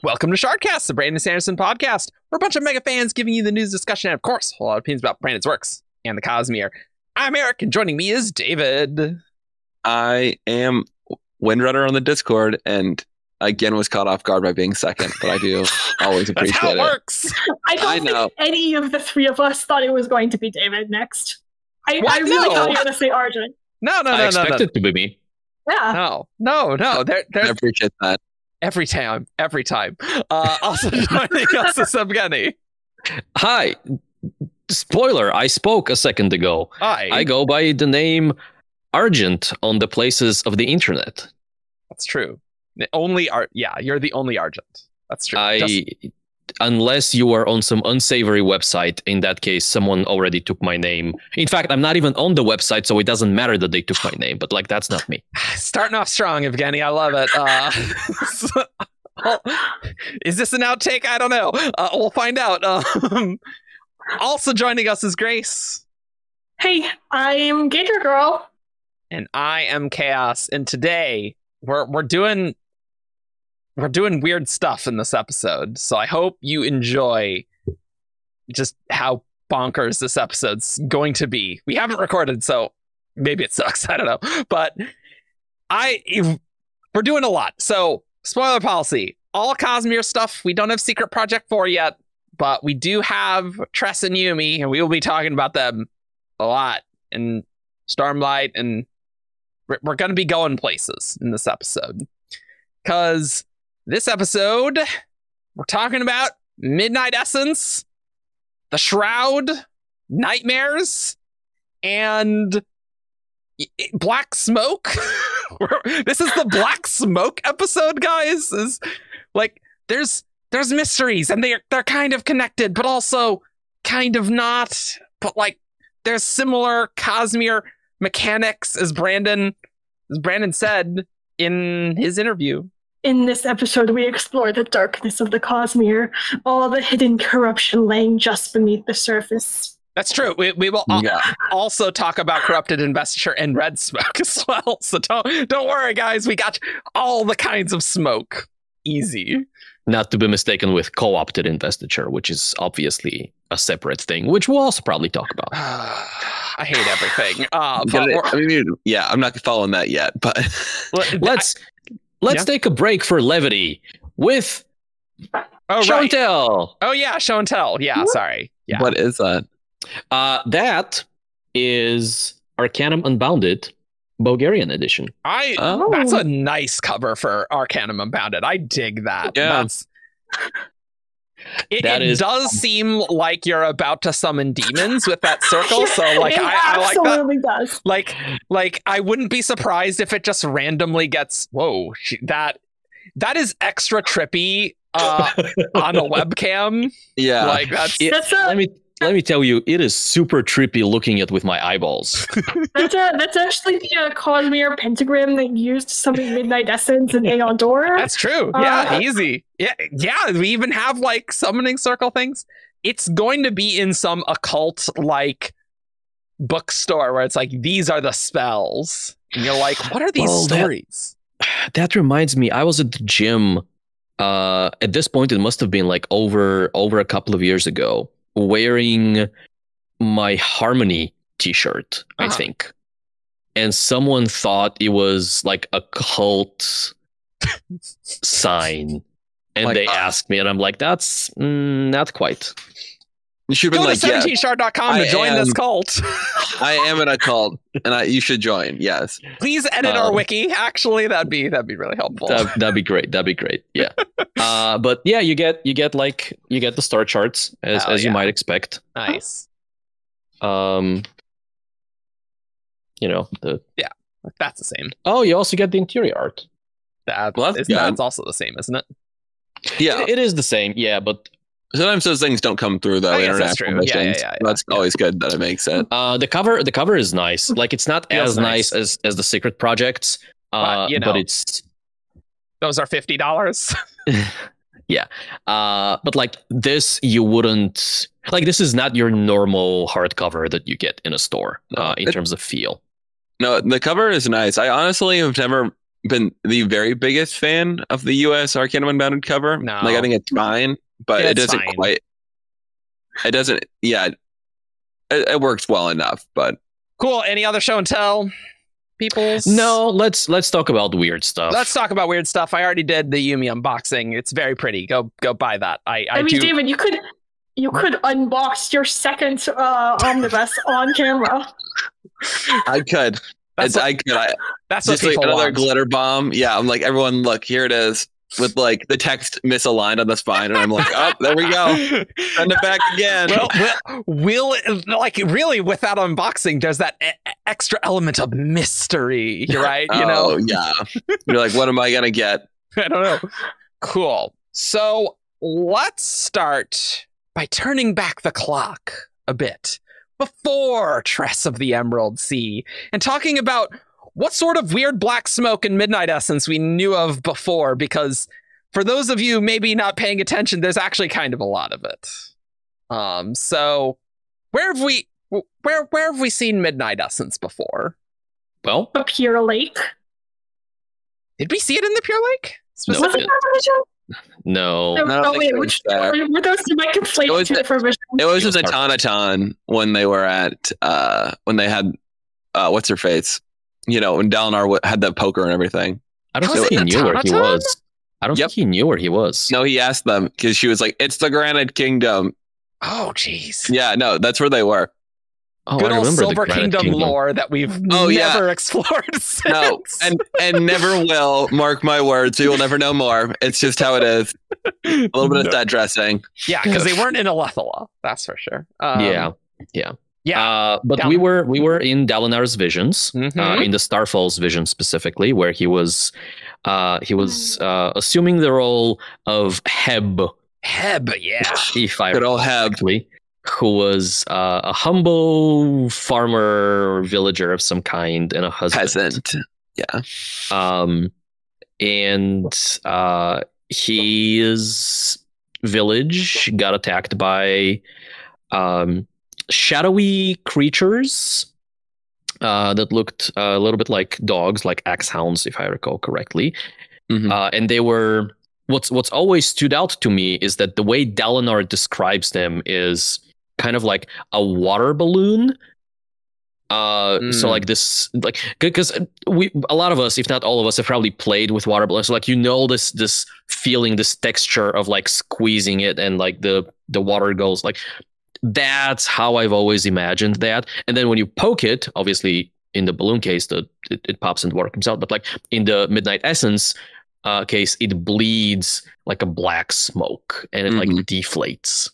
Welcome to Shardcast, the Brandon Sanderson podcast. We're a bunch of mega fans giving you the news, discussion, and of course, a lot of opinions about Brandon's works and the Cosmere. I'm Eric, and joining me is David. I am Windrunner on the Discord, and again was caught off guard by being second, but I do always appreciate That's how it it. works. I don't think any of the three of us thought it was going to be David next. I really thought you were going to say Argent. No. I expect it to be me. Yeah. No. I appreciate that. Every time. Also joining us is Evgeni. Hi. Spoiler, I spoke a second ago. Hi. I go by the name Argent on the places of the internet. That's true. You're the only Argent. That's true. Unless you are on some unsavory website, in that case, someone already took my name. In fact, I'm not even on the website, so it doesn't matter that they took my name, but that's not me. Starting off strong, Evgeni. I love it. Is this an outtake? I don't know. We'll find out. Also joining us is Grace. Hey, I'm thegatorgirl. And I am Chaos. And today we're doing weird stuff in this episode, so I hope you enjoy just how bonkers this episode's going to be. We haven't recorded, so maybe it sucks. I don't know, but we're doing a lot. So, spoiler policy: all Cosmere stuff. We don't have Secret Project 4 yet, but we do have Tress and Yumi, and we will be talking about them a lot. And Stormlight, and we're going to be going places in this episode, because this episode, we're talking about Midnight Essence, the Shroud, Nightmares, and Black Smoke. This is the Black Smoke episode, guys. Is there's mysteries, and they're kind of connected, but also kind of not. But there's similar Cosmere mechanics, as Brandon said in his interview. In this episode, we explore the darkness of the Cosmere, all the hidden corruption laying just beneath the surface. That's true. We will also talk about corrupted investiture and red smoke as well. So don't worry, guys. We got all the kinds of smoke. Easy. Not to be mistaken with co-opted investiture, which is obviously a separate thing, which we'll also probably talk about. I hate everything. I'm not following that yet, but Let's take a break for levity with Show and Tell. Oh, yeah, Show and Tell. Yeah, sorry. Yeah. What is that? That is Arcanum Unbounded Bulgarian edition. That's a nice cover for Arcanum Unbounded. I dig that. Yeah. It does seem like you're about to summon demons with that circle, so I like that. Does. I wouldn't be surprised if it just randomly gets that is extra trippy on a webcam. Yeah, let me tell you, it is super trippy looking at with my eyeballs. That's actually the Cosmere pentagram that used to summon Midnight Essence and Aeon Door. That's true. Yeah, easy. Yeah. We even have summoning circle things. It's going to be in some occult bookstore where it's these are the spells, and you're like, what are these stories? That reminds me, I was at the gym. At this point, it must have been over a couple of years ago, wearing my Harmony t-shirt, I think. And someone thought it was a cult sign. And they asked me, and I'm like, that's not quite. You should have been go to 17shard.com to join this cult. I am in a cult, and you should join. Yes. Please edit our wiki. Actually, that'd be really helpful. That'd be great. Yeah. But yeah, you get the star charts as you might expect. Nice. That's the same. Oh, you also get the interior art. That's also the same, isn't it? Yeah, it is the same. Yeah, but sometimes those things don't come through though. International missions. Yeah. That's always good that it makes it. The cover is nice. It's not as nice as the Secret Projects. But it's those are $50. Yeah. But this, you wouldn't this is not your normal hardcover that you get in a store in terms of feel. No, the cover is nice. I honestly have never been the very biggest fan of the U.S. Arcanum Unbounded cover. No. Like I think it's fine, but Yeah, it it's doesn't fine. quite. It doesn't. Yeah, it works well enough, but Cool. Any other show and tell? Peoples? No, let's talk about weird stuff. Let's talk about weird stuff. I already did the Yumi unboxing. It's very pretty. Go buy that. I I mean, do. David, you could unbox your second omnibus on camera. I could. That's what, I could. that's what Just like people another want. glitter bomb. Yeah, I'm like, everyone, look, here it is, with like the text misaligned on the spine, and I'm like, oh, there we go. Send it back again. Will like really without unboxing? There's that extra element of mystery, right? You know. Oh, yeah. You're like, what am I gonna get? I don't know. Cool. So let's start by turning back the clock a bit before Tress of the Emerald Sea and talking about what sort of weird black smoke and midnight essence we knew of before, because for those of you maybe not paying attention, there's actually kind of a lot of it. So where have we seen midnight essence before? Well, The Pure Lake. Did we see it in the Pure Lake? No. Was it that version? no. I don't think it was which there. were those two might conflate It was two the- different versions? It was just a It was Taunaton when they were at when they had what's her face? You know, when Dalinar had the poker and everything. I don't Was think it he knew where he Automaton? was. I don't Yep. think he knew where he was. No, he asked them because she was like, "It's the Granite Kingdom." Oh, jeez. Yeah, no, that's where they were. Oh, Good I old remember the Silver Granite Kingdom lore that we've Oh, yeah. never explored since. No, and never will. Mark my words. We will never know more. It's just how it is. A little bit of set dressing. Yeah, because they weren't in Alethala, that's for sure. Yeah. Yeah. But Down- we were in Dalinar's visions, Mhm. in the Starfall's vision specifically, where he was assuming the role of Heb, Heb, yeah. if I Good recall old Heb. correctly, who was a humble farmer or villager of some kind and a husband. Peasant. Yeah. And his village got attacked by shadowy creatures that looked a little bit like dogs, like axe hounds, if I recall correctly. Mhm. And they were what's always stood out to me is that the way Dalinar describes them is kind of like a water balloon. So like this, like, because a lot of us, if not all of us, have probably played with water balloons. So like, you know, this feeling, this texture of like squeezing it and like the water goes like, that's how I've always imagined that. And then when you poke it, obviously in the balloon case, it pops and water comes out. But like in the Midnight Essence case, it bleeds like a black smoke and it like deflates.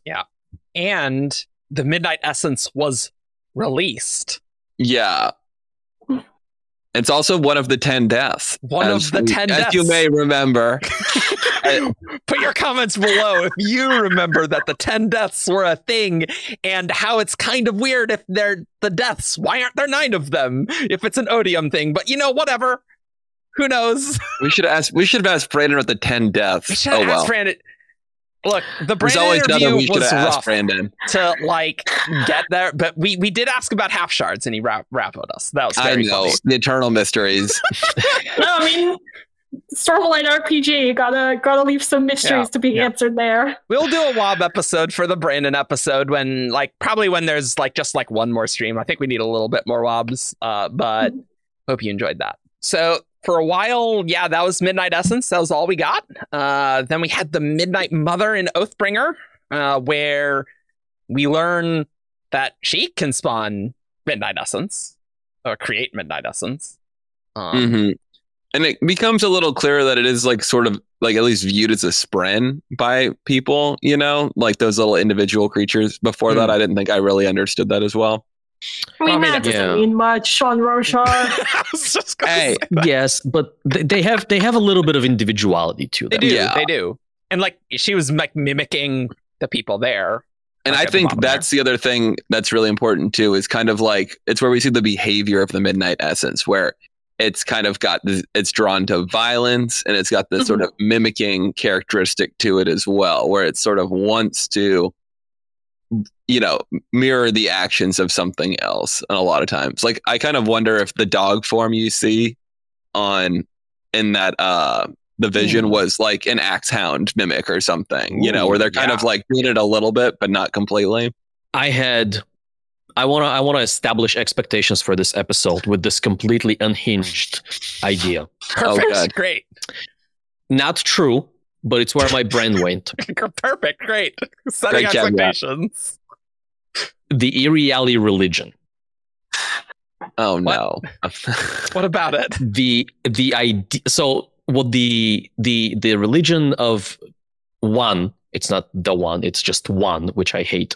And the Midnight Essence was released. Yeah. It's also one of the 10 deaths. One of the 10 deaths. As you may remember. Put your comments below if you remember that the 10 deaths were a thing and how it's kind of weird if they're the deaths. Why aren't there 9 of them if it's an odium thing? But you know, whatever. Who knows? We should have asked Brandon about the 10 deaths. We should have asked Brandon. Look, the There's Brandon always another interview we should was have asked rough Brandon. to like get there, but we did ask about half shards and he rappoed us. That was I very know. funny. The eternal mysteries. No, I mean, Stormlight RPG gotta leave some mysteries to be answered there. We'll do a WoB episode for the Brandon episode when probably when there's just one more stream. I think we need a little bit more WoBs, but hope you enjoyed that. So for a while, yeah, that was Midnight Essence. That was all we got. Then we had the Midnight Mother in Oathbringer, where we learn that she can spawn Midnight Essence or create Midnight Essence. And it becomes a little clearer that it is sort of at least viewed as a spren by people, you know, like those little individual creatures. Before that, I didn't think I really understood that as well. I mean, that doesn't mean much on Roshar. I was just gonna Hey, say that. Yes, but they have a little bit of individuality to They them. do. Yeah. They do. And she was mimicking the people there. And Like I at the think bottom that's the other thing that's really important too, is kind of it's where we see the behavior of the Midnight Essence, where it's kind of got it's drawn to violence and it's got this sort of mimicking characteristic to it as well, where it sort of wants to, you know, mirror the actions of something else. And a lot of times, I kind of wonder if the dog form you see on in that the vision was like an axe hound mimic or something, where they're kind of like doing it a little bit, but not completely. I want to establish expectations for this episode with this completely unhinged idea. Perfect. Great. Not true, but it's where my brain went. Perfect. Great. Setting expectations. The Iriali religion. Oh no. What about it? The idea. So what the religion of one, it's not the one, it's just one, which I hate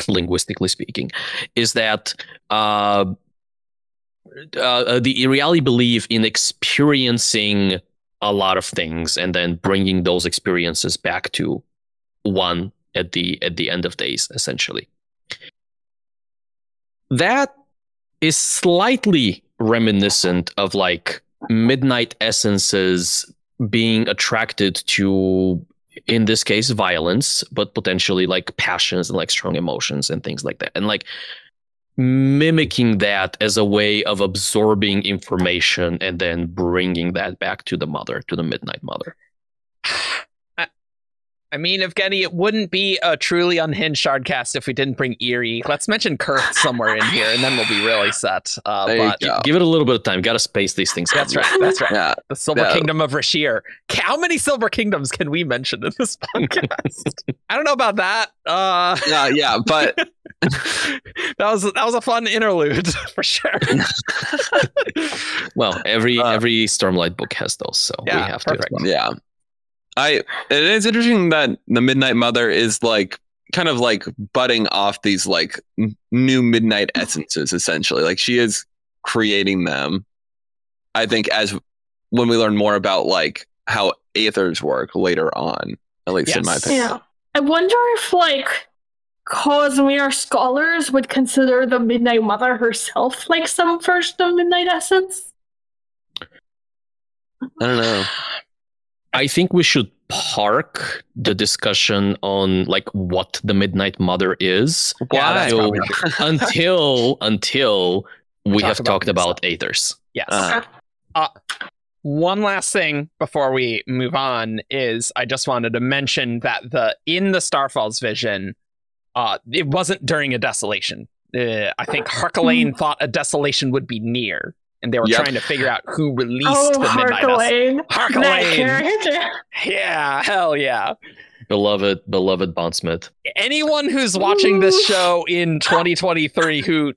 linguistically speaking, is that the Iriali believe in experiencing a lot of things and then bringing those experiences back to one at the end of days, essentially. That is slightly reminiscent of like midnight essences being attracted to, in this case, violence, but potentially like passions and like strong emotions and things like that. And like mimicking that as a way of absorbing information and then bringing that back to the mother, to the midnight mother. I mean, Evgeni, it wouldn't be a truly unhinged Shardcast if we didn't bring Eerie. Let's mention Kurth somewhere in here, and then we'll be really set. But give it a little bit of time. Got to space these things. That's right. That's right. Yeah. The Silver Kingdom of Rashir. How many Silver Kingdoms can we mention in this podcast? I don't know about that. Yeah, but that was a fun interlude for sure. Well, every Stormlight book has those, so we have perfect. to. As well. Yeah. It is interesting that the Midnight Mother is like kind of like budding off these like new midnight essences, essentially. Like she is creating them. I think as when we learn more about like how aethers work later on, at least in my opinion. Yeah. I wonder if like Cosmere scholars would consider the Midnight Mother herself like some version of Midnight Essence. I don't know. I think we should park the discussion on like what the Midnight Mother is. Why? Until we have talked about aethers. Yes. One last thing before we move on is I just wanted to mention that in the Starfall's vision, it wasn't during a desolation. I think Harkelaine thought a desolation would be near. And they were trying to figure out who released the Midnight Essence. Harkelaine. Yeah, hell yeah. Beloved Bondsmith. Anyone who's watching this show in 2023 who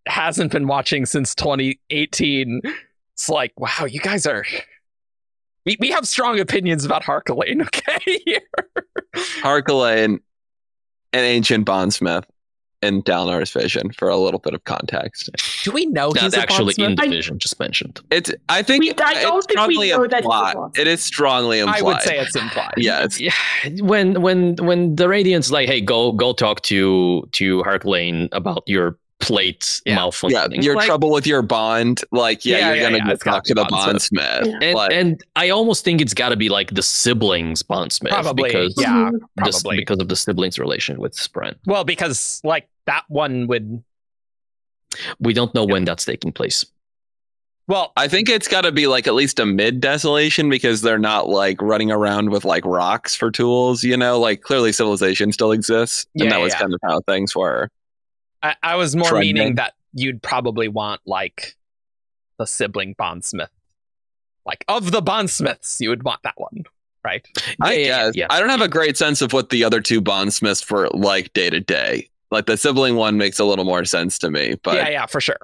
hasn't been watching since 2018, it's like, wow, you guys are... We have strong opinions about Harkelaine, okay? Harkelaine, an ancient bondsmith in Dalnar's vision, for a little bit of context. Do we know Not he's actually a in the vision, just mentioned. I don't think we know that it is strongly implied. I would say it's implied. Yes. Yeah. When the Radiant's like, hey, go talk to Harkelaine about your plate malfunctioning. Yeah, your trouble with your bond. Like, you're gonna go talk to the bondsmith. Yeah. And I almost think it's got to be like the siblings bondsmith. Probably, because probably. Because of the siblings' relation with Spren. Well, because like that one would... We don't know when that's taking place. Well, I think it's got to be like at least a mid-desolation, because they're not like running around with like rocks for tools, like clearly civilization still exists. And that was kind of how things were. I was more meaning that you'd probably want like the sibling bondsmith. Like of the bondsmiths, you would want that one, right? I guess. Yeah. I don't have a great sense of what the other two bondsmiths were like day to day. Like the sibling one makes a little more sense to me. But yeah, for sure.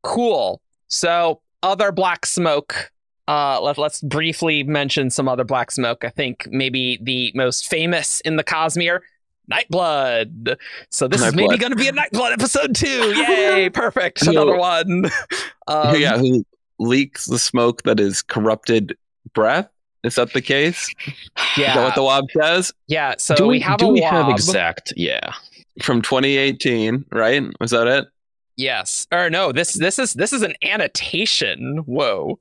Cool. So other black smoke. Let's briefly mention some other black smoke. I think maybe the most famous in the Cosmere, Nightblood. So this is maybe going to be a Nightblood episode 2. Yay, perfect. Another one. Who leaks the smoke that is corrupted breath? Is that the case? Yeah. Is that what the WAB says? Yeah, so we have exact, from 2018, right? Was that it? Yes. Or no, this is an annotation. Whoa.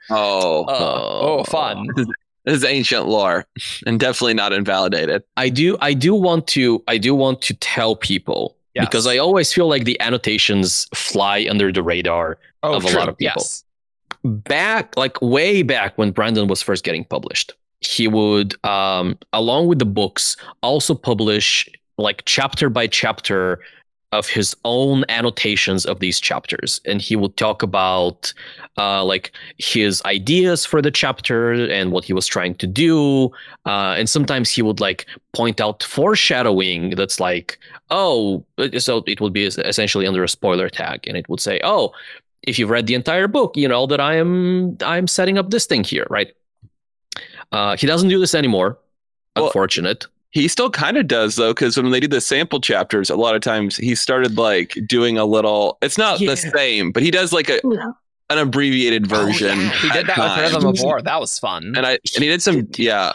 Fun. This is ancient lore, and definitely not invalidated. I do want to tell people, because I always feel like the annotations fly under the radar of a lot of people. way back when Brandon was first getting published, he would, along with the books, also publish like chapter by chapter of his own annotations of these chapters, and he would talk about like his ideas for the chapter and what he was trying to do, and sometimes he would like point out foreshadowing that's like, oh, so it would be essentially under a spoiler tag, and it would say, oh, if you've read the entire book, you know that I'm setting up this thing here, right? He doesn't do this anymore. Unfortunate. He still kind of does, though, because when they do the sample chapters, a lot of times he started like doing a little. It's not the same, but he does like an abbreviated version. He did that with Rhythm of War. That was fun. And he did some. Yeah.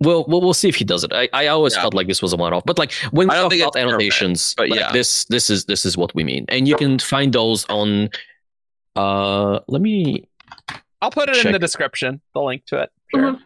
Well, we'll see if he does it. I always felt like this was a one-off, but like when we talk about annotations, perfect, but like, this is what we mean, and you can find those on. Let me. I'll put it in the description. The link to it. Sure.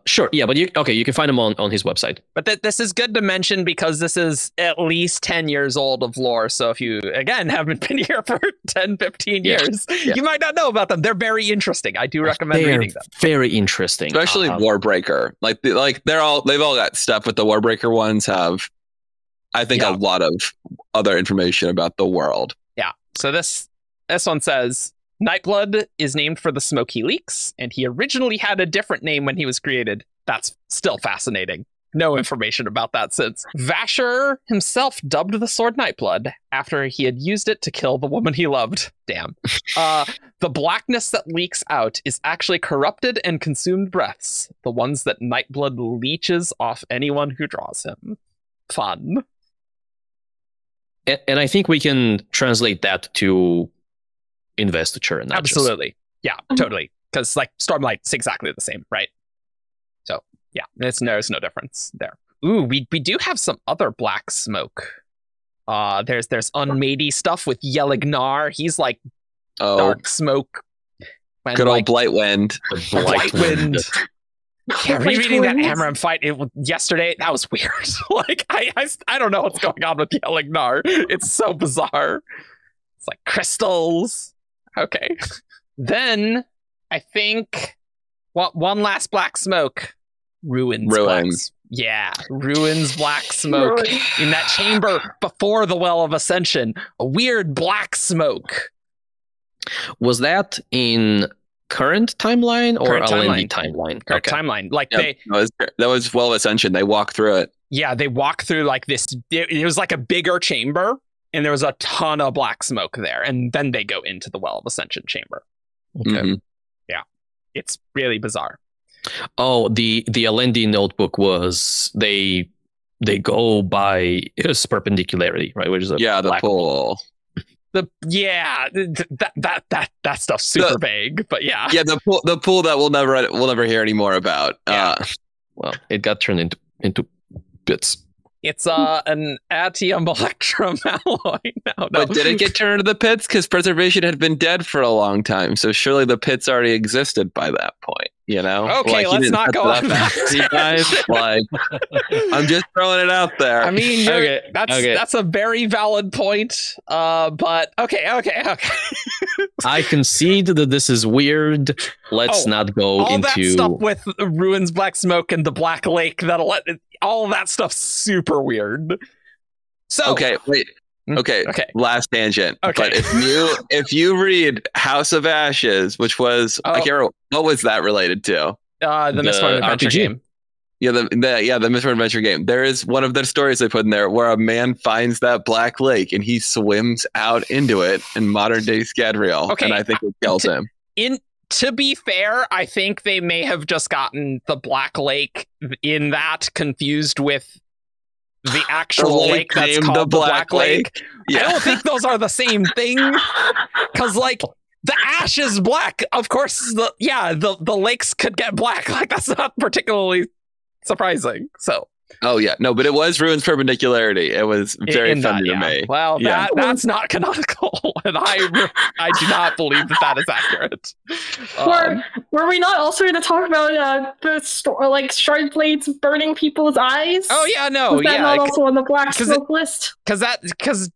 Sure, yeah, but you can find him on his website. But this is good to mention because this is at least 10 years old of lore. So if you again haven't been here for 10, 15 years, you might not know about them. They're very interesting. I do recommend reading them. Very interesting, especially Warbreaker. They've all got stuff, but the Warbreaker ones have, I think, a lot of other information about the world. Yeah. So this one says, Nightblood is named for the smoke he leaks, and he originally had a different name when he was created. That's still fascinating. No information about that since. Vasher himself dubbed the sword Nightblood after he had used it to kill the woman he loved. Damn. The blackness that leaks out is actually corrupted and consumed breaths, the ones that Nightblood leeches off anyone who draws him. Fun. And I think we can translate that to investiture. And absolutely. Yeah, totally. Because like Stormlight's exactly the same, right? So yeah, there's no difference there. Ooh, we do have some other black smoke. There's Unmady stuff with Yelignar. He's like dark smoke. Good old Blightwind. Blightwind. Yeah, rereading that Amaranth fight yesterday, that was weird. Like I don't know what's going on with Yelignar. It's so bizarre. It's like crystals. Okay. Then I think one last black smoke. Ruins. Yeah, Ruins black smoke in that chamber before the Well of Ascension. A weird black smoke. Was that in current timeline or Alendi timeline? Current timeline. Like that was Well of Ascension. They walk through it. Yeah, they walk through like this. It was like a bigger chamber. And there was a ton of black smoke there. And then they go into the Well of Ascension chamber. Okay. Mm-hmm. Yeah. It's really bizarre. Oh, the Alendi notebook was they go by his perpendicularity, right? Which is the pull. That stuff's super vague, but yeah. Yeah, the pool that we'll never hear any more about. Yeah. Well, it got turned into bits. It's an atium electrum alloy now. No. But did it get turned into the pits? Because preservation had been dead for a long time, so surely the pits already existed by that point. You know? Okay, let's not go on that. You guys, like, I'm just throwing it out there. I mean, that's a very valid point. But okay. I concede that this is weird. Let's not go all into that stuff with Ruins, Black Smoke, and the Black Lake. All of that stuff's super weird. So okay, wait. Okay. Last tangent. Okay. But if you read House of Ashes, which was I can't remember, what was that related to? The Mistborn Adventure game. Yeah, the Mistborn Adventure game. There is one of the stories they put in there where a man finds that black lake and he swims out into it in modern day Scadrial. Okay. And I think it kills him. To be fair, I think they may have just gotten the Black Lake in that confused with the actual lake that's called the Black Lake. Yeah. I don't think those are the same thing. Because, like, the ash is black. Of course, the lakes could get black. Like, that's not particularly surprising. So. Oh, yeah. No, but it was Ruins Perpendicularity. It was very funny to me. Well, that's not canonical. And I do not believe that is accurate. Were we not also going to talk about shard blades burning people's eyes? Oh, yeah, no. Was that not also on the black smoke list? Because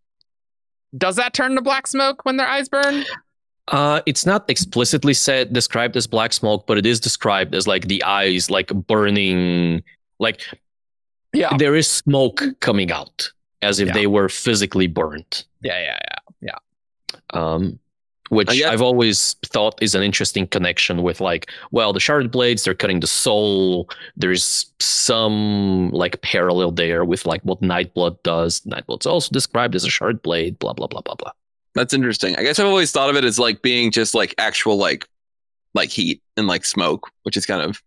does that turn to black smoke when their eyes burn? It's not explicitly described as black smoke, but it is described as like the eyes like burning, like there is smoke coming out as if they were physically burnt. Yeah. Which I've always thought is an interesting connection with like, well, the shard blades, they're cutting the soul. There's some like parallel there with like what Nightblood does. Nightblood's also described as a shard blade, blah, blah, blah, blah, blah. That's interesting. I guess I've always thought of it as like being just like actual like heat and like smoke, which is kind of,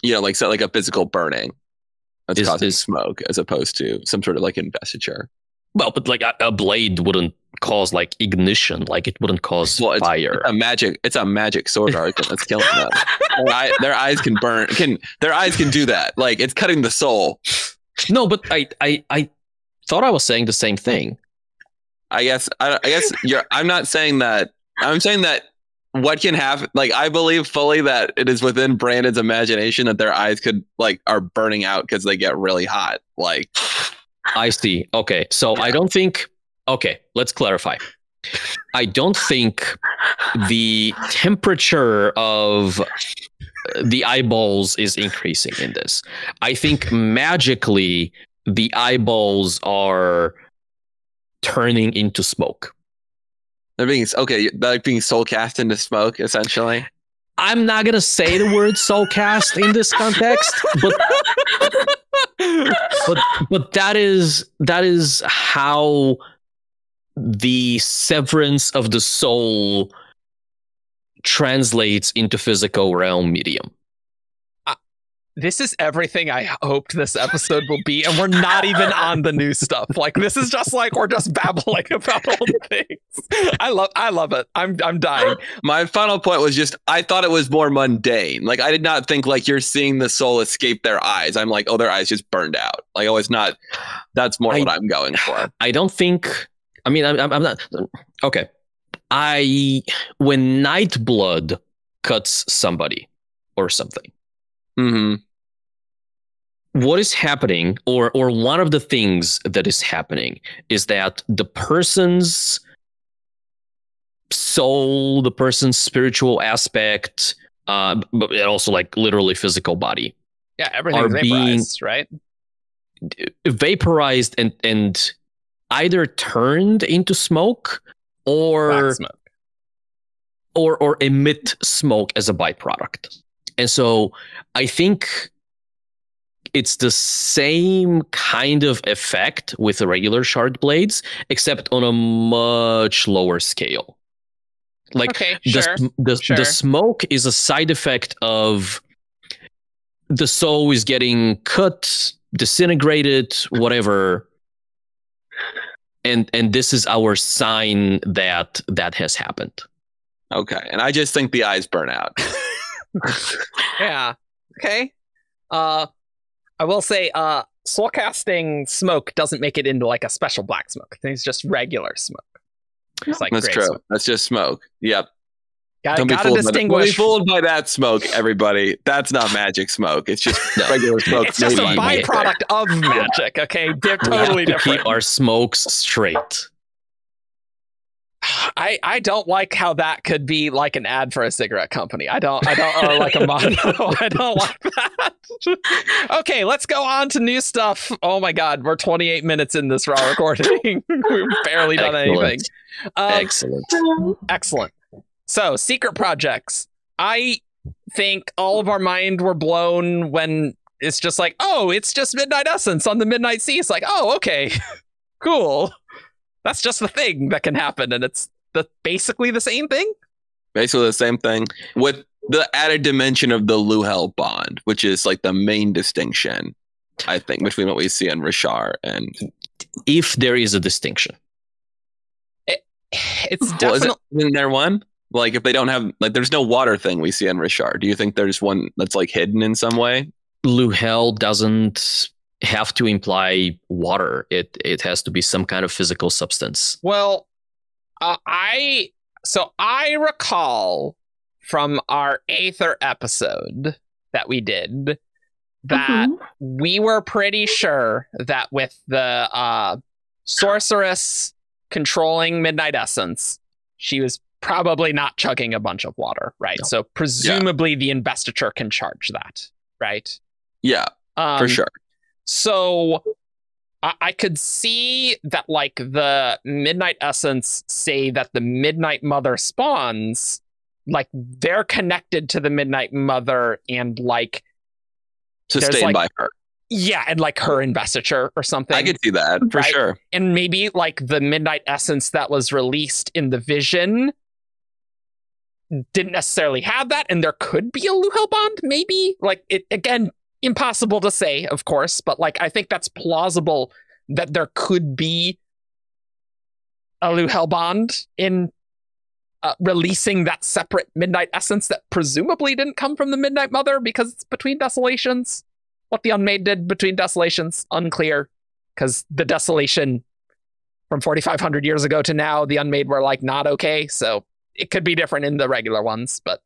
like a physical burning that's causing smoke as opposed to some sort of like investiture. Well, but like a blade wouldn't cause like ignition, like it wouldn't cause fire. It's a magic sword Argent that's killing them. Their eyes can burn. Their eyes can do that. Like it's cutting the soul. No, but I thought I was saying the same thing. I guess I'm not saying that. I'm saying that what can happen. Like I believe fully that it is within Brandon's imagination that their eyes could like are burning out because they get really hot. Like. I see. Okay. So I don't think. Okay, let's clarify. I don't think the temperature of the eyeballs is increasing in this. I think magically the eyeballs are turning into smoke. They're being soul cast into smoke, essentially. I'm not gonna say the word soul cast in this context, but that is how the severance of the soul translates into physical realm medium. This is everything I hoped this episode will be, and we're not even on the new stuff. Like this is just like we're just babbling about old things. I love it. I'm dying. My final point was just I thought it was more mundane. Like I did not think like you're seeing the soul escape their eyes. I'm like, oh, their eyes just burned out. Like oh, it's not. That's more what I'm going for. I don't think. I mean, I'm not. Okay. When Nightblood cuts somebody or something. Mm-hmm. What is happening, or one of the things that is happening, is that the person's soul, the person's spiritual aspect, but also like literally physical body, everything's vaporized, right? Vaporized and either turned into smoke or emit smoke as a byproduct. And so I think it's the same kind of effect with the regular shard blades, except on a much lower scale. Like the smoke is a side effect of the soul is getting cut, disintegrated, whatever. And this is our sign that has happened. Okay. And I just think the eyes burn out. Yeah. Okay. I will say, soul casting smoke doesn't make it into like a special black smoke. It's just regular smoke. It's like that's true. Smoke. That's just smoke. Yep. Gotta distinguish. Don't be fooled by that smoke, everybody. That's not magic smoke. It's just regular smoke. It's just a byproduct of magic. Okay, they're totally different. Keep our smokes straight. I don't like how that could be like an ad for a cigarette company. I don't or like a motto. I don't like that. Okay, let's go on to new stuff. Oh my god, we're 28 minutes in this raw recording. We've barely done anything. Excellent. So, secret projects. I think all of our mind were blown when it's just like, oh, it's just Midnight Essence on the Midnight Sea. It's like, oh, okay, cool. That's just the thing that can happen, and it's basically the same thing. Basically the same thing with the added dimension of the Luhel bond, which is like the main distinction, I think, between what we see in Rashar and. If there is a distinction, it's definitely. Isn't there one? Like if they don't have like, there's no water thing we see in Rashar. Do you think there's one that's like hidden in some way? Luhel doesn't have to imply water. It has to be some kind of physical substance. Well, I recall from our Aether episode that we did that we were pretty sure that with the sorceress controlling Midnight Essence, she was probably not chugging a bunch of water, right? No. So presumably the investiture can charge that, right? Yeah, for sure. So I could see that, like, the Midnight Essence say that the Midnight Mother spawns, like, they're connected to the Midnight Mother and, like, Sustained like, by her. Yeah, and, like, her investiture or something. I could see that, for Right. sure. And maybe, like, the Midnight Essence that was released in the Vision didn't necessarily have that, and there could be a Luhel bond, maybe? Like, it, again, impossible to say, of course, but, like, I think that's plausible that there could be a Luhel bond in releasing that separate Midnight Essence that presumably didn't come from the Midnight Mother because it's between Desolations. What the Unmade did between Desolations, unclear, because the Desolation from 4,500 years ago to now, the Unmade were, like, not okay, so it could be different in the regular ones, but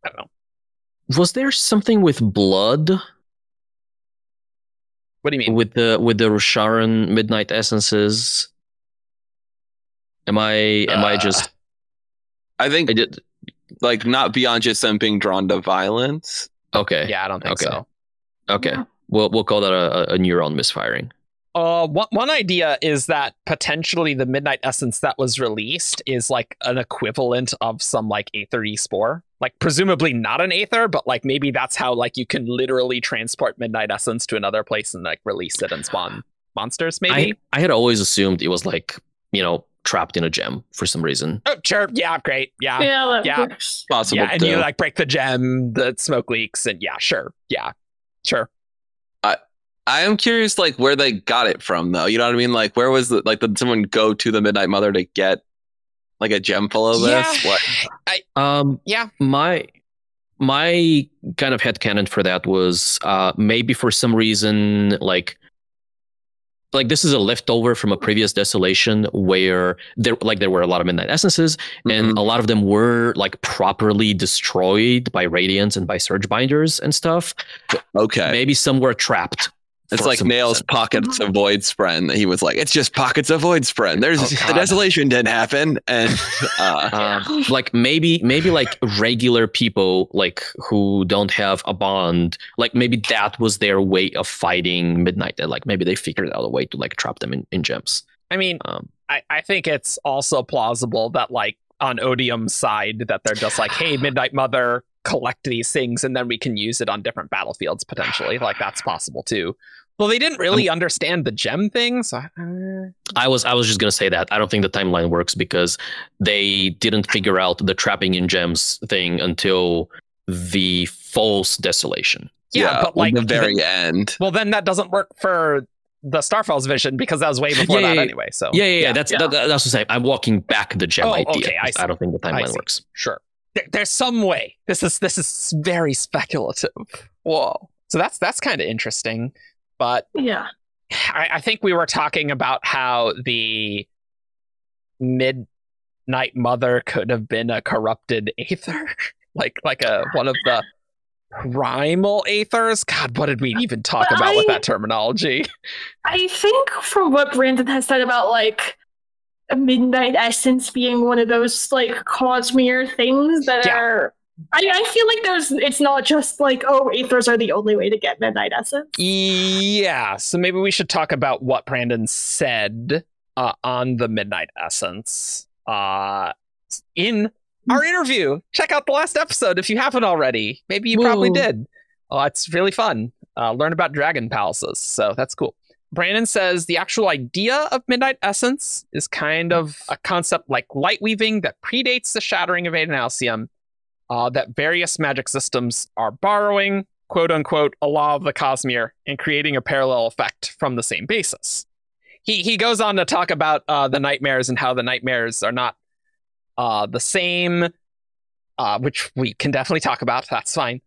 I don't know. Was there something with blood? What do you mean? With the Rusharan Midnight Essences? Am I just... I think, I did... like, not beyond just them being drawn to violence. Okay. Yeah, I don't think so. Okay. Yeah. We'll call that a neuron misfiring. One idea is that potentially the Midnight Essence that was released is, like, an equivalent of some, like, aethery spore. Like, presumably not an aether, but, like, maybe that's how, like, you can literally transport Midnight Essence to another place and, like, release it and spawn monsters, maybe? I had always assumed it was, like, trapped in a gem for some reason. Oh, sure. Yeah, great. Yeah. Yeah, that Yeah. works. Possible. Yeah, and too. you, like, break the gem, the smoke leaks, and yeah, sure. Yeah, sure. I am curious, like, where they got it from, though. You know what I mean? Like, where was the, like, did someone go to the Midnight Mother to get, like, a gem full of this? What? Yeah. My kind of headcanon for that was maybe for some reason, like this is a leftover from a previous desolation where there were a lot of Midnight Essences, and a lot of them were, like, properly destroyed by Radiance and by Surge Binders and stuff. Okay. Maybe some were trapped. It's for like some Nail's reason. pockets of void spren. He was like, it's just pockets of void spren. There's the desolation didn't happen. And like maybe like regular people, like, who don't have a bond, like, maybe that was their way of fighting Midnight. And, like, maybe they figured out a way to, like, trap them in gems. I mean, I think it's also plausible that, like, on Odium's side, that they're just like, hey, Midnight Mother, collect these things, and then we can use it on different battlefields, potentially. Like, that's possible, too. Well, they didn't really understand the gem thing, so I was just gonna say that I don't think the timeline works because they didn't figure out the trapping in gems thing until the false desolation. Yeah, but, like, the very end. Well, then that doesn't work for the Starfall's vision because that was way before that anyway. So yeah. That's what I'm saying. I'm walking back the gem idea. Okay, I don't think the timeline works. Sure, there's some way. This is very speculative. Whoa. So that's kind of interesting. But yeah, I think we were talking about how the Midnight Mother could have been a corrupted aether, like one of the primal aethers. God, what did we even talk about with that terminology? I think from what Brandon has said about, like, a Midnight Essence being one of those, like, Cosmere things that are... I feel like it's not just like, oh, aethers are the only way to get Midnight Essence. Yeah, so maybe we should talk about what Brandon said on the Midnight Essence in our interview. Check out the last episode if you haven't already. Maybe you probably did. Oh, it's really fun. Learn about dragon palaces, so that's cool. Brandon says the actual idea of Midnight Essence is kind of a concept like light weaving that predates the shattering of Aiden Alcium. That various magic systems are borrowing, quote unquote, a law of the Cosmere and creating a parallel effect from the same basis. He goes on to talk about the nightmares and how the nightmares are not the same, which we can definitely talk about. That's fine.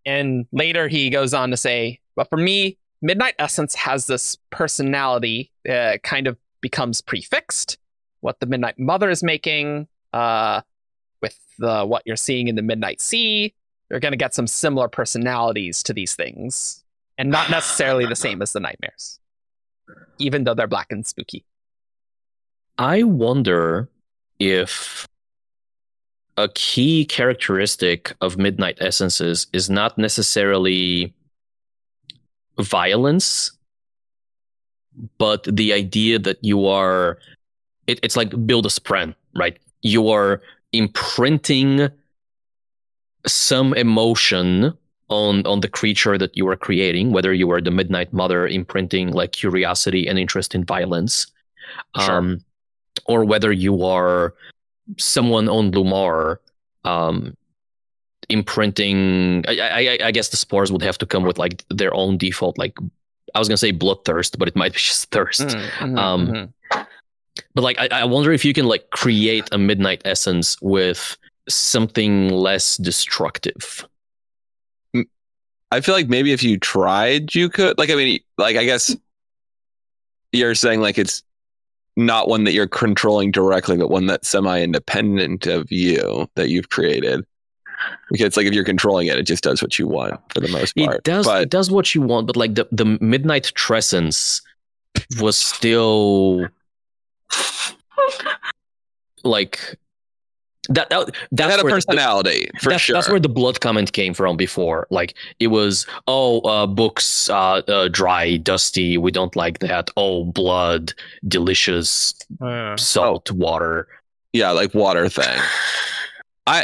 And later he goes on to say, but for me, Midnight Essence has this personality kind of becomes prefixed. What the Midnight Mother is making, with what you're seeing in the Midnight Sea, you're going to get some similar personalities to these things, and not necessarily the same as the nightmares, even though they're black and spooky. I wonder if a key characteristic of Midnight Essences is not necessarily violence, but the idea that you are, it's like build a spren, right? You are imprinting some emotion on the creature that you are creating, whether you are the Midnight Mother imprinting like curiosity and interest in violence, Sure. or whether you are someone on Lumar imprinting. I guess the spores would have to come with like their own default, like I was gonna say bloodthirst, but it might be just thirst. But like I wonder if you can like create a Midnight Essence with something less destructive. I feel like maybe if you tried, you could. Like, I mean, like, I guess you're saying like it's not one that you're controlling directly, but one that's semi-independent of you that you've created. Because like if you're controlling it, it just does what you want for the most part. It does what you want, but like the Midnight Tressence was still like that had a personality for sure. That's where the blood comment came from before. Like it was, books dry, dusty, we don't like that. Oh, blood, delicious, salt water. Yeah, like water thing.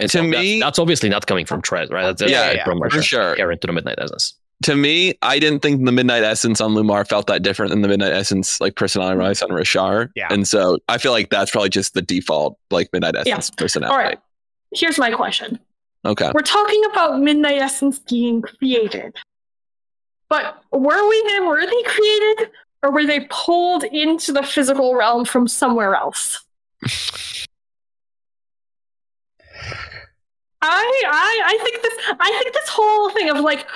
To me, that's obviously not coming from Tress, right? That's from for sure. Argent to the Midnight Essence. To me, I didn't think the Midnight Essence on Lumar felt that different than the Midnight Essence like personality rise on Rashar. Yeah. And so I feel like that's probably just the default like Midnight Essence personality. All right. Here's my question. Okay. We're talking about Midnight Essence being created. But were they created or were they pulled into the physical realm from somewhere else? I think this whole thing of like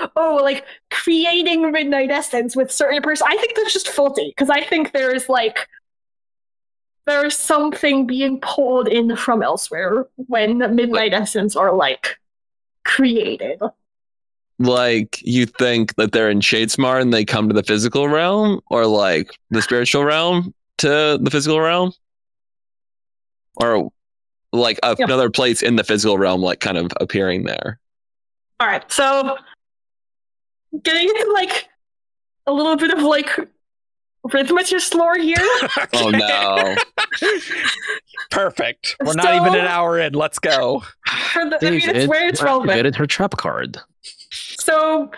creating Midnight Essence with certain person, I think that's just faulty because I think there's something being pulled in from elsewhere when the Midnight Essence are like created. Like you think that they're in Shadesmar and they come to the physical realm, or like the spiritual realm to the physical realm, or like another place in the physical realm, like kind of appearing there. All right, so getting into like a little bit of like rhythmist lore here. Oh no! Perfect. We're not even an hour in. Let's go. It's where it's relevant. Activated her trap card. So,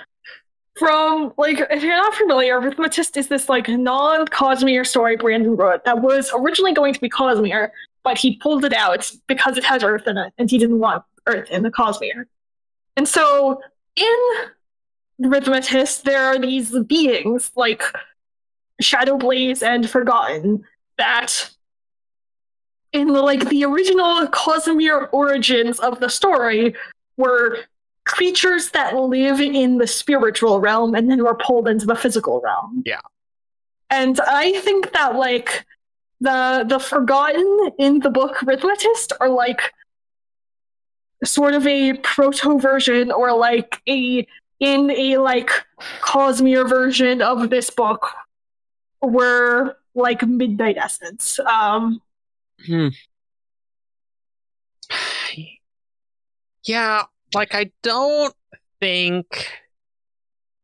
from like, if you're not familiar, Rhythmatist is this like non-Cosmere story Brandon wrote that was originally going to be Cosmere, but he pulled it out because it has Earth in it, and he didn't want Earth in the Cosmere. And so, in Rhythmatist, there are these beings like Shadowblaze and Forgotten that, in the original Cosmere origins of the story, were creatures that live in the spiritual realm and then were pulled into the physical realm. Yeah. And I think that like the Forgotten in the book Rhythmatist are like sort of a proto version or like in a like Cosmere version of this book were like Midnight Essence. Yeah, like I don't think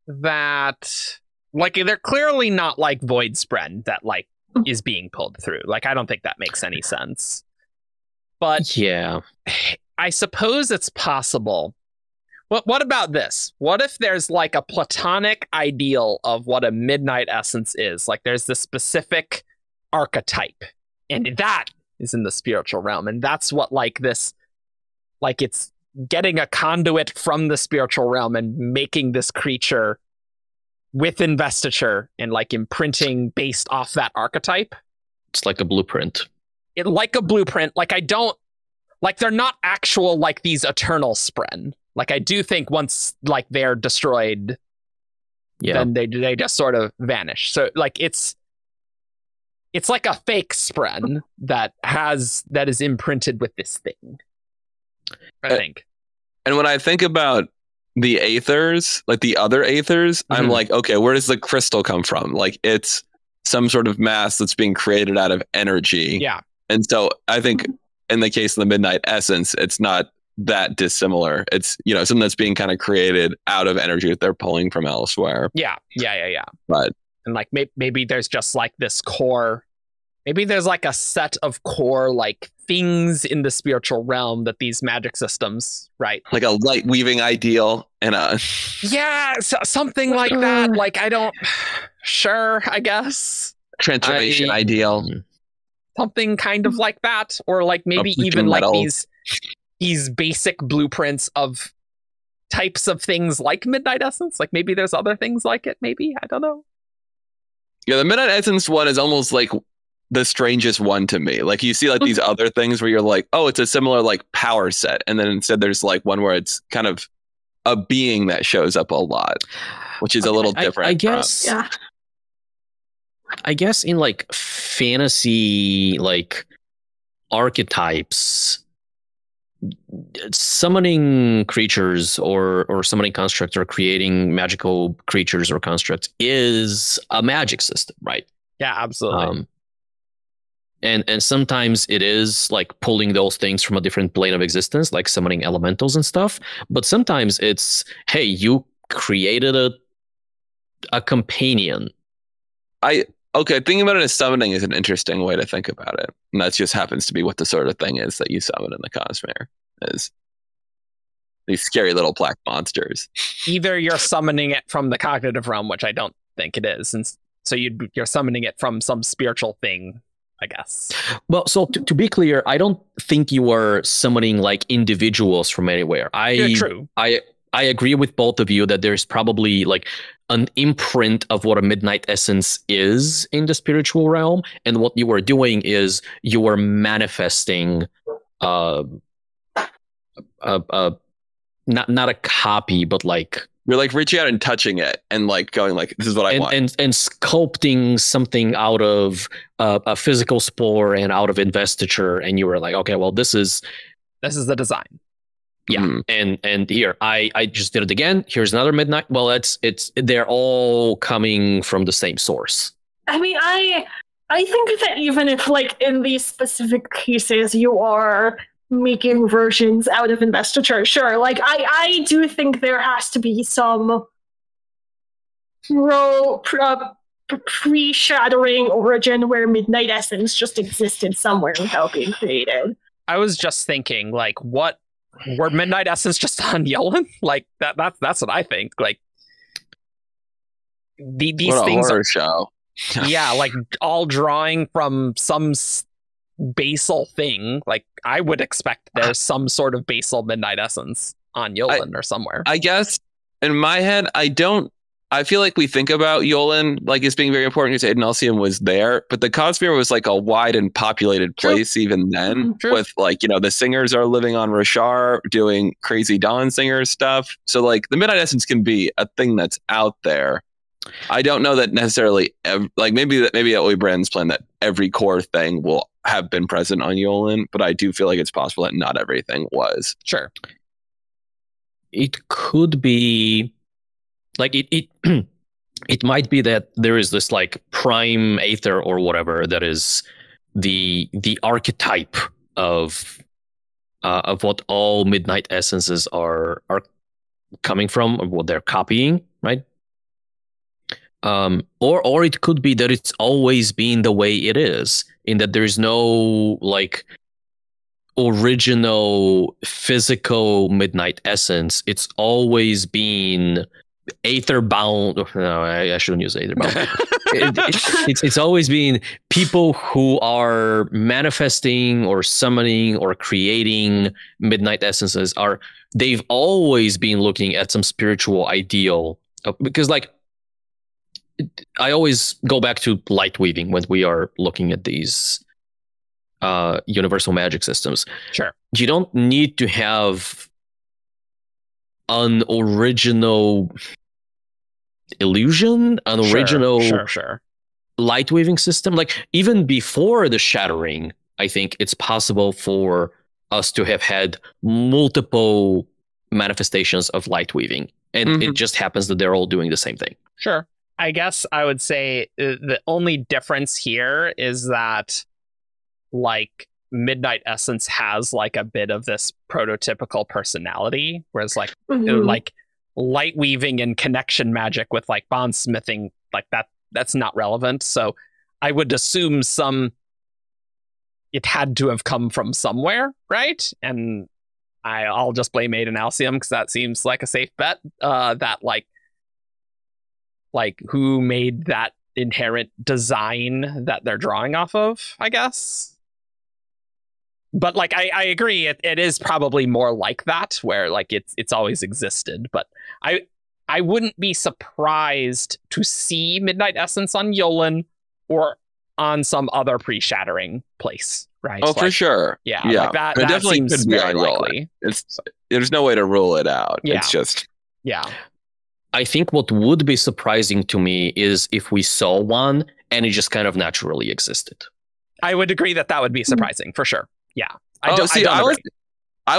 that like they're clearly not like Void Spren that like is being pulled through. Like I don't think that makes any sense. But yeah, I suppose it's possible. What about this? What if there's like a platonic ideal of what a Midnight Essence is? Like there's this specific archetype, and that is in the spiritual realm, and that's what like this, like it's getting a conduit from the spiritual realm and making this creature with investiture and like imprinting based off that archetype. It's like a blueprint. Like a blueprint. Like I don't like they're not actual like these eternal spren. Like I do think once like they're destroyed, then they just sort of vanish. So like it's like a fake spren that is imprinted with this thing, I think. And when I think about the Aethers, like the other Aethers, I'm like, okay, where does the crystal come from? Like it's some sort of mass that's being created out of energy. Yeah. And so I think in the case of the Midnight Essence, it's not that dissimilar. It's, something that's being kind of created out of energy that they're pulling from elsewhere. Yeah. But and like maybe there's just like this core, maybe there's like a set of core like things in the spiritual realm that these magic systems, right? like a light weaving ideal and a something like that. Like sure, I guess transformation ideal. Something kind of like that, or like maybe even like these basic blueprints of types of things like Midnight Essence. Like maybe there's other things like it. Maybe, I don't know. Yeah, the Midnight Essence one is almost like the strangest one to me. Like you see like these other things where you're like, oh, it's a similar like power set, and then instead there's like one where it's kind of a being that shows up a lot, which is a little different. I guess. Yeah. I guess in like fantasy, like archetypes, summoning creatures or summoning constructs or creating magical creatures or constructs is a magic system, right? Yeah, absolutely. And sometimes it is like pulling those things from a different plane of existence, like summoning elementals and stuff. But sometimes it's, hey, you created a companion. Okay, thinking about it as summoning is an interesting way to think about it. And that just happens to be what the sort of thing is that you summon in the Cosmere, is these scary little black monsters. Either you're summoning it from the cognitive realm, which I don't think it is, and so you're summoning it from some spiritual thing, I guess. Well, so to be clear, I don't think you are summoning like individuals from anywhere. True. I agree with both of you that there's probably like an imprint of what a Midnight Essence is in the spiritual realm, and what you are doing is you are manifesting not a copy, but like you're like reaching out and touching it and like going like, this is what I want, and sculpting something out of a physical spore and out of investiture, and you were like, okay, well, this is the design. Yeah, and here I just did it again. Here's another Midnight. Well, it's they're all coming from the same source. I mean, I think that even if like in these specific cases you are making versions out of investiture, sure. Like I do think there has to be some pre-shattering origin where Midnight Essence just existed somewhere without being created. I was just thinking, like, what were Midnight Essence just on Yolen? Like that's what I think. Like these what things are show. Yeah, like all drawing from some basal thing. Like I would expect there's some sort of basal Midnight Essence on Yolen or somewhere. I guess in my head, I feel like we think about Yolen like as being very important because Aiden Elysium was there, but the Cosmere was like a wide and populated place even then. With like, the singers are living on Rashar doing crazy Dawn Singer stuff. So like the Midnight Essence can be a thing that's out there. I don't know that necessarily maybe that will be Brandon's plan that every core thing will have been present on Yolen, but I do feel like it's possible that not everything was. Sure. It could be like it it might be that there is this like prime aether or whatever that is the archetype of what all Midnight Essences are coming from, or what they're copying, right? Or it could be that it's always been the way it is, in that there's no like original physical Midnight Essence. It's always been aether bound. No, I shouldn't use aether bound. It's always been people who are manifesting or summoning or creating Midnight Essences they've always been looking at some spiritual ideal, because like I always go back to light weaving when we are looking at these universal magic systems. Sure. You don't need to have an original illusion, an original sure. light weaving system. Like even before the shattering, I think it's possible for us to have had multiple manifestations of light weaving, and it just happens that they're all doing the same thing. Sure. I guess I would say the only difference here is that like Midnight Essence has like a bit of this prototypical personality, whereas like like light weaving and connection magic with like bondsmithing, like that's not relevant. So I would assume it had to have come from somewhere, right? And I'll just blame Aiden Alcium because that seems like a safe bet. That like who made that inherent design that they're drawing off of, I guess. But like I agree, it is probably more like that, where like it's always existed. But I wouldn't be surprised to see Midnight Essence on Yolen or on some other pre-shattering place, right? Oh, like, for sure. Yeah. Like that definitely seems could be very likely. There's no way to rule it out. Yeah. It's just I think what would be surprising to me is if we saw one and it just kind of naturally existed. I would agree that would be surprising for sure. Yeah. I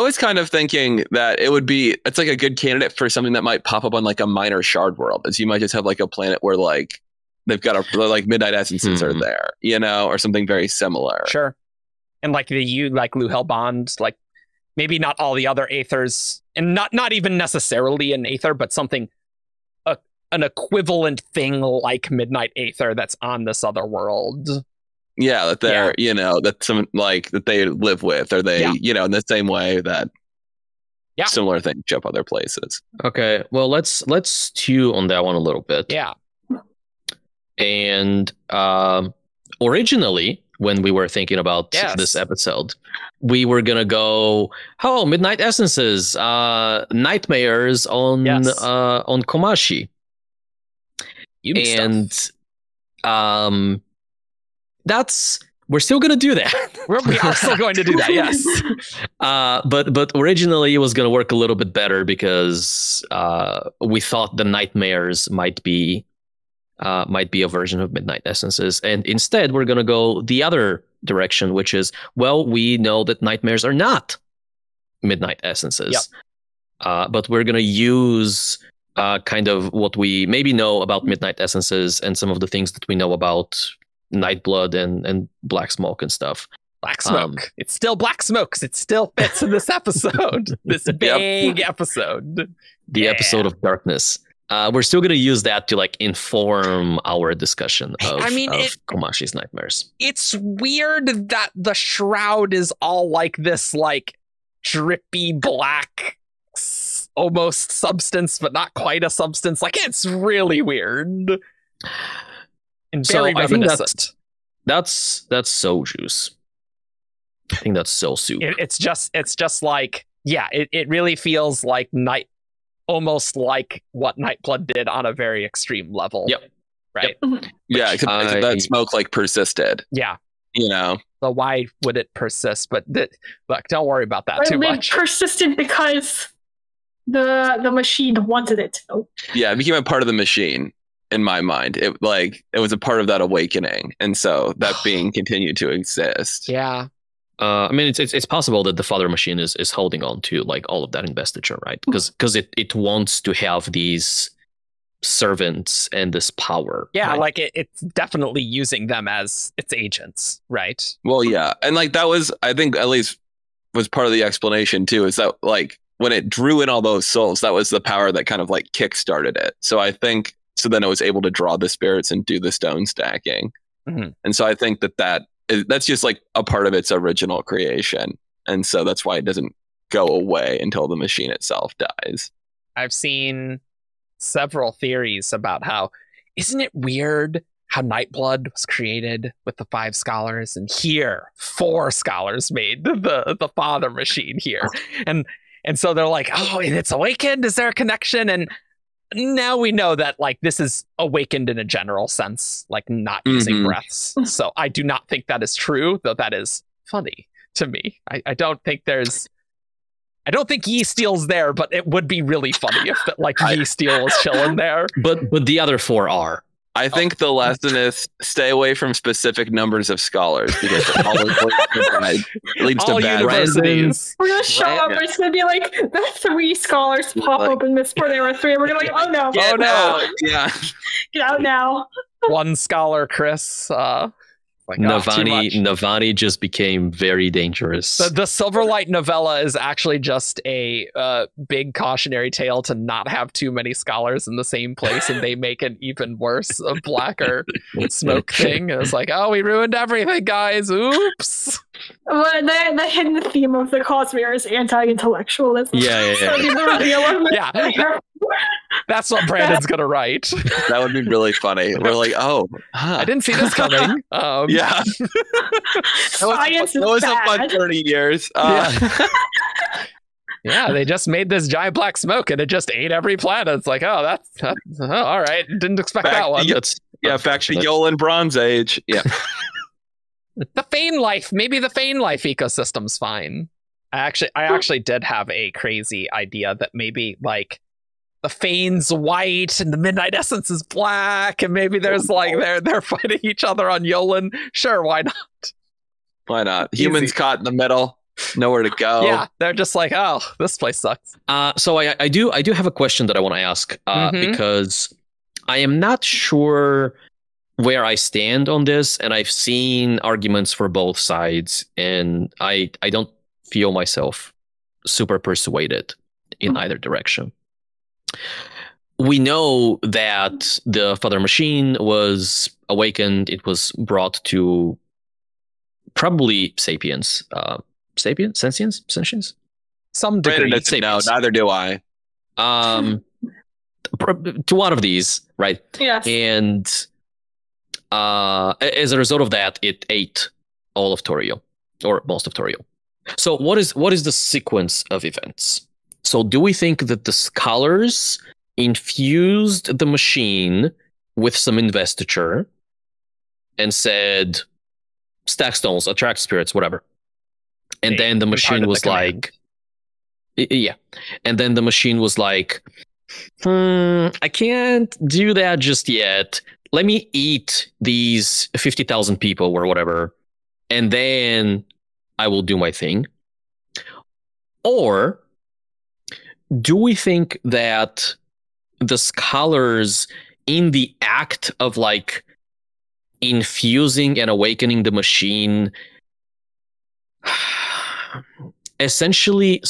was kind of thinking that it's like a good candidate for something that might pop up on like a minor shard world. As you might just have like a planet where like they've got like Midnight Essences are there, or something very similar. Sure. And like like Luhel Bond, like maybe not all the other Aethers, and not even necessarily an Aether, but something an equivalent thing like Midnight Aether that's on this other world. Yeah, that they're, that some like that they live with, or they, in the same way that similar things jump other places. Okay, well let's stew on that one a little bit. Yeah. And originally, when we were thinking about this episode, we were gonna go, Midnight Essences, nightmares on Komashi. And we're still gonna do that. We are still going to do that, yes. But originally it was gonna work a little bit better because we thought the nightmares might be a version of Midnight Essences, and instead we're gonna go the other direction, which is, we know that nightmares are not Midnight Essences, but we're gonna use kind of what we maybe know about Midnight Essences and some of the things that we know about Nightblood and Black Smoke and stuff. Black Smoke. It's still Black Smoke because it still fits in this episode. This big episode. The episode of darkness. We're still going to use that to like inform our discussion of Komashi's nightmares. It's weird that the shroud is all like this, like drippy black, almost substance, but not quite a substance. Like it's really weird and very reminiscent. That's so juice. I think that's so soup. It's just like it really feels like almost like what Nightblood did on a very extreme level. Yep. Right. Yep. Yeah, except that smoke like persisted. Yeah. So why would it persist? But look, don't worry about that too much. It persisted because the machine wanted it to. Yeah, it became a part of the machine in my mind. It was a part of that awakening, and so that being continued to exist. Yeah. I mean, it's possible that the father machine is holding on to like all of that investiture, right? Because it wants to have these servants and this power. Yeah, right? like it's definitely using them as its agents, right? Well, yeah, and like that was, I think, at least was part of the explanation too. Is that like when it drew in all those souls, that was the power that kind of like kickstarted it. So I think then it was able to draw the spirits and do the stone stacking, and so I think that's just like a part of its original creation. And so that's why it doesn't go away until the machine itself dies. I've seen several theories about isn't it weird how Nightblood was created with the 5 scholars, and here 4 scholars made the father machine here. And so they're like, and it's awakened? Is there a connection? And now we know that like this is awakened in a general sense, like not using breaths. So I do not think that is true, though that is funny to me. I don't think Yi Steel's there, but it would be really funny if Yi Steel was chilling there. But the other 4 are. I think the lesson is stay away from specific numbers of scholars because it always leads to bad universities. We're gonna show up. It's gonna be like the 3 scholars pop open this where there were 3. We're gonna be like, oh no, get out. Yeah, get out now. 1 scholar, Chris. Like, oh, too much. Navani just became very dangerous. The Silverlight novella is actually just a big cautionary tale to not have too many scholars in the same place, and they make an even worse, a blacker smoke thing. It's like, oh, we ruined everything, guys. Oops. Well, the hidden theme of the Cosmere is anti-intellectualism. Yeah. Yeah. That's what Brandon's gonna write. That would be really funny. We're like, oh, I didn't see this coming. Yeah. Science that was is a fun bad. 30 years. Yeah, they just made this giant black smoke and it just ate every planet. It's like, oh, that's all right. Didn't expect that one. back to Yolan Bronze Age. Yeah. The Fane life, maybe the Fane life ecosystem's fine. I actually did have a crazy idea that maybe like the Fane's white and the Midnight Essence is black, and maybe there's like they're fighting each other on Yolan. Sure, why not? Why not? Humans caught in the middle, nowhere to go. Yeah, they're just like, oh, this place sucks. So I do have a question that I want to ask because I am not sure where I stand on this, and I've seen arguments for both sides, and I don't feel myself super persuaded in either direction. We know that the Father Machine was awakened. It was brought to probably sapience. Sentience? Some Brandon degree. doesn't know, neither do I. To one of these, right? Yes. And as a result of that, it ate all of Torio, or most of Torio. So what is the sequence of events? So do we think that the scholars infused the machine with some investiture and said, stack stones, attract spirits, whatever. And then the machine was like, yeah. And then the machine was like, I can't do that just yet. Let me eat these 50,000 people or whatever, and then I will do my thing. Or do we think that the scholars, in the act of like infusing and awakening the machine, essentially,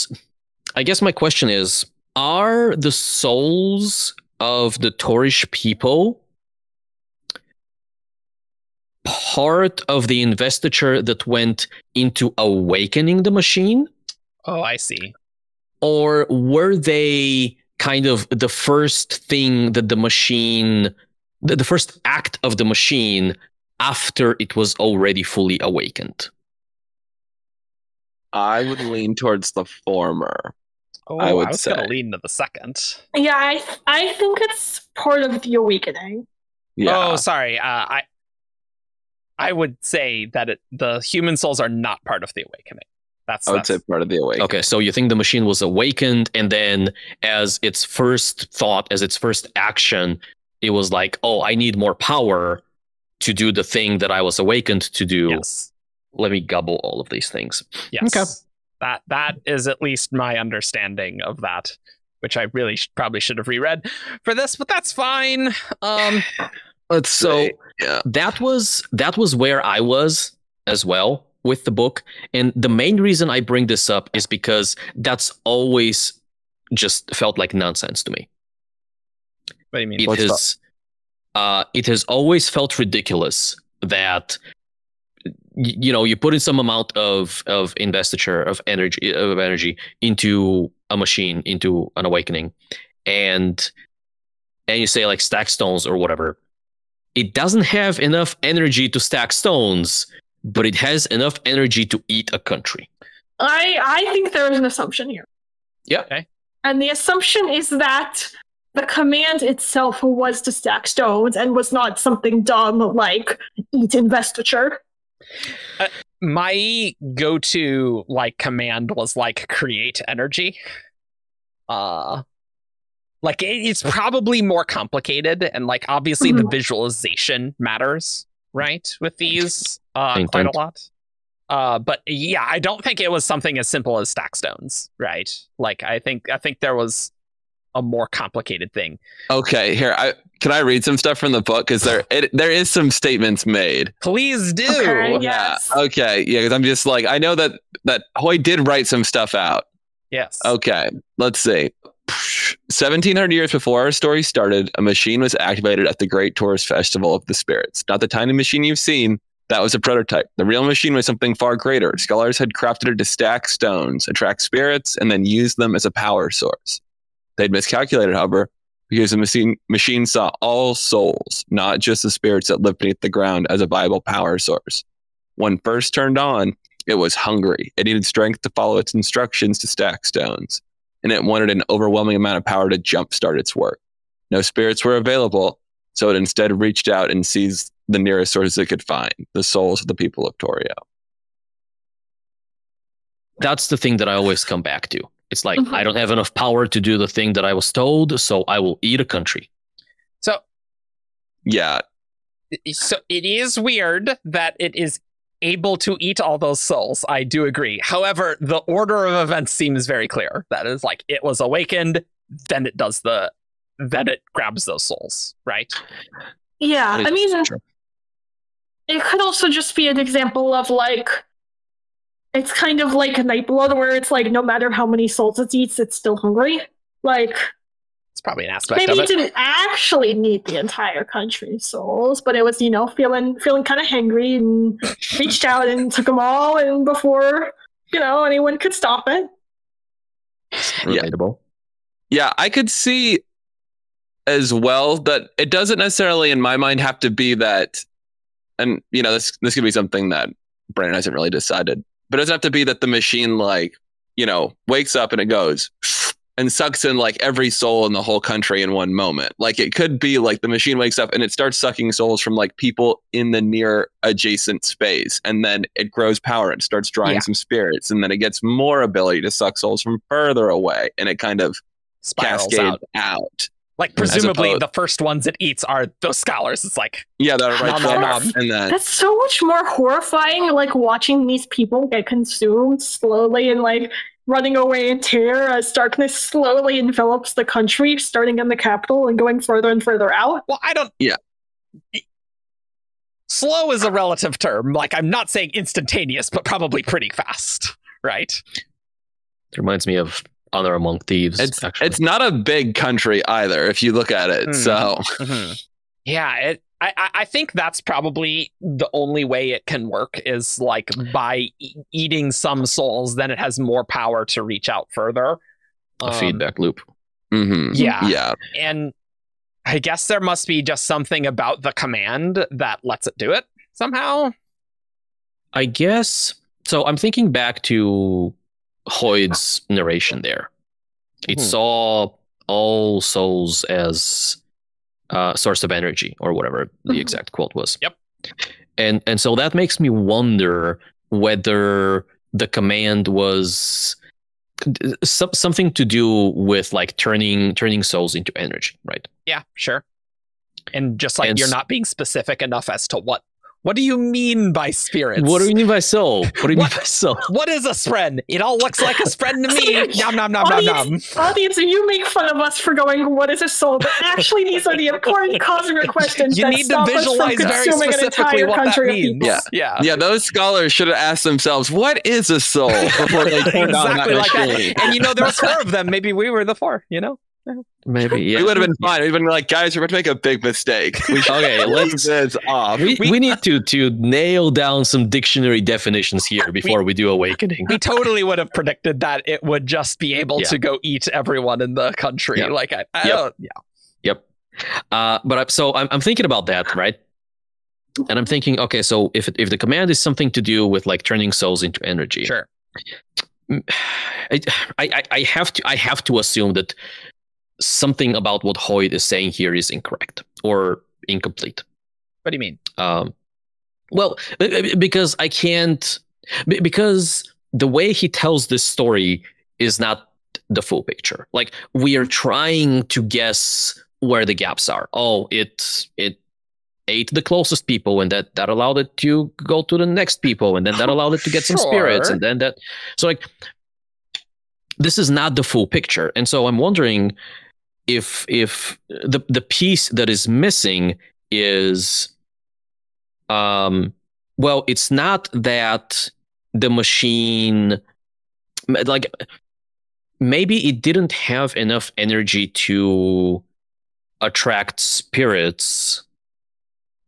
I guess my question is, are the souls of the Torish people part of the investiture that went into awakening the machine? Oh, I see. Or were they kind of the first thing that the machine, the first act of the machine after it was already fully awakened? I would lean towards the former. Oh, I would was say. going to lean to the second. Yeah, I think it's part of the awakening. Yeah. Oh, sorry. I would say that the human souls are not part of the awakening. I would say part of the awakening. Okay, so you think the machine was awakened, and then as its first thought, as its first action, it was like, oh, I need more power to do the thing that I was awakened to do. Yes. Let me gobble all of these things. Yes. Okay. That is at least my understanding of that, which I really probably should have reread for this, but that's fine. Let's say, that was where I was as well with the book, and the main reason I bring this up is because that's always just felt like nonsense to me. What do you mean? It has always felt ridiculous that you put in some amount of investiture of energy into a machine, into an awakening, and you say like stack stones or whatever. It doesn't have enough energy to stack stones, but it has enough energy to eat a country. I think there is an assumption here. Yeah. Okay. And the assumption is that the command itself was to stack stones and was not something dumb like eat investiture. My go-to command was create energy. It's probably more complicated, and obviously the visualization matters, right? With these quite a lot. But yeah, I don't think it was something as simple as stack stones, right? I think there was a more complicated thing. Okay, here can I read some stuff from the book because there is some statements made. Please do. Okay, Yeah. yes. Okay. Yeah, because I'm just like I know that Hoy did write some stuff out. Yes. Okay. Let's see. 1700 years before our story started, a machine was activated at the Great Tourist Festival of the Spirits. Not the tiny machine you've seen. That was a prototype. The real machine was something far greater. Scholars had crafted it to stack stones, attract spirits, and then use them as a power source. They'd miscalculated, however, because the machine saw all souls, not just the spirits that lived beneath the ground, as a viable power source. When first turned on, it was hungry. It needed strength to follow its instructions to stack stones, and it wanted an overwhelming amount of power to jumpstart its work. No spirits were available, so it instead reached out and seized the nearest sources it could find, the souls of the people of Torio. That's the thing that I always come back to. It's like, I don't have enough power to do the thing that I was told, so I will eat a country. So Yeah. So it is weird that it is able to eat all those souls. I do agree. However, the order of events seems very clear. That is like it was awakened, then it grabs those souls, right? Yeah, I mean, True. it could also just be an example of like, it's kind of like Nightblood, where it's like no matter how many souls it eats, it's still hungry. Like, It's probably an aspect maybe of it it. didn't actually need the entire country's souls, but it was, you know, feeling kind of hangry and reached out and took them all, and before, you know, anyone could stop it. Relatable. Yeah, I could see as well that it doesn't necessarily, in my mind, have to be that, and you know, this could be something that Brandon hasn't really decided, but it doesn't have to be that the machine, like, you know, wakes up and it goes and sucks in like every soul in the whole country in one moment. Like it could be like the machine wakes up and it starts sucking souls from like people in the near adjacent space, and then it grows power and starts drawing some spirits, and then it gets more ability to suck souls from further away, and it kind of Spirals cascades out. Like presumably opposed- the first ones it eats are those scholars. It's like, Yeah, that are right Nom, nom, there. nom. And then That's so much more horrifying, like watching these people get consumed slowly and like running away in terror as darkness slowly envelops the country, starting in the capital and going further and further out. well, I don't. Yeah. Slow is a relative term. Like, I'm not saying instantaneous, but probably pretty fast, right? It reminds me of Honor Among Thieves. it's not a big country either, if you look at it. So Yeah, I think that's probably the only way it can work is like by eating some souls, then it has more power to reach out further. a feedback loop. Yeah. And I guess there must be just something about the command that lets it do it somehow. I guess. So I'm thinking back to Hoyd's narration there. It saw all souls as source of energy, or whatever the exact quote was. Yep. And so that makes me wonder whether the command was something to do with like turning souls into energy, right? Yeah, sure. And just like And you're not being specific enough as to what do you mean by spirits? What do you mean by soul? What do you mean by soul? What is a spren? It all looks like a spren to me. Nom nom nom nom nom. Audience, you make fun of us for going, what is a soul? But actually, these are the important Cosmere questions You that need to stop us from visualize very consuming an specifically entire what that country of means. people. Yeah. those scholars should have asked themselves, what is a soul, before they turned on Exactly that like machine. that. And you know, there was 4 of them. Maybe we were the 4, you know? Maybe, yeah. We would have been fine. We've been like, guys, we're about to make a big mistake. We should Okay, leave let's. this off. We need to nail down some dictionary definitions here before we do Awakening. We totally would have predicted that it would just be able Yeah. to go eat everyone in the country. Yeah. Like, I Yep. don't, yeah. Yep. I'm thinking about that, right? And I'm thinking, okay, so if the command is something to do with like turning souls into energy, Sure. I have to assume that something about what Hoyd is saying here is incorrect or incomplete. What do you mean? Well, because I can't, because the way he tells this story is not the full picture. Like, we are trying to guess where the gaps are. Oh, it ate the closest people, and that allowed it to go to the next people, and then that allowed it to get some spirits, Sure. and then that. So like, this is not the full picture, and so I'm wondering if the piece that is missing is, well, it's not that the machine, like, maybe it didn't have enough energy to attract spirits.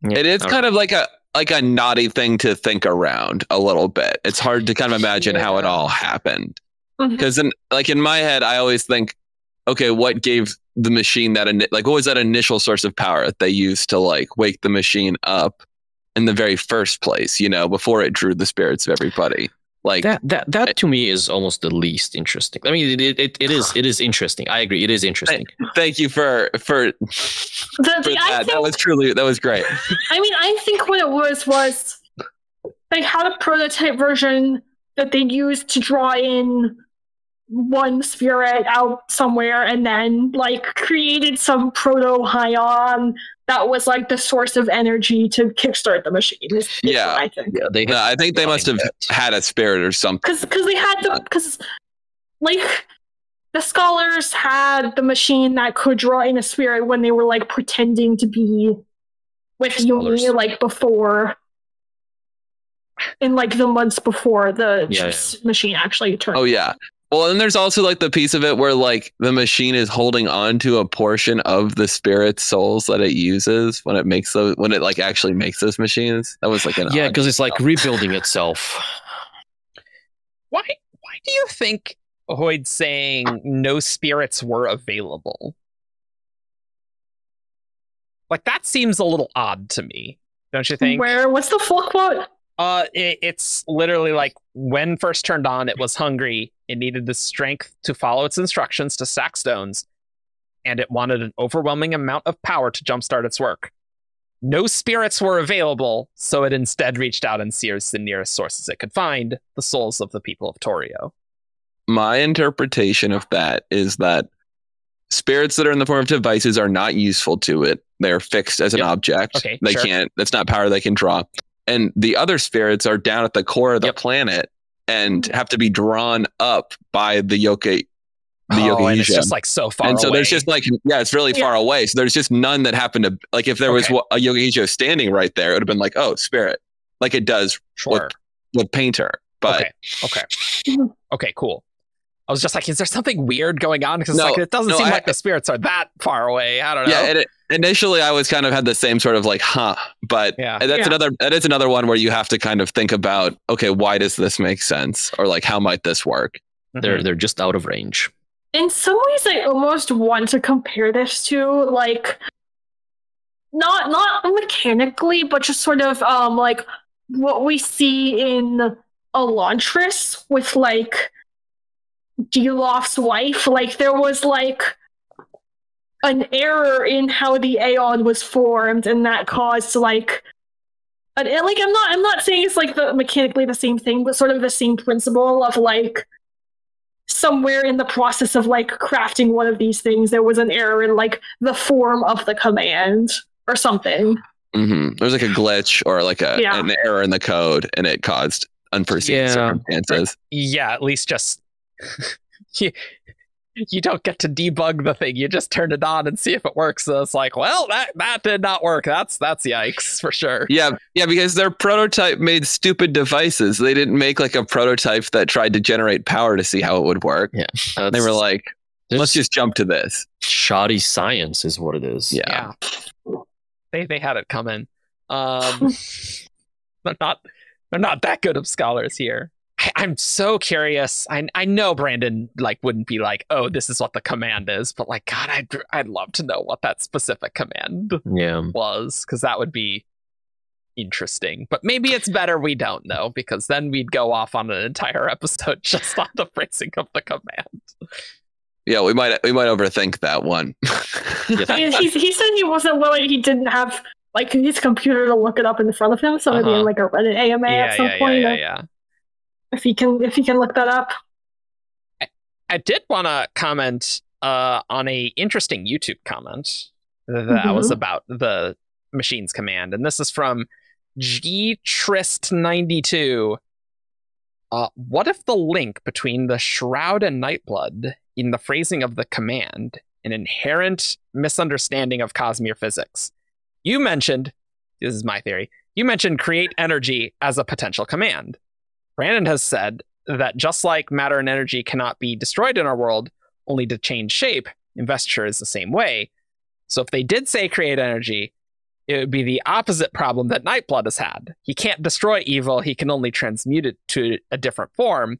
It is kind of like a naughty thing to think around a little bit. It's hard to kind of imagine how it all happened. Because in my head, I always think, okay, what gave the machine that, like, what was that initial source of power that they used to, like, wake the machine up in the very first place, you know, before it drew the spirits of everybody? Like that to me is almost the least interesting. I mean, it is interesting. I agree, it is interesting. Thank you for that. That was great. I mean, I think what it was they had a prototype version that they used to draw in one spirit out somewhere, and then like created some proto Hyon that was like the source of energy to kickstart the machine. Yeah, I think. Yeah, I think they must have had a spirit or something. Because they had because like the scholars had the machine that could draw in a spirit when they were like pretending to be with Yumi, like before, in like the months before the machine actually turned. Oh yeah. Well, and there's also like the piece of it where like the machine is holding on to a portion of the spirit's souls that it uses when it like actually makes those machines. That was like because it's like rebuilding itself. Why do you think Hoyd's saying no spirits were available? Like, that seems a little odd to me, don't you think? What's the full quote? It's literally like, when first turned on, it was hungry. It needed the strength to follow its instructions to sack stones, and it wanted an overwhelming amount of power to jumpstart its work. No spirits were available, so it instead reached out and seized the nearest sources it could find, the souls of the people of Torio. My interpretation of that is that spirits that are in the form of devices are not useful to it. They're fixed as an object. Okay, that's not power they can draw. And the other spirits are down at the core of the planet and have to be drawn up by the yokai. And it's just like so far away. And so there's just like, it's really far away. So there's just none that happen to, like, if there was a Yogi standing right there, it would have been like, oh, spirit, like it does with Painter. But okay, cool. I was just like, is there something weird going on? Because like, it doesn't seem like the spirits are that far away. I don't know. Yeah, initially I was kind of had the same sort of like, but that is another one where you have to kind of think about, okay, why does this make sense? Or like, how might this work? They're just out of range. In some ways, I almost want to compare this to like, not mechanically, but just sort of like what we see in Elantris with like Dilof's wife. Like there was like an error in how the Aeon was formed, and that caused like I'm not saying it's like mechanically the same thing, but sort of the same principle of like somewhere in the process of like crafting one of these things, there was an error in like the form of the command or something. There's like a glitch or like an error in the code, and it caused unforeseen circumstances. Yeah, at least just you don't get to debug the thing. You just turn it on and see if it works. So it's like, well, that did not work. That's yikes for sure. Yeah, because their prototype made stupid devices. They didn't make like a prototype that tried to generate power to see how it would work. Yeah, they were like, let's just jump to this. Shoddy science is what it is. Yeah. They had it coming. They're not that good of scholars here. I'm so curious. I know Brandon like wouldn't be like, oh, this is what the command is, but like, God, I'd love to know what that specific command was, because that would be interesting. But maybe it's better we don't know, because then we'd go off on an entire episode just on the phrasing of the command. Yeah, we might overthink that one. He said he wasn't willing. He didn't have like his computer to look it up in front of him, so maybe in like a Reddit AMA at some point. Yeah. If he can look that up. I did want to comment on a interesting YouTube comment that was about the machine's command, and this is from gtrist92. What if the link between the Shroud and Nightblood in the phrasing of the command an inherent misunderstanding of Cosmere physics. You mentioned, this is my theory, you mentioned create energy as a potential command. Brandon has said that just like matter and energy cannot be destroyed in our world, only to change shape, investiture is the same way. So if they did say create energy, it would be the opposite problem that Nightblood has had. He can't destroy evil, he can only transmute it to a different form.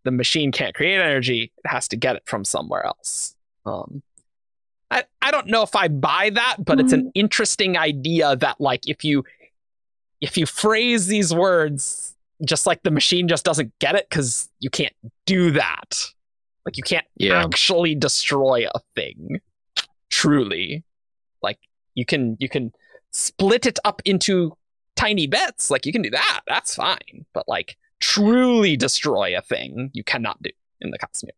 The machine can't create energy, it has to get it from somewhere else. I don't know if I buy that, but it's an interesting idea that, like, if you phrase these words just like the machine just doesn't get it because you can't do that. Like, you can't actually destroy a thing. Truly. Like, you can split it up into tiny bits. Like, you can do that. That's fine. But, like, truly destroy a thing, you cannot do in the Cosmere.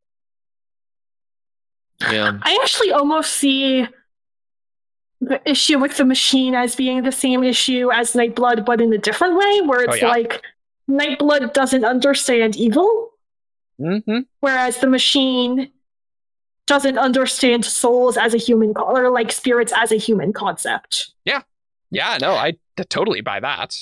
Yeah. I actually almost see the issue with the machine as being the same issue as Nightblood, but in a different way, where it's like Nightblood doesn't understand evil, whereas the machine doesn't understand souls as a human, or like spirits as a human concept. Yeah, no, I totally buy that.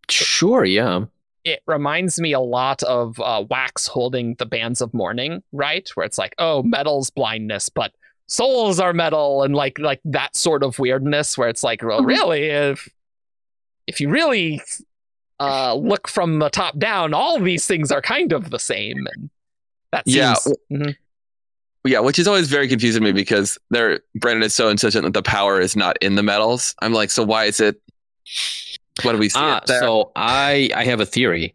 Sure, yeah. It reminds me a lot of Wax holding the bands of mourning, right? Where it's like, oh, metal's blindness, but souls are metal, and like that sort of weirdness where it's like, well, really, if you really look from the top down, all these things are kind of the same. And that seems... Yeah, which is always very confusing to me because Brandon is so insistent that the power is not in the metals. I'm like, so why is it? What do we see there? So I have a theory.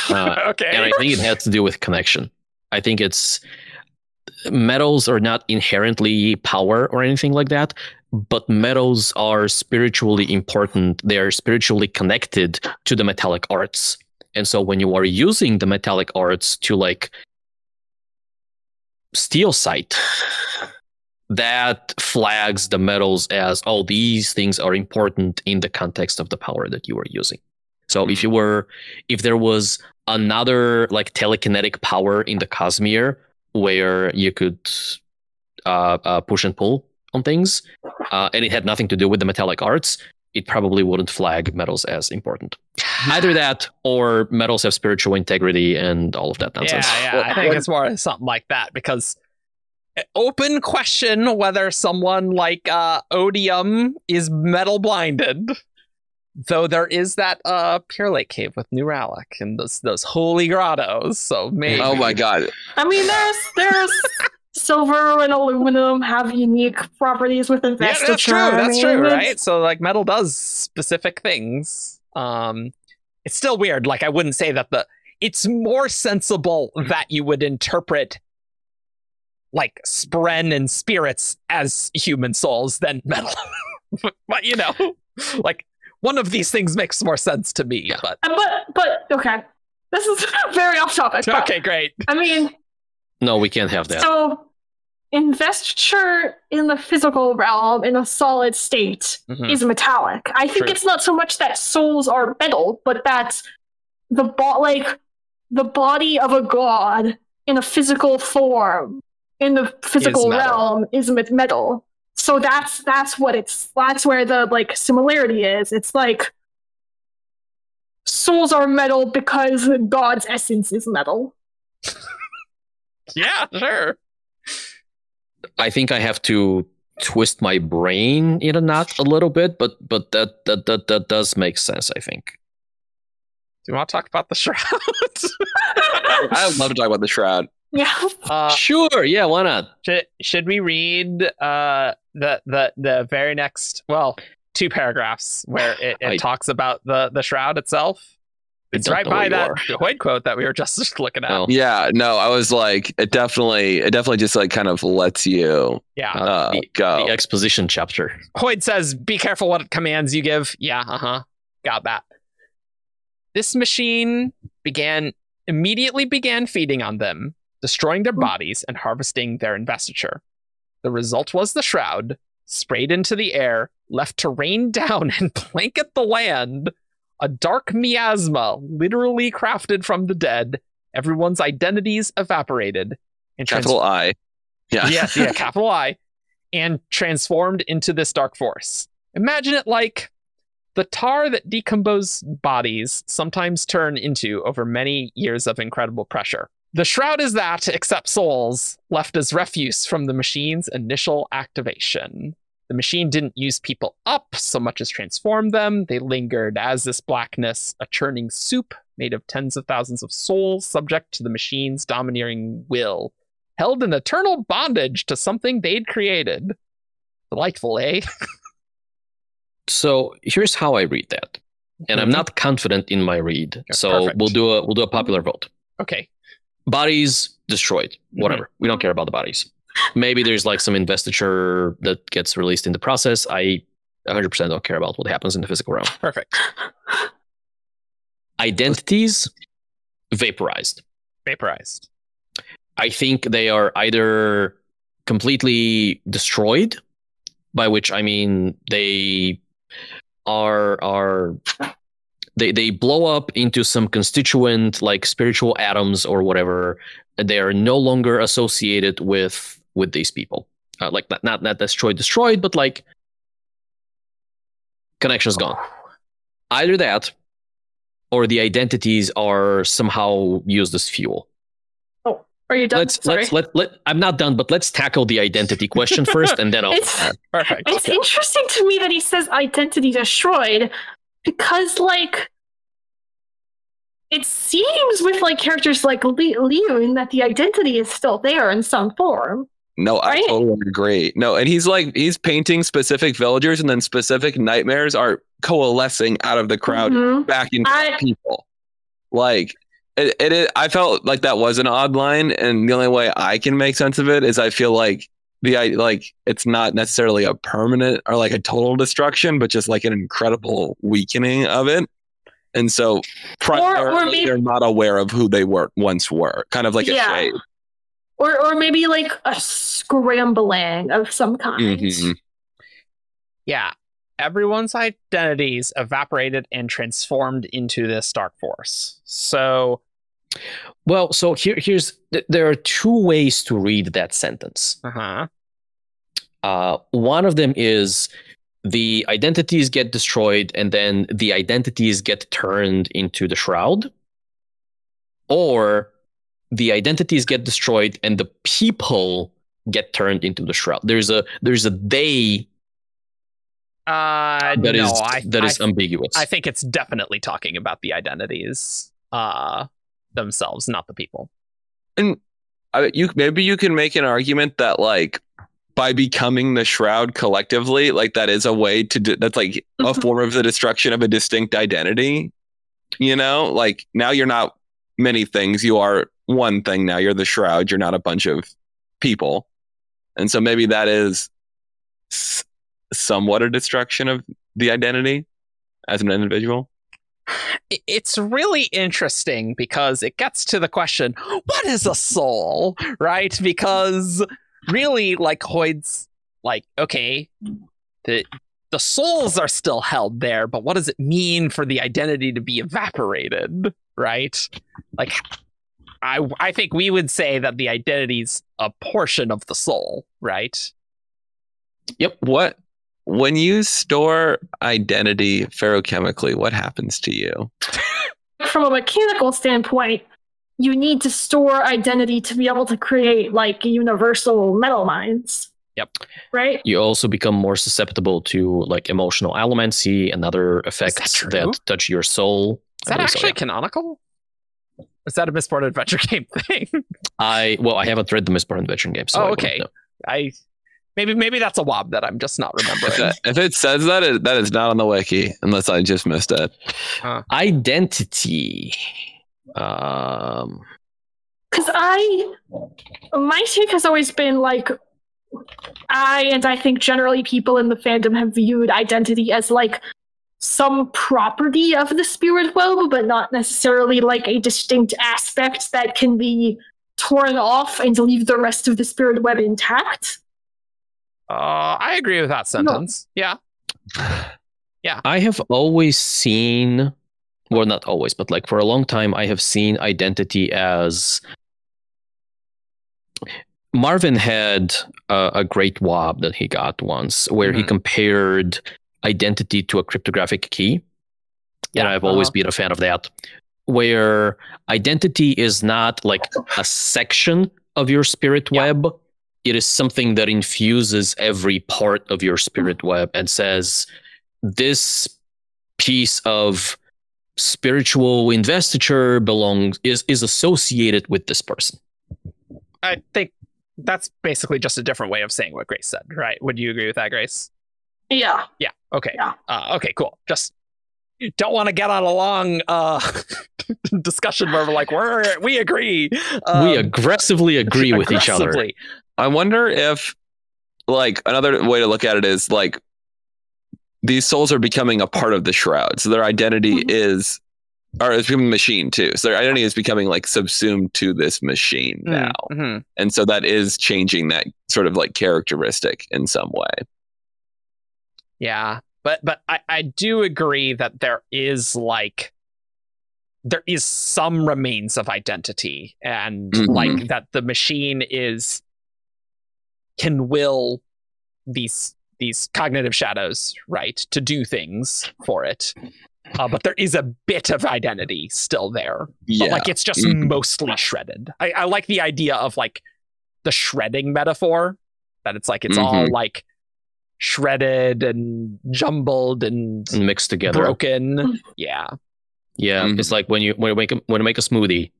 Okay. And I think it has to do with connection. I think it's metals are not inherently power or anything like that, but metals are spiritually important. They are spiritually connected to the metallic arts. And so when you are using the metallic arts to like steal sight, that flags the metals as, oh, these things are important in the context of the power that you are using. So if there was another like telekinetic power in the Cosmere where you could push and pull on things, and it had nothing to do with the metallic arts, it probably wouldn't flag metals as important. Either that, or metals have spiritual integrity and all of that nonsense. Yeah, I think it's more something like that, because open question whether someone like Odium is metal blinded. Though there is that Pure Lake Cave with Neuralic and those holy grottos, so maybe. Oh my god! I mean, there's silver and aluminum have unique properties with investiture. Yeah, that's true. That's true, right? So like metal does specific things. It's still weird. Like, I wouldn't say that it's more sensible that you would interpret like Spren and spirits as human souls than metal. But you know, like, one of these things makes more sense to me. But okay, this is very off topic. Okay, great. I mean, no, we can't have that. So, investiture in the physical realm in a solid state is metallic. I think it's not so much that souls are metal, but that the body of a god in a physical form in the physical realm is metal. So that's where the like similarity is. It's like souls are metal because God's essence is metal. Yeah, sure. I think I have to twist my brain in a knot a little bit, but that does make sense, I think. Do you want to talk about the shroud? I would love to talk about the shroud. Yeah. Sure. Yeah. Why not? Should we read the very next, well, 2 paragraphs where it talks about the shroud itself? It's right by that Hoyd quote that we were just looking at. Oh. Yeah. No, I was like, it definitely just like kind of lets you go. The exposition chapter. Hoyd says, "Be careful what commands you give." Yeah. Got that. This machine immediately began feeding on them, destroying their bodies and harvesting their investiture. The result was the shroud, sprayed into the air, left to rain down and blanket the land. A dark miasma, literally crafted from the dead. Everyone's identities evaporated. And capital I. Yeah. Yes, yeah, capital I, and transformed into this dark force. Imagine it like the tar that decomposed bodies sometimes turn into over many years of incredible pressure. The shroud is that, except souls, left as refuse from the machine's initial activation. The machine didn't use people up so much as transform them. They lingered as this blackness, a churning soup made of tens of thousands of souls, subject to the machine's domineering will, held in eternal bondage to something they'd created. Delightful, eh? So here's how I read that, and I'm not confident in my read. So Perfect. we'll do a popular vote. Okay. Bodies destroyed. Whatever. We don't care about the bodies. Maybe there's like some investiture that gets released in the process. I 100% don't care about what happens in the physical realm. Perfect. Identities vaporized. Vaporized. I think they are either completely destroyed, by which I mean they they blow up into some constituent like spiritual atoms or whatever. They are no longer associated with these people. Like not destroyed, but like connection's gone. Either that, or the identities are somehow used as fuel. Oh, are you done? I'm not done, but let's tackle the identity question first, and then I'll. Perfect. It's interesting to me that he says identity destroyed, because like it seems with like characters like Leon that the identity is still there in some form. No, I Right? totally agree. No, and he's painting specific villagers, and then specific nightmares are coalescing out of the crowd Mhm. back into people. Like I felt like that was an odd line, and the only way I can make sense of it is I feel like it's not necessarily a permanent or like a total destruction, but just like an incredible weakening of it. And so primarily they're not aware of who they once were, kind of like a shade. Or maybe like a scrambling of some kind. Mm-hmm. Yeah. Everyone's identities evaporated and transformed into this dark force. So, well, so there are two ways to read that sentence. One of them is the identities get destroyed and then the identities get turned into the shroud, or the identities get destroyed and the people get turned into the shroud. There's a they that is ambiguous. I think it's definitely talking about the identities themselves, not the people. And maybe you can make an argument that like by becoming the shroud collectively, like that is a way to do that's like a form of the destruction of a distinct identity. You know, like now you're not many things. You are one thing now. You're the shroud. You're not a bunch of people. And so maybe that is somewhat a destruction of the identity as an individual. It's really interesting because it gets to the question, what is a soul, right? Because really, like Hoyd's like, okay, the souls are still held there, but what does it mean for the identity to be evaporated, right? Like, I think we would say that the identity's a portion of the soul, right? Yep. When you store identity ferrochemically, what happens to you? From a mechanical standpoint, you need to store identity to be able to create like universal metal mines. Yep. Right? You also become more susceptible to like emotional allomancy and other effects that touch your soul. Is that actually canonical? Is that a Mistborn Adventure game thing? I haven't read the Mistborn Adventure game, so okay. Maybe that's a wob that I'm just not remembering. If it says that, that is not on the wiki, unless I just missed it. Identity. Because my take has always been like, I think generally people in the fandom have viewed identity as like some property of the spirit web, but not necessarily like a distinct aspect that can be torn off and leave the rest of the spirit web intact. I agree with that sentence. No. Yeah. I have always seen, well, not always, but like for a long time, I have seen identity as Marvin had a great WAB that he got once where he compared identity to a cryptographic key. And I've always been a fan of that, where identity is not like a section of your spirit web. It is something that infuses every part of your spirit web and says, this piece of spiritual investiture is associated with this person. I think that's basically just a different way of saying what Grace said, right? Would you agree with that, Grace? Yeah. Yeah. Okay. Yeah. Okay, cool. Just don't want to get on a long discussion where we're like, we agree. We aggressively agree with each other. I wonder if, like, another way to look at it is, like, these souls are becoming a part of the shroud. So their identity is becoming a machine too. So their identity is becoming like subsumed to this machine now. And so that is changing that sort of like characteristic in some way. Yeah. But I do agree that there is some remains of identity, and like that the machine can will these cognitive shadows, right, to do things for it. But there is a bit of identity still there. But like it's just mostly shredded. I like the idea of like the shredding metaphor, that it's like it's all like shredded and jumbled and mixed together, broken. Yeah. It's like when you make a smoothie,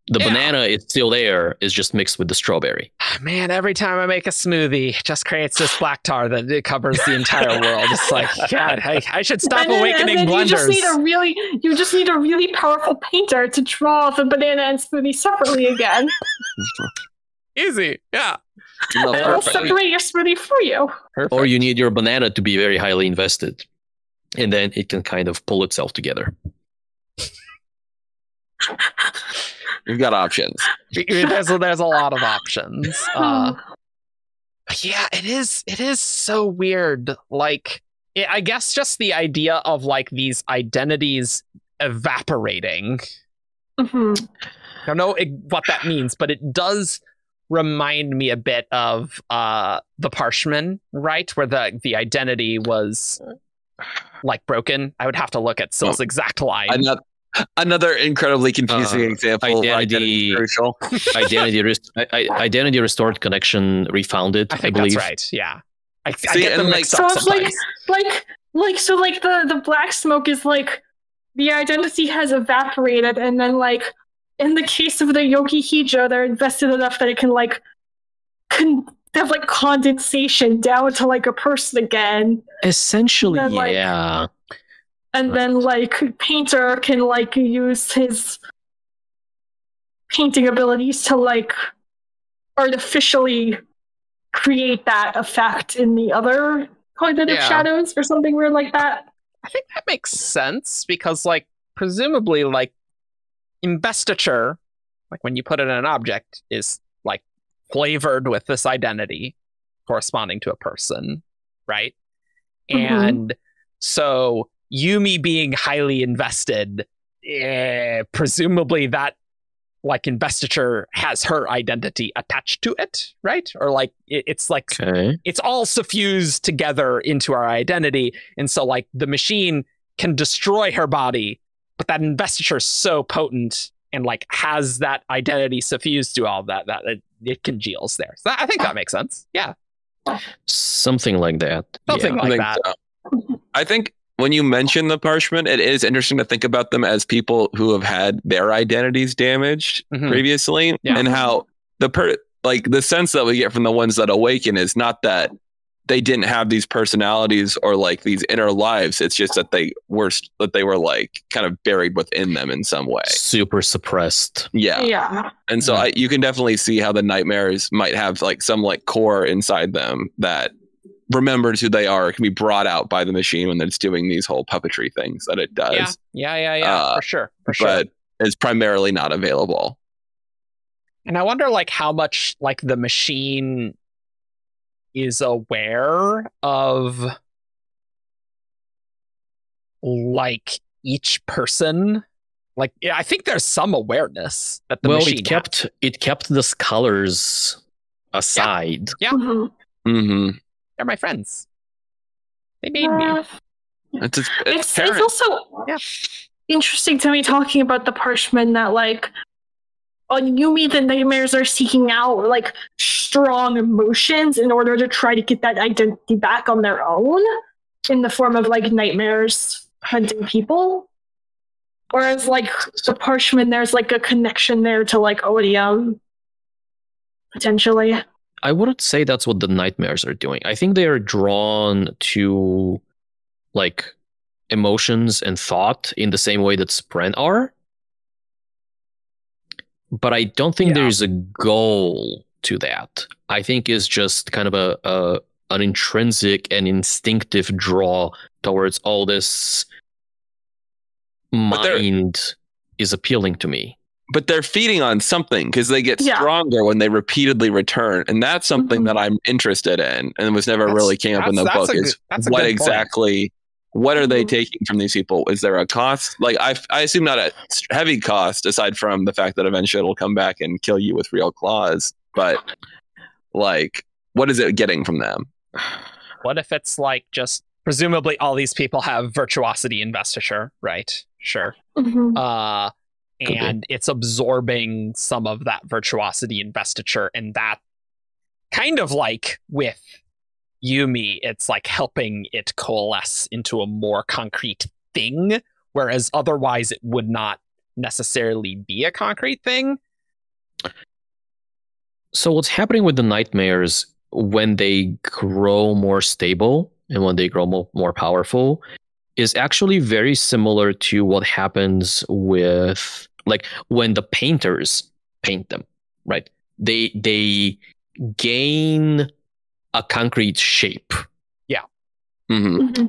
the banana is still there, is just mixed with the strawberry. Man, every time I make a smoothie, it just creates this black tar that it covers the entire world. It's like, God, I should stop awakening blenders. You just need a really powerful painter to draw the banana and smoothie separately again. Easy, yeah. It'll separate your smoothie for you. Perfect. Or you need your banana to be very highly invested, and then it can kind of pull itself together. We've got options. There's a lot of options. Yeah, it is so weird. Like, I guess just the idea of like these identities evaporating. I don't know what that means, but it does remind me a bit of the Parshman, right? Where the identity was like broken. I would have to look at Syl's exact line. Another incredibly confusing example. Identity crucial. Identity restored connection refounded. I think that's right. Yeah. I get them mixed so up it's sometimes. like the black smoke is like the identity has evaporated, and then like in the case of the Yokihija, they're invested enough that it can like have like condensation down to like a person again. Essentially, then, like, yeah. And then, like, painter can, like, use his painting abilities to, like, artificially create that effect in the other cognitive shadows or something weird like that. I think that makes sense because, like, presumably, like, investiture, like, when you put it in an object, is, like, flavored with this identity corresponding to a person, right? And so Yumi being highly invested, presumably that like investiture has her identity attached to it, right? Or like it's like it's all suffused together into our identity, and so like the machine can destroy her body, but that investiture is so potent and like has that identity suffused to all that it congeals there. So I think that makes sense. Yeah, something like that. Something like that. I think when you mention the Parshman, it is interesting to think about them as people who have had their identities damaged previously, and how the sense that we get from the ones that awaken is not that they didn't have these personalities or like these inner lives. It's just that they were like kind of buried within them in some way, super suppressed. Yeah. And so you can definitely see how the nightmares might have like some like core inside them that remembers who they are. It can be brought out by the machine when it's doing these whole puppetry things that it does. Yeah. For sure. But it's primarily not available. And I wonder like how much like the machine is aware of like each person Like, yeah, I think there's some awareness that the well, machine it kept the scholars aside. Yeah. Mhm. Mm-hmm. They're my friends. They made me. It's parent. also Yeah. interesting to me talking about the Parshmen that like on Yumi the nightmares are seeking out like strong emotions in order to try to get that identity back on their own in the form of like nightmares hunting people. Whereas like the Parshmen, there's like a connection there to like odium potentially. I wouldn't say that's what the nightmares are doing. I think they are drawn to like emotions and thought in the same way that Spren are. But I don't think there's a goal to that. I think it's just kind of an intrinsic and instinctive draw towards all this mind is appealing to me. But they're feeding on something because they get stronger when they repeatedly return, and that's something that I'm interested in, and was never really came up in the book. Is what exactly? What are they taking from these people? Is there a cost? Like I assume not a heavy cost, aside from the fact that eventually it'll come back and kill you with real claws. But like, what is it getting from them? What if it's like just presumably all these people have virtuosity investiture, right? Sure. Mm-hmm. And it's absorbing some of that virtuosity investiture, and that kind of like with Yumi, it's like helping it coalesce into a more concrete thing, whereas otherwise it would not necessarily be a concrete thing. So what's happening with the nightmares when they grow more stable and when they grow more powerful is actually very similar to what happens with like when the painters paint them, right? They gain a concrete shape. Yeah. Mm-hmm.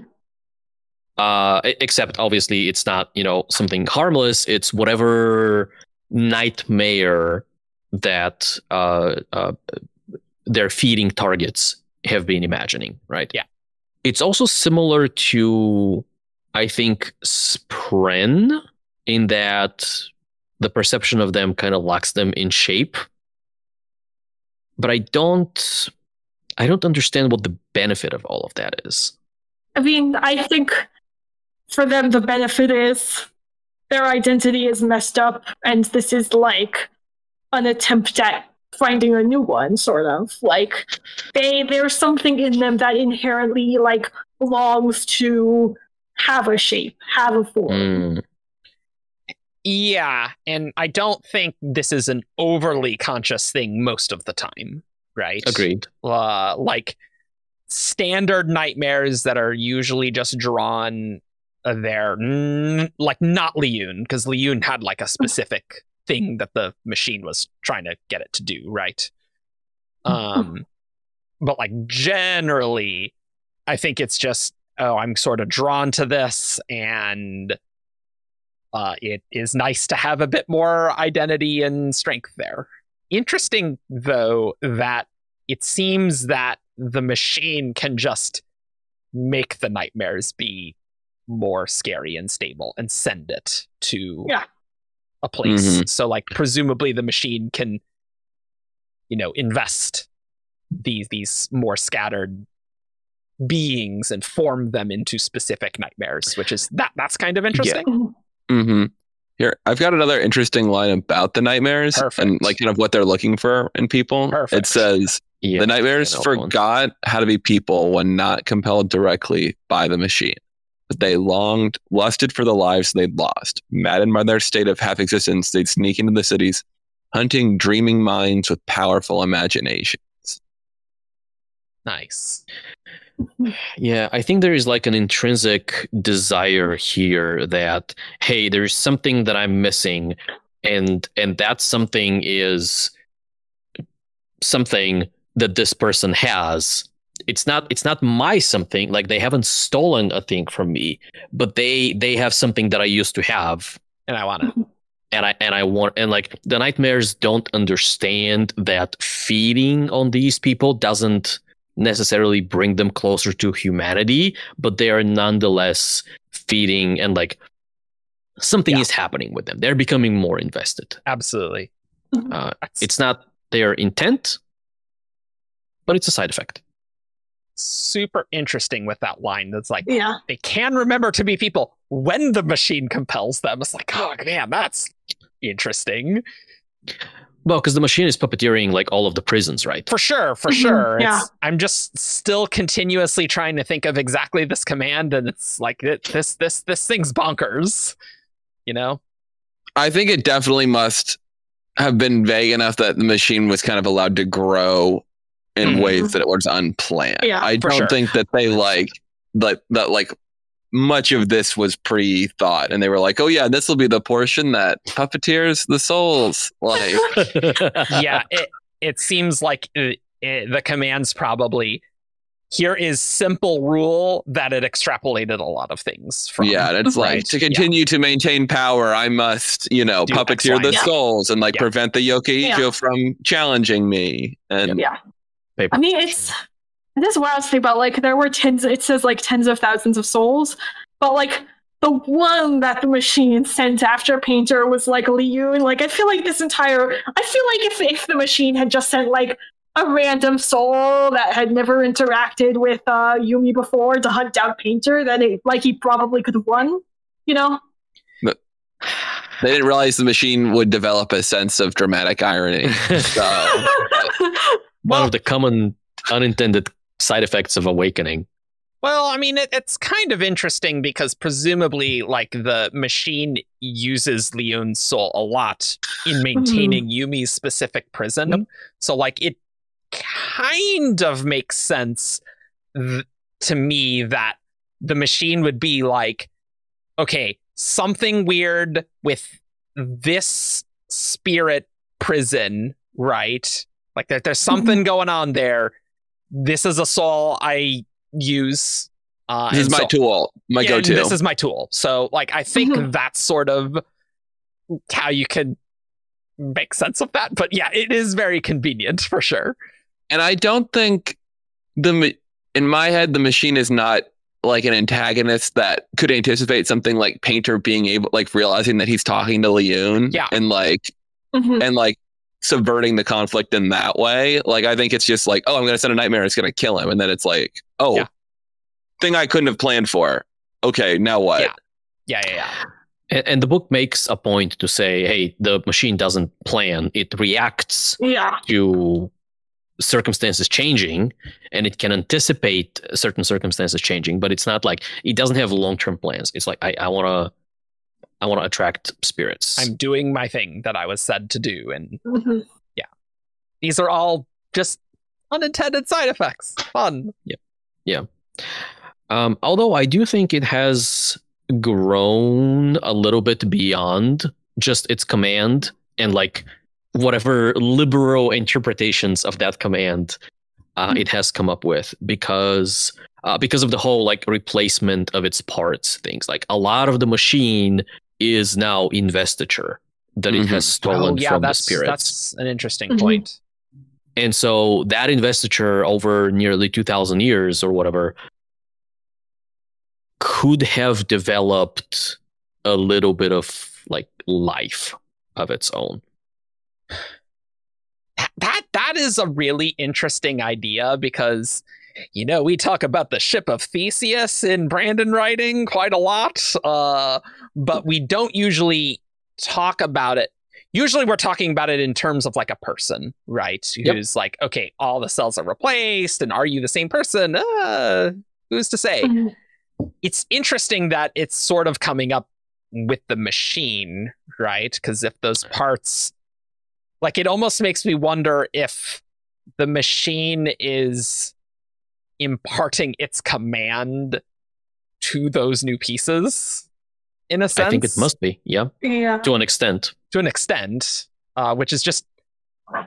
Except obviously it's not, something harmless. It's whatever nightmare that their feeding targets have been imagining, right? Yeah. It's also similar to, I think, Spren in that the perception of them kind of locks them in shape. But I don't understand what the benefit of all of that is. I mean, I think for them the benefit is their identity is messed up, and this is like an attempt at finding a new one, sort of. Like there's something in them that inherently like longs to have a shape, have a form. Yeah, and I don't think this is an overly conscious thing most of the time, right? Agreed. Like standard nightmares that are usually just drawn there, like not Liyun, because Liyun had like a specific thing that the machine was trying to get it to do, right? But like generally, I think it's just, I'm sort of drawn to this, and it is nice to have a bit more identity and strength there. Interesting, though, that it seems that the machine can just make the nightmares be more scary and stable and send it to a place. Mm-hmm. So, like, presumably the machine can, invest these more scattered beings and form them into specific nightmares, which is that's kind of interesting. Yeah. Mm-hmm. Here, I've got another interesting line about the nightmares. Perfect. And like kind of what they're looking for in people. Perfect. It says the nightmares forgot how to be people when not compelled directly by the machine. But they lusted for the lives they'd lost. Maddened by their state of half existence, they'd sneak into the cities, hunting dreaming minds with powerful imaginations. Nice. Yeah, I think there is like an intrinsic desire here that, hey, there's something that I'm missing, and that something is something that this person has. It's not my something, like they haven't stolen a thing from me, but they have something that I used to have, and I want it. And like the nightmares don't understand that feeding on these people doesn't necessarily bring them closer to humanity, but they are nonetheless feeding and like something Yeah. is happening with them. They're becoming more invested. Absolutely. It's not their intent, but it's a side effect. Super interesting with that line. That's like, Yeah. they can remember to be people when the machine compels them. It's like, oh man, that's interesting. Well, because the machine is puppeteering like all of the prisons, right? For sure, for Mhm, sure. yeah. I'm just still continuously trying to think of exactly this command, and it's like this thing's bonkers. You know? I think it definitely must have been vague enough that the machine was kind of allowed to grow in Mhm. ways that it was unplanned. Yeah, I for don't sure. think that they that much of this was pre-thought, and they were like, "Oh yeah, this will be the portion that puppeteers the souls." Like, Yeah, it seems like the command's probably here is simple rule that it extrapolated a lot like and it's like to continue to maintain power, I must, Do puppeteer X, Y, the and Z. souls and Yeah. prevent the Yokai from challenging me. And Yeah. Paper. I mean, it's this is what I was thinking about. Like, there were it says like tens of thousands of souls, but like the one that the machine sent after Painter was like Liyun. Like, I feel like if the machine had just sent like a random soul that had never interacted with Yumi before to hunt down Painter, then he probably could have won. they didn't realize the machine would develop a sense of dramatic irony. So, One of the common unintended side effects of awakening. Well, I mean, it's kind of interesting because presumably, like, the machine uses Liyun's soul a lot in maintaining Yumi's specific prison. Yep. So, like, it kind of makes sense to me that the machine would be like, okay, something weird with this spirit prison, right? Like, there's something going on there. This is a soul I use. this is my tool, my go-to. This is my tool. So, like, I think that's sort of how you can make sense of that. But yeah, it is very convenient for sure. And I don't think in my head, the machine is not like an antagonist that could anticipate something like Painter being able, like, realizing that he's talking to Liyun, and subverting the conflict in that way. Like, I think it's just like, oh, I'm going to send a nightmare, it's going to kill him, and then it's like, oh, thing I couldn't have planned for. Okay, now what? Yeah. And the book makes a point to say, hey, the machine doesn't plan; it reacts to circumstances changing, and it can anticipate certain circumstances changing, but it's not like it doesn't have long-term plans. It's like I want to attract spirits. I'm doing my thing that I was said to do, and these are all just unintended side effects. Fun. Yeah. Although I do think it has grown a little bit beyond just its command and like whatever liberal interpretations of that command it has come up with, because of the whole like replacement of its parts things. Like, a lot of the machine is now investiture that it has stolen from the spirits. That's an interesting point. And so that investiture over nearly 2,000 years or whatever could have developed a little bit of like life of its own. That is a really interesting idea, because we talk about the ship of Theseus in Brandon writing quite a lot, but we don't usually talk about it. Usually we're talking about it in terms of like a person, right? Who's like, okay, all the cells are replaced, and are you the same person? Who's to say? It's interesting that it's sort of coming up with the machine, right? Because if those parts, like, it almost makes me wonder if the machine is imparting its command to those new pieces, in a sense. I think it must be, yeah. To an extent. Which is just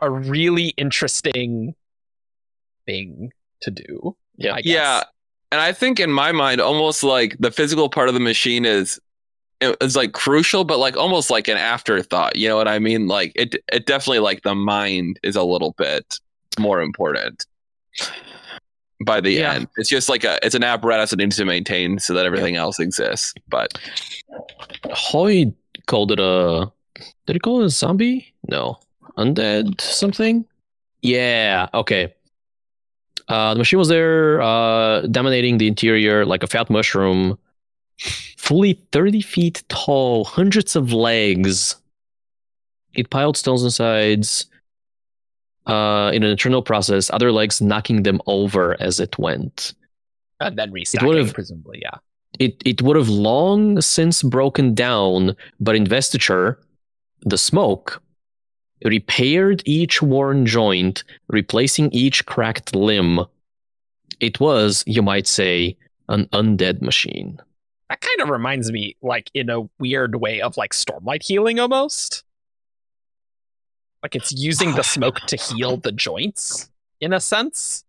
a really interesting thing to do. I guess. Yeah. And I think in my mind, almost like the physical part of the machine is like crucial, but like almost like an afterthought. You know what I mean? Like it definitely, like, the mind is a little bit more important. by the end. It's just like it's an apparatus that needs to maintain so that everything else exists. But Hoy called it did he call it a zombie? No. Undead something? Yeah, okay. The machine was there, dominating the interior like a fat mushroom, fully 30 feet tall, hundreds of legs. It piled stones and sides in an internal process, other legs knocking them over as it went. And then restacking, presumably, yeah. It would have long since broken down, but investiture, the smoke, repaired each worn joint, replacing each cracked limb. It was, you might say, an undead machine. That kind of reminds me, like, in a weird way of, like, Stormlight healing almost. Like, it's using the smoke to heal the joints, in a sense.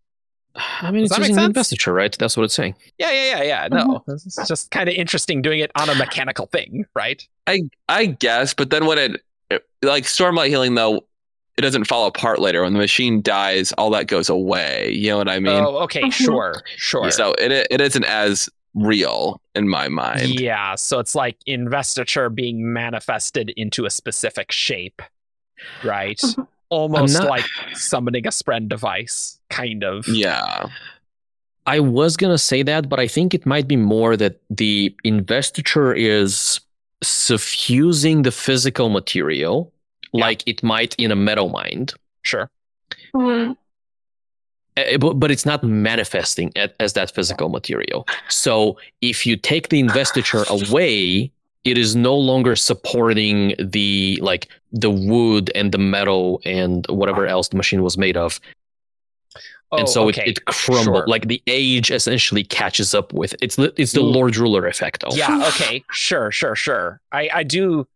I mean, it's using the investiture, right? That's what it's saying. Yeah. No, it's just kind of interesting doing it on a mechanical thing, right? I guess, but then when it like Stormlight healing, though, it doesn't fall apart later. When the machine dies, all that goes away. You know what I mean? Oh, okay, sure. So it isn't as real in my mind. Yeah, so it's like investiture being manifested into a specific shape, right? Almost like summoning a spren device, kind of. Yeah. I was going to say that, but I think it might be more that the investiture is suffusing the physical material like it might in a metal mind. Sure. Mm. But it's not manifesting as that physical material. So if you take the investiture away, it is no longer supporting the wood and the metal and whatever else the machine was made of. And so it crumbled. Sure. Like the age essentially catches up with it. It's the Lord Ruler effect. Yeah. Okay. Sure. I do.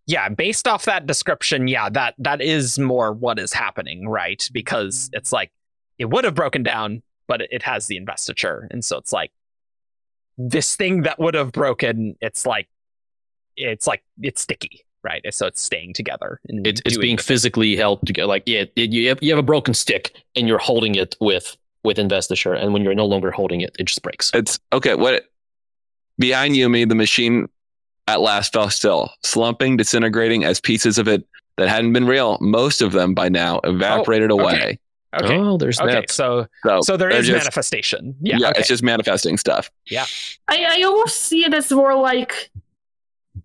Yeah. Based off that description, yeah, that is more what is happening, right? Because it's like it would have broken down, but it has the investiture, and so it's like this thing that would have broken. It's sticky. Right, so it's staying together. And it's being physically held together. Like, you have a broken stick and you're holding it with investiture, and when you're no longer holding it, it just breaks. It's okay. Behind Yumi, the machine at last fell still, slumping, disintegrating as pieces of it that hadn't been real. Most of them by now evaporated away. Okay. Oh, there's that. So there is manifestation. Yeah, it's just manifesting stuff. Yeah. I almost see it as more like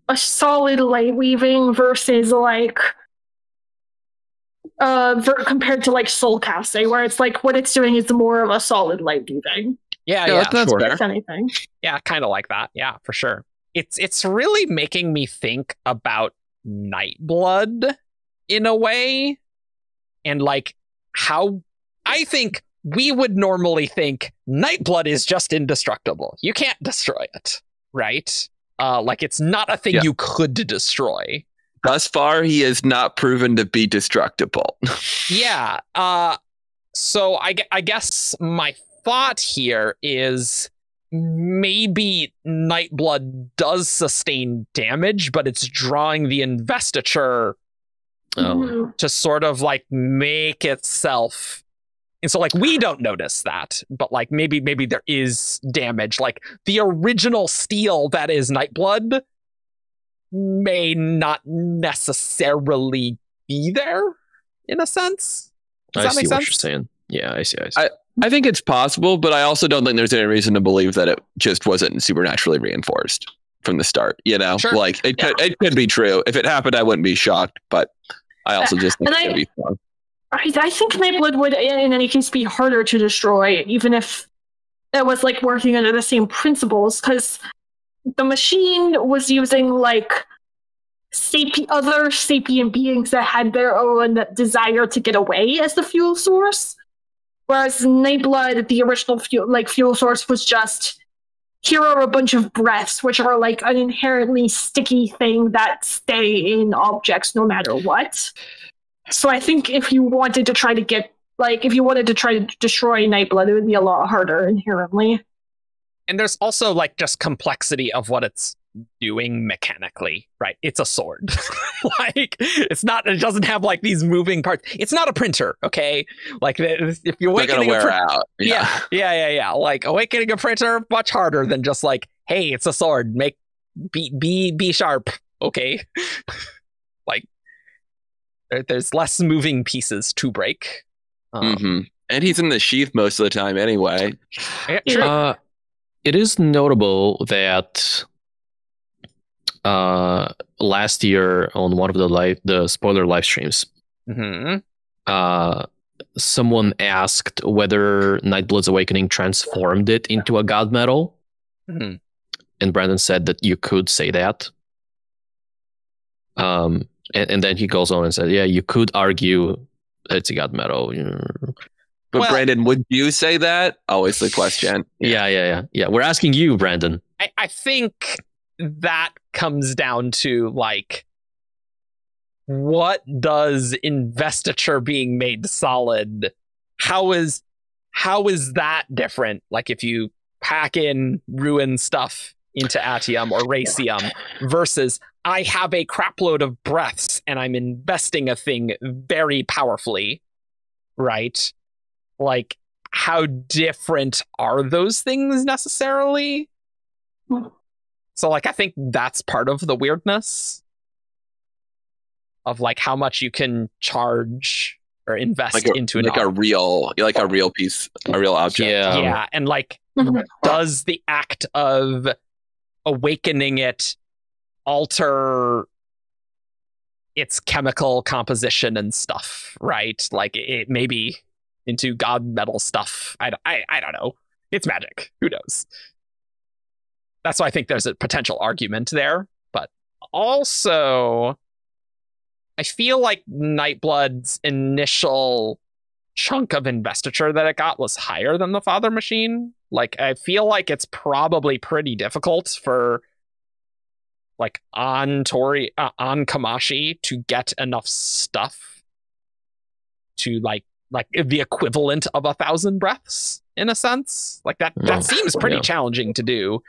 a solid light weaving versus like compared to like soul casting, where it's like what it's doing is more of a solid light weaving. Yeah, that's sure. fair. If anything. Yeah, kind of like that. Yeah, for sure. It's really making me think about Nightblood in a way, and like how I think we would normally think Nightblood is just indestructible. You can't destroy it, right? Like it's not a thing you could destroy. Thus far, he has not proven to be destructible. Yeah. So I guess my thought here is maybe Nightblood does sustain damage, but it's drawing the investiture to sort of like make itself. And so, like, we don't notice that, but like maybe there is damage. Like the original steel that is Nightblood may not necessarily be there in a sense. Does that make sense? What you're saying. Yeah, I see. I think it's possible, but I also don't think there's any reason to believe that it just wasn't supernaturally reinforced from the start. You know, sure. Like it could be true. If it happened, I wouldn't be shocked, but I also just think it could be fun. I think Nightblood would, in any case, be harder to destroy, even if it was like working under the same principles, because the machine was using like other sapient beings that had their own desire to get away as the fuel source, whereas Nightblood, the original fuel source, was just here are a bunch of breaths, which are like an inherently sticky thing that stay in objects no matter what. So I think if you wanted to try to destroy Nightblood, it would be a lot harder inherently. And there's also like just complexity of what it's doing mechanically, right? It's a sword. Like, it's not, it doesn't have like these moving parts. It's not a printer, okay? Like, if you're Not gonna awakening a wear printer, out. yeah. Like, awakening a printer, much harder than just like, hey, it's a sword. Be sharp, okay? Like, there's less moving pieces to break. And he's in the sheath most of the time anyway. Yeah, true. It is notable that last year on one of the spoiler live streams, someone asked whether Nightblood's Awakening transformed it into a god metal, and Brandon said that you could say that. And then he goes on and said, yeah, you could argue it's a god metal. But Well- Brandon, would you say that? Always the question. Yeah. We're asking you, Brandon. I think that comes down to like, what does investiture being made solid? How is that different? Like, if you pack in ruin stuff into Atium or Racium versus I have a crapload of breaths and I'm investing a thing very powerfully, right? Like, how different are those things necessarily? So, like, I think that's part of the weirdness of like how much you can charge or invest into an like a real piece, a real object. yeah, and like, does the act of awakening it alter its chemical composition and stuff, right? Like, it maybe into god metal stuff. I don't know. It's magic. Who knows? That's why I think there's a potential argument there. But also, I feel like Nightblood's initial chunk of investiture that it got was higher than the Father Machine. Like, I feel like it's probably pretty difficult for like on Kamashi to get enough stuff to like the equivalent of 1,000 breaths in a sense. Like, that seems pretty challenging to do.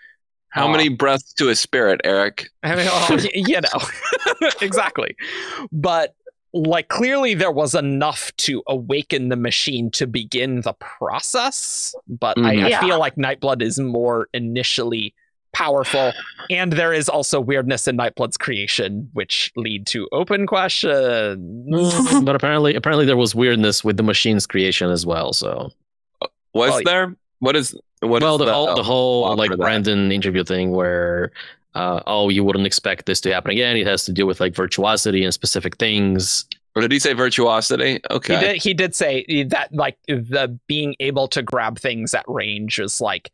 How many breaths to a spirit, Eric? I mean, you know, exactly. But like, clearly there was enough to awaken the machine to begin the process. But I feel like Nightblood is more initially powerful, and there is also weirdness in Nightblood's creation, which lead to open questions. But apparently there was weirdness with the machine's creation as well. So there? What is the whole plot like for that? Brandon interview thing where you wouldn't expect this to happen again. It has to do with like virtuosity and specific things. Or did he say virtuosity? Okay. He did say that like the being able to grab things at range is like,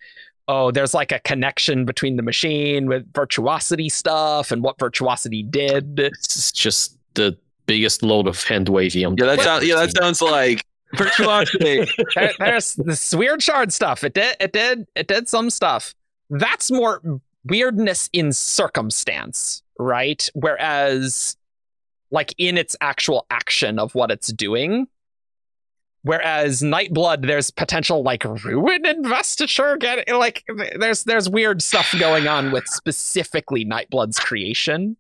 oh, there's like a connection between the machine with virtuosity stuff and what virtuosity did. It's just the biggest load of hand wavy. That sounds like virtuosity. There's this weird shard stuff. It did some stuff. That's more weirdness in circumstance, right? Whereas like in its actual action of what it's doing. Whereas Nightblood, there's potential like ruin investiture. Like, there's weird stuff going on with specifically Nightblood's creation,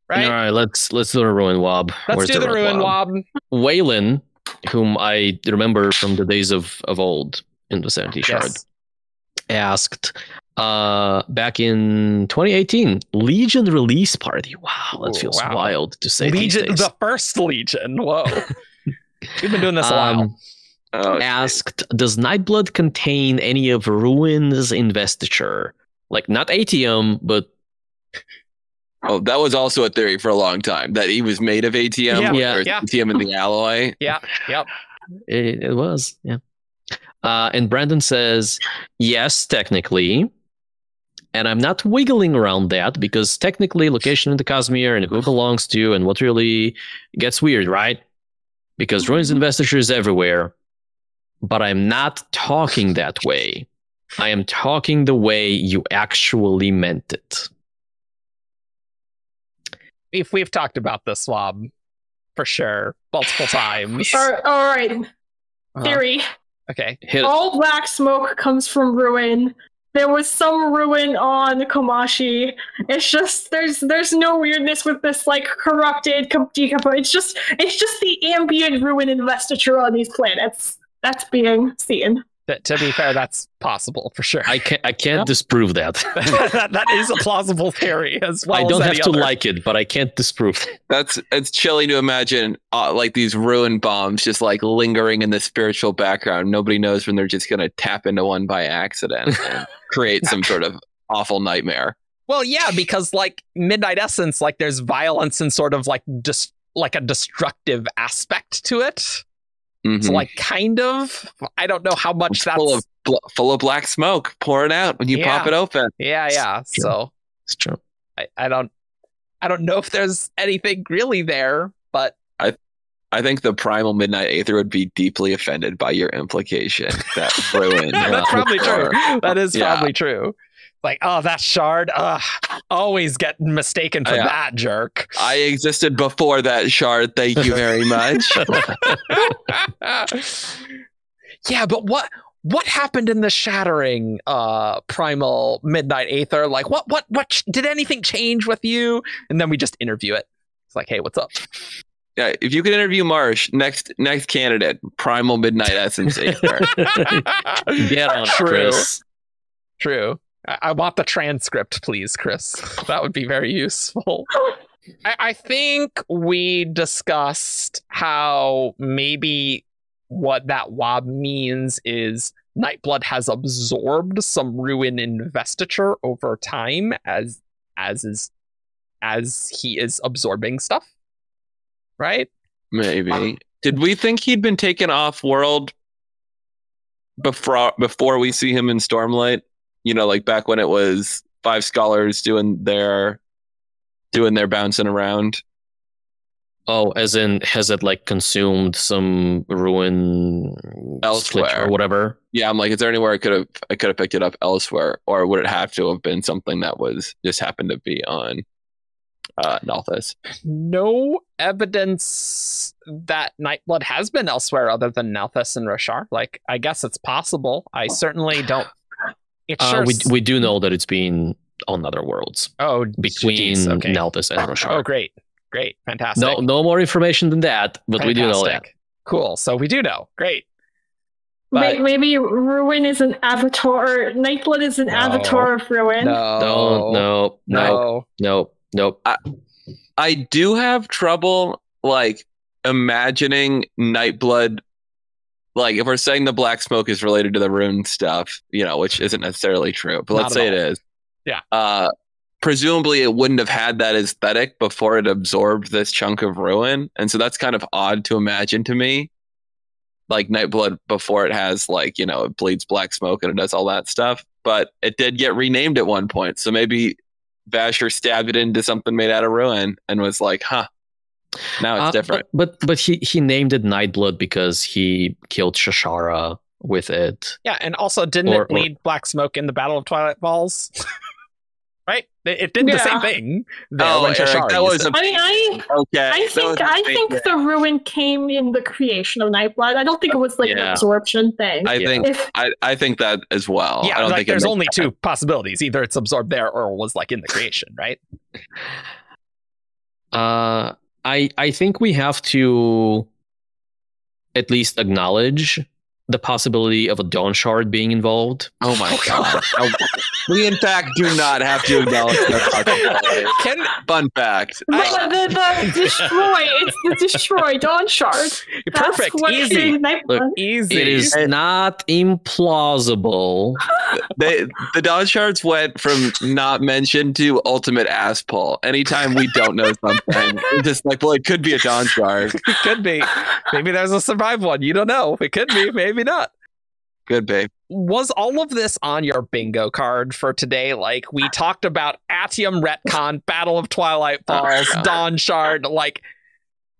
right? All right, let's do the ruin wob. Let's do the ruin wob. Waylon, whom I remember from the days of old in the 70 shard, asked back in 2018 Legion release party. Wow, that feels wild to say. Legion, the first Legion. Whoa. We've been doing this a while. Asked, does Nightblood contain any of Ruin's investiture? Like, not ATM, but... Oh, that was also a theory for a long time, that he was made of ATM. Yeah. ATM in the alloy. Yeah, yep. It was, yeah. And Brandon says, yes, technically. And I'm not wiggling around that, because technically location in the Cosmere and who belongs to and what really gets weird, right? Because Ruin's investiture is everywhere, but I'm not talking that way. I am talking the way you actually meant it. If we've talked about this swab, for sure, multiple times. All right. Theory. Okay. Hit it. All black smoke comes from Ruin. There was some ruin on Komashi. It's just there's no weirdness with this like corrupted It's just the ambient ruin investiture on these planets that's being seen. To be fair, that's possible for sure. I can't disprove that. That is a plausible theory as well. I don't as have any to other. like it, but I can't disprove it. It's chilling to imagine like these ruin bombs just like lingering in the spiritual background. Nobody knows when they're just going to tap into one by accident and create some sort of awful nightmare. Well, yeah, because like Midnight Essence, like there's violence and sort of like just like a destructive aspect to it. Mhm. So like kind of, I don't know how much It's that's full of black smoke pouring out when you pop it open. Yeah. True. So It's true. I don't know if there's anything really there, but I think the primal Midnight Aether would be deeply offended by your implication that ruin. that's probably true. That is Yeah. probably true. Like, oh, that shard, always get mistaken for Yeah. that jerk. I existed before that shard. Thank you very much. Yeah, but what happened in the shattering primal Midnight Aether? Like what did anything change with you? And then we just interview it. It's like, hey, what's up? Yeah, if you could interview Marsh, next candidate, primal Midnight Essence Aether. Get on, True. Chris. True. I want the transcript, please, Chris. That would be very useful. I think we discussed how maybe what that wob means is Nightblood has absorbed some ruin investiture over time as he is absorbing stuff, right? Maybe. Did we think he'd been taken off world before we see him in Stormlight? You know, like back when it was 5 scholars doing their bouncing around. Oh, as in, has it like consumed some ruin Elsewhere. split or whatever? Yeah, I'm like, is there anywhere I could have picked it up elsewhere, or would it have to have been something that was just happened to be on Nalthis? No evidence that Nightblood has been elsewhere other than Nalthis and Roshar. Like, I guess it's possible. I certainly don't. It sure We do know that it's been on other worlds between okay. Nalthis and Roshar. Oh, great, fantastic. No more information than that, but we do know that. Cool. So we do know. Great. But Maybe Ruin is an avatar. Nightblood is an avatar of Ruin. no. Nope. I do have trouble like imagining Nightblood. Like if we're saying the black smoke is related to the rune stuff, you know, which isn't necessarily true, but let's say it is. Yeah. Presumably it wouldn't have had that aesthetic before it absorbed this chunk of ruin. And so that's kind of odd to imagine to me. Like Nightblood before it has like, you know, it bleeds black smoke and it does all that stuff. But it did get renamed at one point. So maybe Vasher stabbed it into something made out of ruin and was like, huh. Now it's different. But he named it Nightblood because he killed Shashara with it. Yeah, and also didn't it bleed black smoke in the Battle of Twilight Falls? Right? It did the same thing there when Shashara used it. I think the ruin came in the creation of Nightblood. I don't think it was like an absorption thing. I think that as well. Yeah, I don't like think there's only two possibilities. Either it's absorbed there or was like in the creation, right? I think we have to at least acknowledge the possibility of a Dawn Shard being involved. Oh my god. We in fact do not have to acknowledge that. Fun fact. It's the destroy Dawn Shard. Perfect. Easy. Look, easy. It is not implausible. The Dawn Shards went from not mentioned to ultimate ass pull. Anytime we don't know something, it's just like, well, it could be a Dawn Shard. It could be. Maybe there's a survive one. You don't know. It could be. Maybe not. Could be. Was all of this on your bingo card for today? Like, we talked about Atium Retcon, Battle of Twilight Falls, Dawn Shard. Like,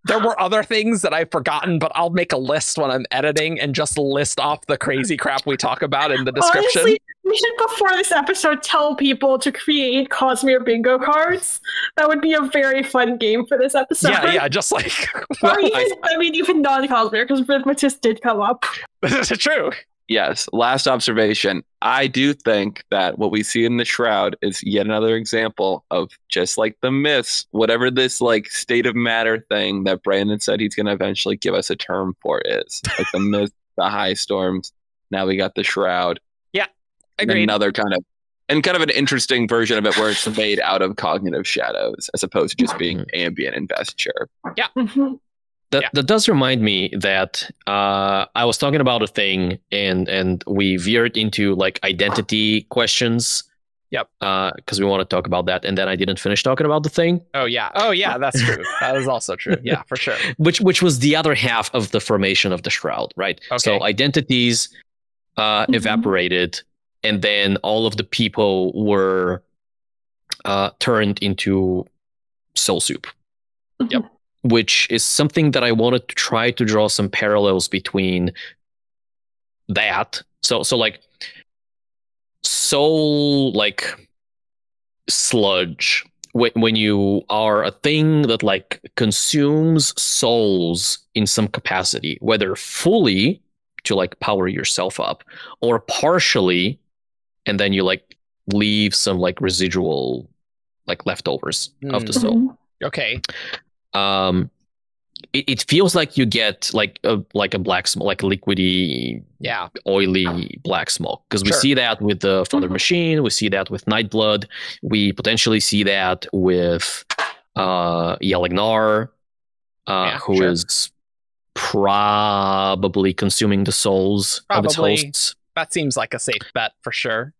there were other things that I've forgotten, but I'll make a list when I'm editing and just list off the crazy crap we talk about in the description. Honestly, we should, before this episode, tell people to create Cosmere bingo cards. That would be a very fun game for this episode. Yeah, just like... Or even non-Cosmere, because Rhythmatist did come up. True. Yes. Last observation. I do think that what we see in the shroud is yet another example of just like the myths, whatever this like state of matter thing that Brandon said he's going to eventually give us a term for is. Like the myths, the high storms. Now we got the shroud. Yeah. And Agreed. another kind of an interesting version of it where it's made out of cognitive shadows as opposed to just being ambient investiture. That does remind me that I was talking about a thing and we veered into like identity questions. Yep. Because we want to talk about that, and then I didn't finish talking about the thing. Oh yeah, that's true. That is also true. Yeah, for sure. Which was the other half of the formation of the shroud, right? Okay. So identities evaporated, and then all of the people were turned into soul soup. Yep. Which is something that I wanted to try to draw some parallels between that. So like soul, like sludge, when you are a thing that like consumes souls in some capacity, whether fully to like power yourself up or partially, and then you like leave some like residual like leftovers of the soul. Okay. It feels like you get like a black smoke, like a liquidy, oily black smoke, because we see that with the Father Machine, we see that with Nightblood, we potentially see that with Yalignar, who is probably consuming the souls of its hosts. That seems like a safe bet for sure.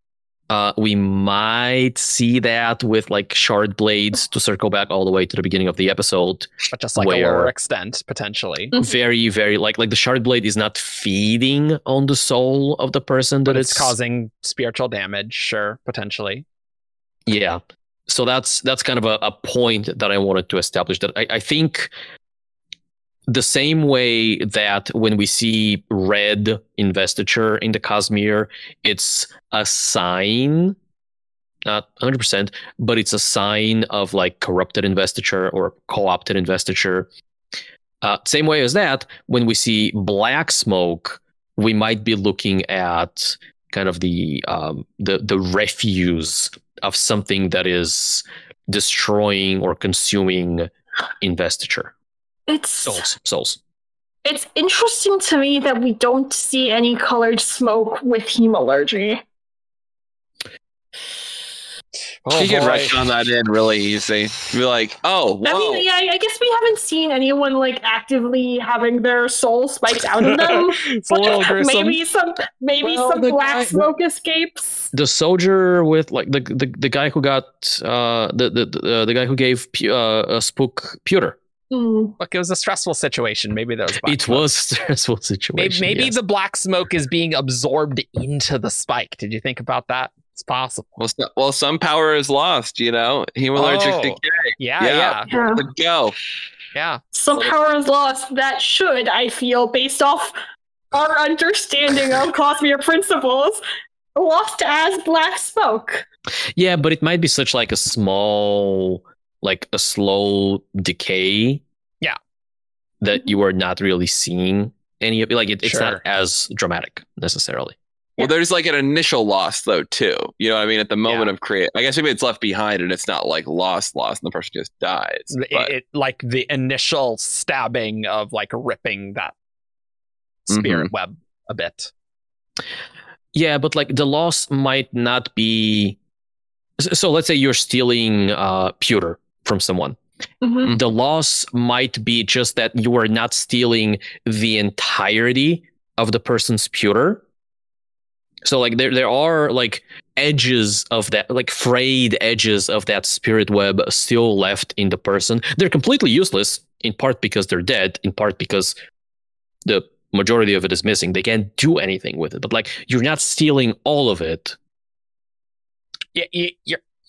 We might see that with like shard blades, to circle back all the way to the beginning of the episode, but just like a lower extent potentially. Very, very like the shard blade is not feeding on the soul of the person that it's causing spiritual damage. Sure, potentially. Yeah. So that's kind of a point that I wanted to establish, that I think the same way that when we see red investiture in the Cosmere, it's a sign, not 100%, but it's a sign of like corrupted investiture or co-opted investiture. Same way as that, when we see black smoke, we might be looking at kind of the refuse of something that is destroying or consuming investiture. It's souls. It's interesting to me that we don't see any colored smoke with hemalurgy. You can retcon that in really easy. Be like, oh, whoa. I mean, yeah, I guess we haven't seen anyone like actively having their soul spiked out of them. It's a little gruesome. Maybe some black smoke escapes. The soldier with like the guy who got the guy who gave Spook pewter. Look, it was a stressful situation. Maybe there was it was a stressful situation. Maybe the black smoke is being absorbed into the spike. Did you think about that? It's possible. Well, some power is lost, you know? Hemalurgic decay. Yeah. Let's go. Yeah. Some power is lost that should, I feel, based off our understanding of Cosmere principles, lost as black smoke. Yeah, but it might be such like a small, like a slow decay. Yeah. That you are not really seeing any of it. Like it's not as dramatic necessarily. Well, there's like an initial loss though too. You know what I mean? At the moment of create, I guess maybe it's left behind and it's not like lost, and the person just dies. It like the initial stabbing of like ripping that spirit web a bit. Yeah, but like the loss might not be. So let's say you're stealing pewter from someone. The loss might be just that you are not stealing the entirety of the person's pewter. So like there are like edges of that, like frayed edges of that spirit web still left in the person. They're completely useless, in part because they're dead, in part because the majority of it is missing. They can't do anything with it. But like you're not stealing all of it. Yeah,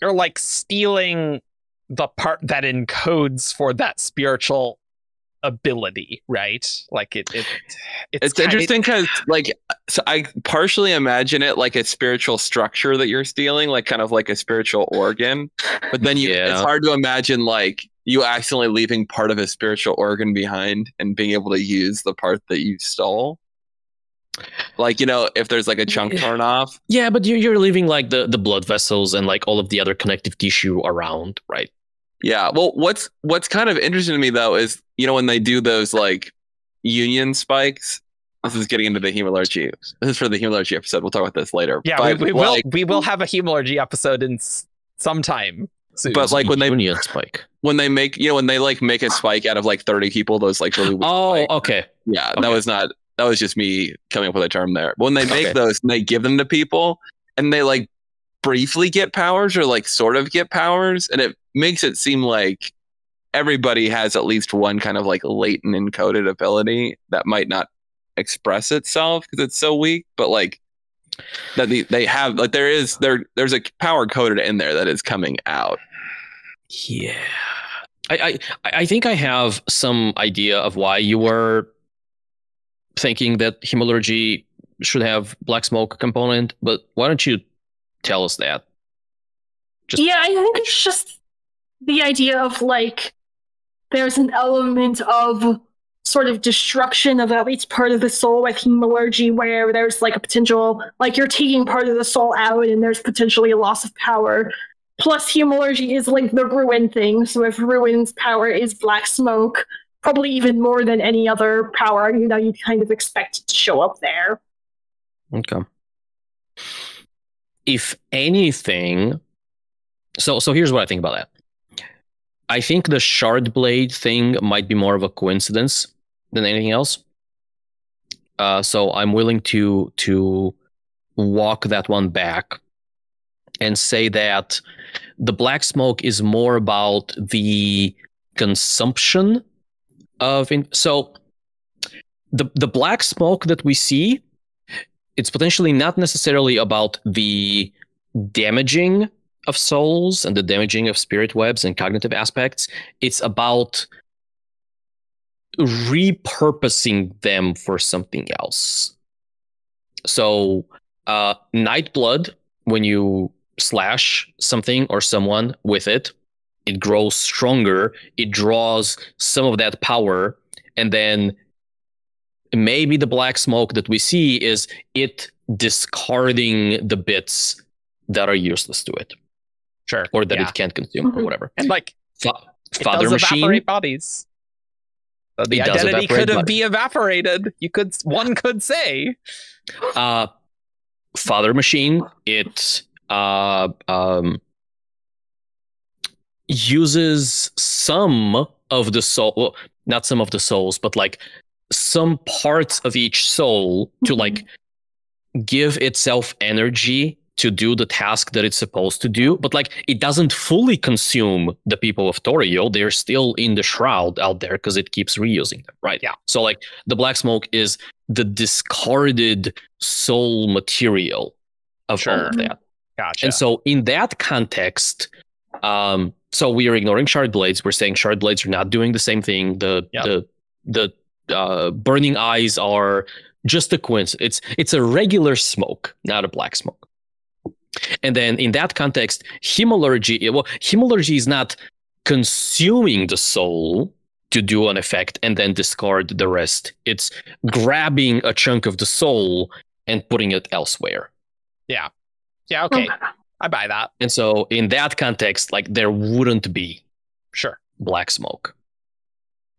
you're like stealing the part that encodes for that spiritual ability, right? Like it's interesting because like so I partially imagine it like a spiritual structure that you're stealing, like kind of like a spiritual organ, but then it's hard to imagine like you accidentally leaving part of a spiritual organ behind and being able to use the part that you stole. Like, if there's like a chunk torn off. Yeah, but you're leaving like the blood vessels and like all of the other connective tissue around, right? Yeah. Well, what's kind of interesting to me though is, when they do those like union spikes. This is getting into the hemalurgy. This is for the hemalurgy episode. We'll talk about this later. Yeah, but we will have a hemalurgy episode in sometime soon. But like when they union spike, when they make when they like make a spike out of like 30 people, those like really weak spikes. Okay. Yeah, Okay. that was just me coming up with a term there. But when they make Okay. those and they give them to people and they like briefly get powers or like sort of get powers, and it makes it seem like everybody has at least one kind of like latent encoded ability that might not express itself because it's so weak, but like that they have like there's a power coded in there that is coming out. Yeah. I think I have some idea of why you were thinking that hemalurgy should have black smoke component, but why don't you tell us that? I think it's just the idea of like there's an element of sort of destruction of at least part of the soul with hemalurgy, where there's like a potential, like you're taking part of the soul out and there's potentially a loss of power. Plus hemalurgy is like the ruin thing, so if ruin's power is black smoke, probably even more than any other power, you'd kind of expect it to show up there. Okay. If anything, so here's what I think about that. I think the shard blade thing might be more of a coincidence than anything else. So I'm willing to walk that one back and say that the black smoke is more about the consumption of so the black smoke that we see, it's potentially not necessarily about the damaging of souls and the damaging of spirit webs and cognitive aspects. It's about repurposing them for something else. So Nightblood, when you slash something or someone with it, it grows stronger, it draws some of that power, and then maybe the black smoke that we see is it discarding the bits that are useless to it. Sure. Or that Yeah. it can't consume or whatever. And like it Father does Machine, evaporate bodies. So the It does identity evaporate could have bodies. be evaporated. One could say. Father Machine, it uses some of the soul, well, not some of the souls, but like some parts of each soul to like give itself energy to do the task that it's supposed to do, but like it doesn't fully consume the people of Torio. They're still in the shroud out there because it keeps reusing them, right? Yeah. So like the black smoke is the discarded soul material of all of that. Gotcha. And so in that context, so we are ignoring shard blades. We're saying shard blades are not doing the same thing. The burning eyes are just a coincidence. It's a regular smoke, not a black smoke. And then in that context, hemalurgy is not consuming the soul to do an effect and then discard the rest. It's grabbing a chunk of the soul and putting it elsewhere. Yeah. Yeah, okay. I buy that. And so in that context, like there wouldn't be Sure. black smoke.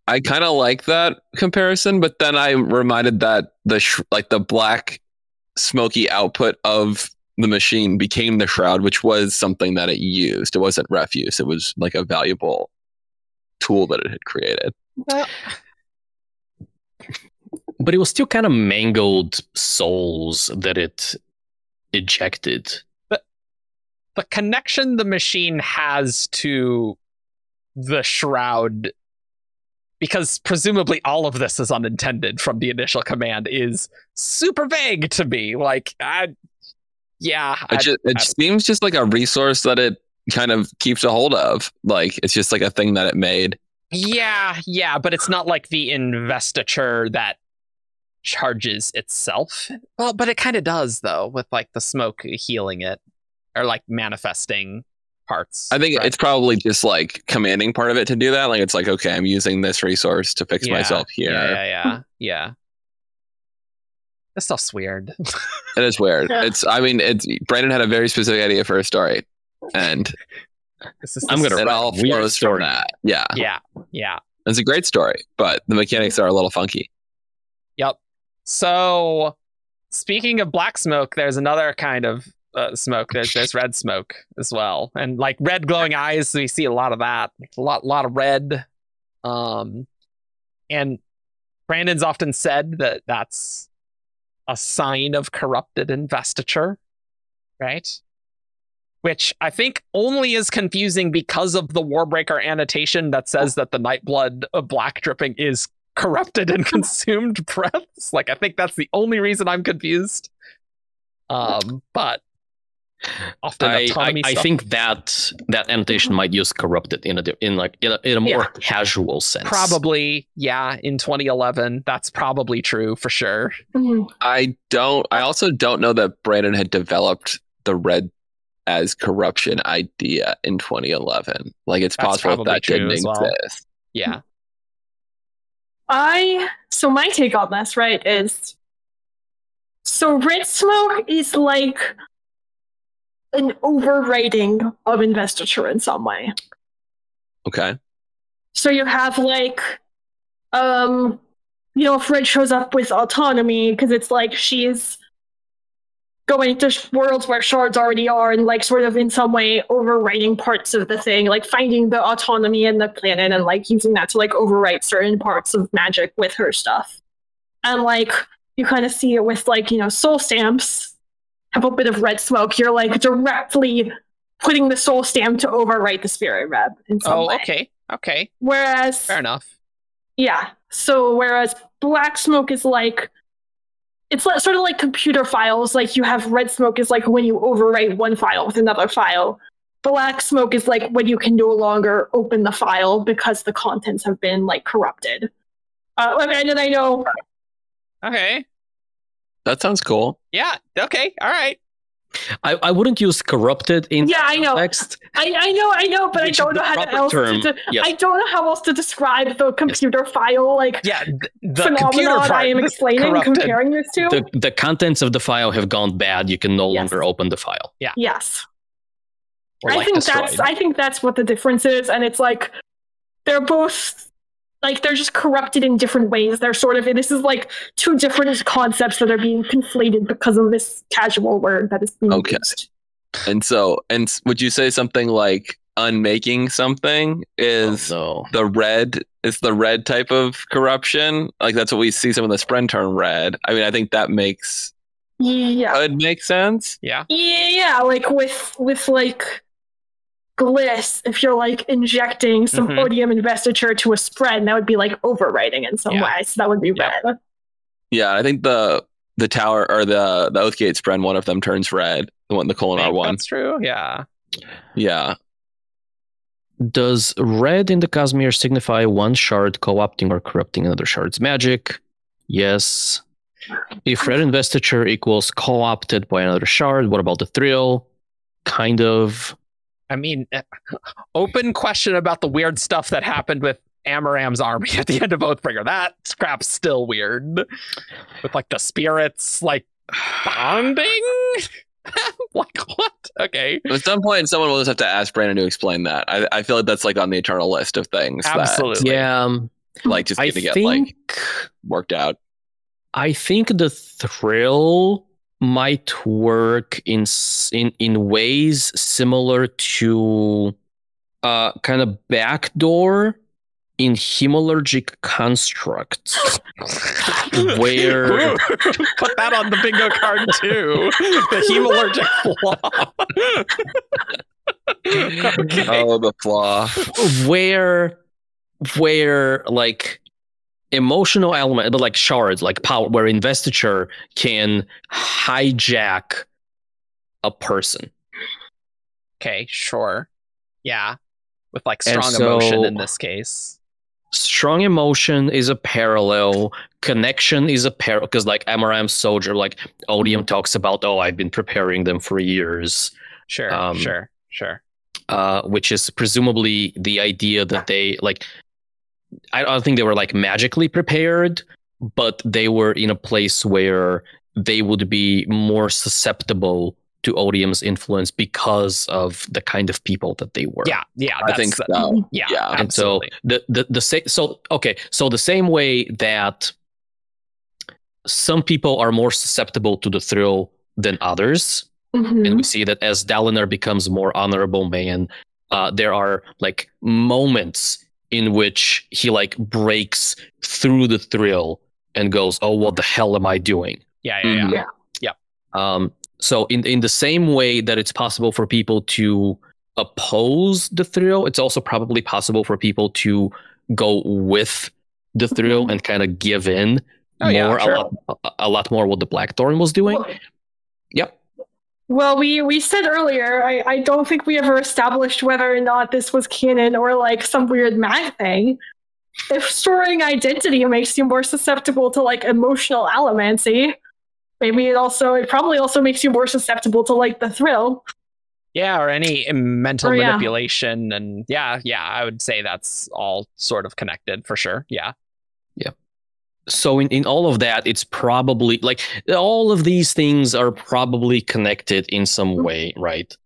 I kind of like that comparison, but then I'm reminded that the black smoky output of the machine became the shroud, which was something that it used. It wasn't refuse. It was like a valuable tool that it had created. But it was still kind of mangled souls that it ejected. The connection the machine has to the shroud, because presumably all of this is unintended from the initial command, is super vague to me. Like, it seems just like a resource that it kind of keeps a hold of. Like it's just like a thing that it made. Yeah, but it's not like the investiture that charges itself. Well, but it kind of does though, with like the smoke healing it or like manifesting parts. I think it's probably just like commanding part of it to do that. Like it's like, okay, I'm using this resource to fix myself here. Yeah. This stuff's weird. It is weird. Yeah. It's Brandon had a very specific idea for a story, and I'm gonna it write all a weird flows from story. that. Yeah, Yeah. it's a great story, but the mechanics are a little funky. Yep. So, speaking of black smoke, there's another kind of smoke. There's red smoke as well, and like red glowing eyes. We see a lot of that. A lot of red. And Brandon's often said that that's a sign of corrupted investiture, right? Which I think only is confusing because of the Warbreaker annotation that says that the Nightblood of black dripping is corrupted and consumed breaths. Like, I think that's the only reason I'm confused. But often autonomy I stuff. think that annotation might use corrupted in a more casual sense. Probably, yeah, in 2011, that's probably true for sure. I also don't know that Brandon had developed the red as corruption idea in 2011. Like, it's That's possible probably that didn't true as well. exist. Yeah. So my take on this, right, is so red smoke is like an overwriting of investiture in some way. Okay. So you have like, if Red shows up with autonomy, because it's like she's going to worlds where shards already are and like sort of in some way overwriting parts of the thing, like finding the autonomy in the planet and like using that to like overwrite certain parts of magic with her stuff. And like you kind of see it with like, soul stamps have a bit of red smoke. You're like directly putting the soul stamp to overwrite the spirit rep in some way. Okay. Whereas Fair enough. Yeah. So whereas black smoke is like, it's sort of like computer files. Like you have red smoke is like when you overwrite one file with another file. Black smoke is like when you can no longer open the file because the contents have been like corrupted. And I know. Okay. That sounds cool. Yeah. Okay. All right. I wouldn't use corrupted in I know. context. I know, but I don't know how else I don't know how else to describe the computer file the phenomenon I am explaining, corrupted. comparing this to. The contents of the file have gone bad. You can no longer open the file. Yeah. Yes. Or, I think that's what the difference is, and it's like they're both like they're just corrupted in different ways. They're sort of this is like two different concepts that are being conflated because of this casual word that is being used. And would you say something like unmaking something is the red type of corruption? Like that's what we see some of the Spren turn red. I mean, I think that could make sense. Yeah. Yeah, like with like Gliss, if you're like injecting some odium investiture to a spread, that would be like overwriting in some way. So that would be red. Yeah, I think the tower or the Oathgate spread, one of them turns red. The Kolinar one. That's true. Yeah. Yeah. Does red in the Cosmere signify one shard co-opting or corrupting another shard's magic? Yes. If red investiture equals co-opted by another shard, what about the thrill? Kind of. I mean, open question about the weird stuff that happened with Amaram's army at the end of Oathbringer. That crap's still weird. With like the spirits like bonding? Like what? Okay. At some point, someone will just have to ask Brandon to explain that. I feel like that's like on the eternal list of things. Absolutely. Like just need to get like worked out. I think the thrill might work in ways similar to kind of backdoor in hemalurgic constructs where put that on the bingo card too. The hemalurgic flaw. Okay. Oh, the flaw. Where like emotional element, but like shards, like power, where investiture can hijack a person. Okay, sure. Yeah. With like strong emotion in this case. Strong emotion is a parallel. Connection is a parallel. Because like Amaram's soldier, like Odium talks about, I've been preparing them for years. Sure. Which is presumably the idea that they like. I don't think they were like magically prepared, but they were in a place where they would be more susceptible to odium's influence because of the kind of people that they were. Yeah, I think so. Yeah, Yeah. And so the same way that some people are more susceptible to the thrill than others, and we see that as Dalinar becomes more honorable man, there are like moments in which he like breaks through the thrill and goes, "Oh, what the hell am I doing?" Yeah. So in the same way that it's possible for people to oppose the thrill, it's also probably possible for people to go with the thrill and kind of give in a lot more what the Blackthorn was doing. Yep. Well, we said earlier, I don't think we ever established whether or not this was canon or like some weird mag thing. If storing identity makes you more susceptible to like emotional allomancy, maybe it probably also makes you more susceptible to like the thrill. Yeah, or any mental manipulation. And yeah, I would say that's all sort of connected for sure. Yeah. So in all of that, it's probably like all of these things are probably connected in some way, right?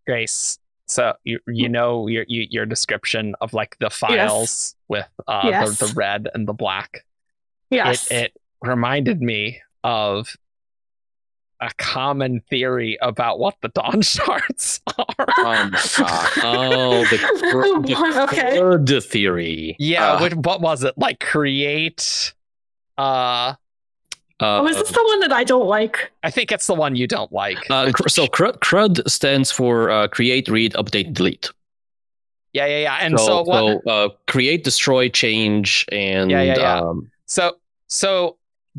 Grace, so you know your description of like the files with the red and the black. Yes. It reminded me of a common theory about what the Dawn Shards are. The theory. Yeah, what was it? Like create... is this the one that I don't like? I think it's the one you don't like. So CRUD stands for create, read, update, delete. Yeah. And so what? Create, destroy, change, and So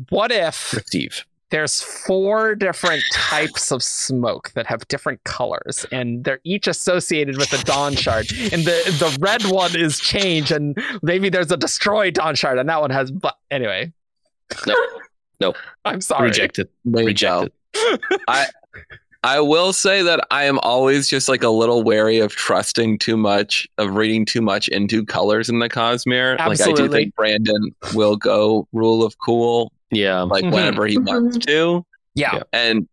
what if receive? There's 4 different types of smoke that have different colors, and they're each associated with a Dawn Shard. And the red one is change, and maybe there's a destroy Dawn Shard, and that one has. But anyway. No. I'm sorry. Rejected. I will say that I am always just like a little wary of trusting too much, of reading too much into colors in the Cosmere. Absolutely. Like I do think Brandon will go rule of cool. Yeah. Like whenever he wants to. Yeah. And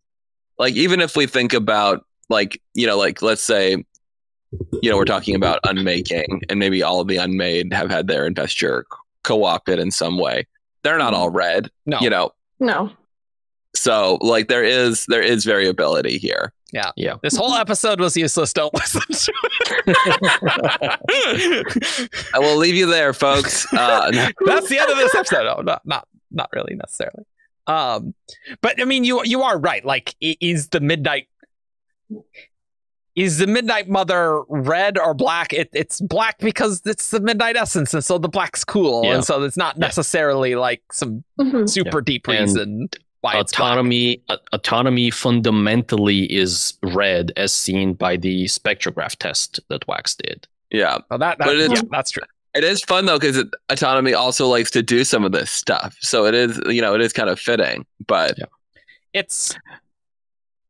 like even if we think about like, you know, like let's say, you know, we're talking about unmaking and maybe all of the unmade have had their investure co-opted in some way. They're not all red. No. You know. No. So like there is variability here. Yeah. This whole episode was useless. Don't listen to it. I will leave you there, folks. That's the end of this episode. No, not really necessarily. But I mean, you are right. Like, is the Midnight Mother red or black? It's black because it's the Midnight Essence, and so the black's cool, and so it's not necessarily like some super deep reason. Why autonomy fundamentally is red, as seen by the spectrograph test that Wax did. Yeah, that's true. It is fun though because autonomy also likes to do some of this stuff, so it is kind of fitting. But it's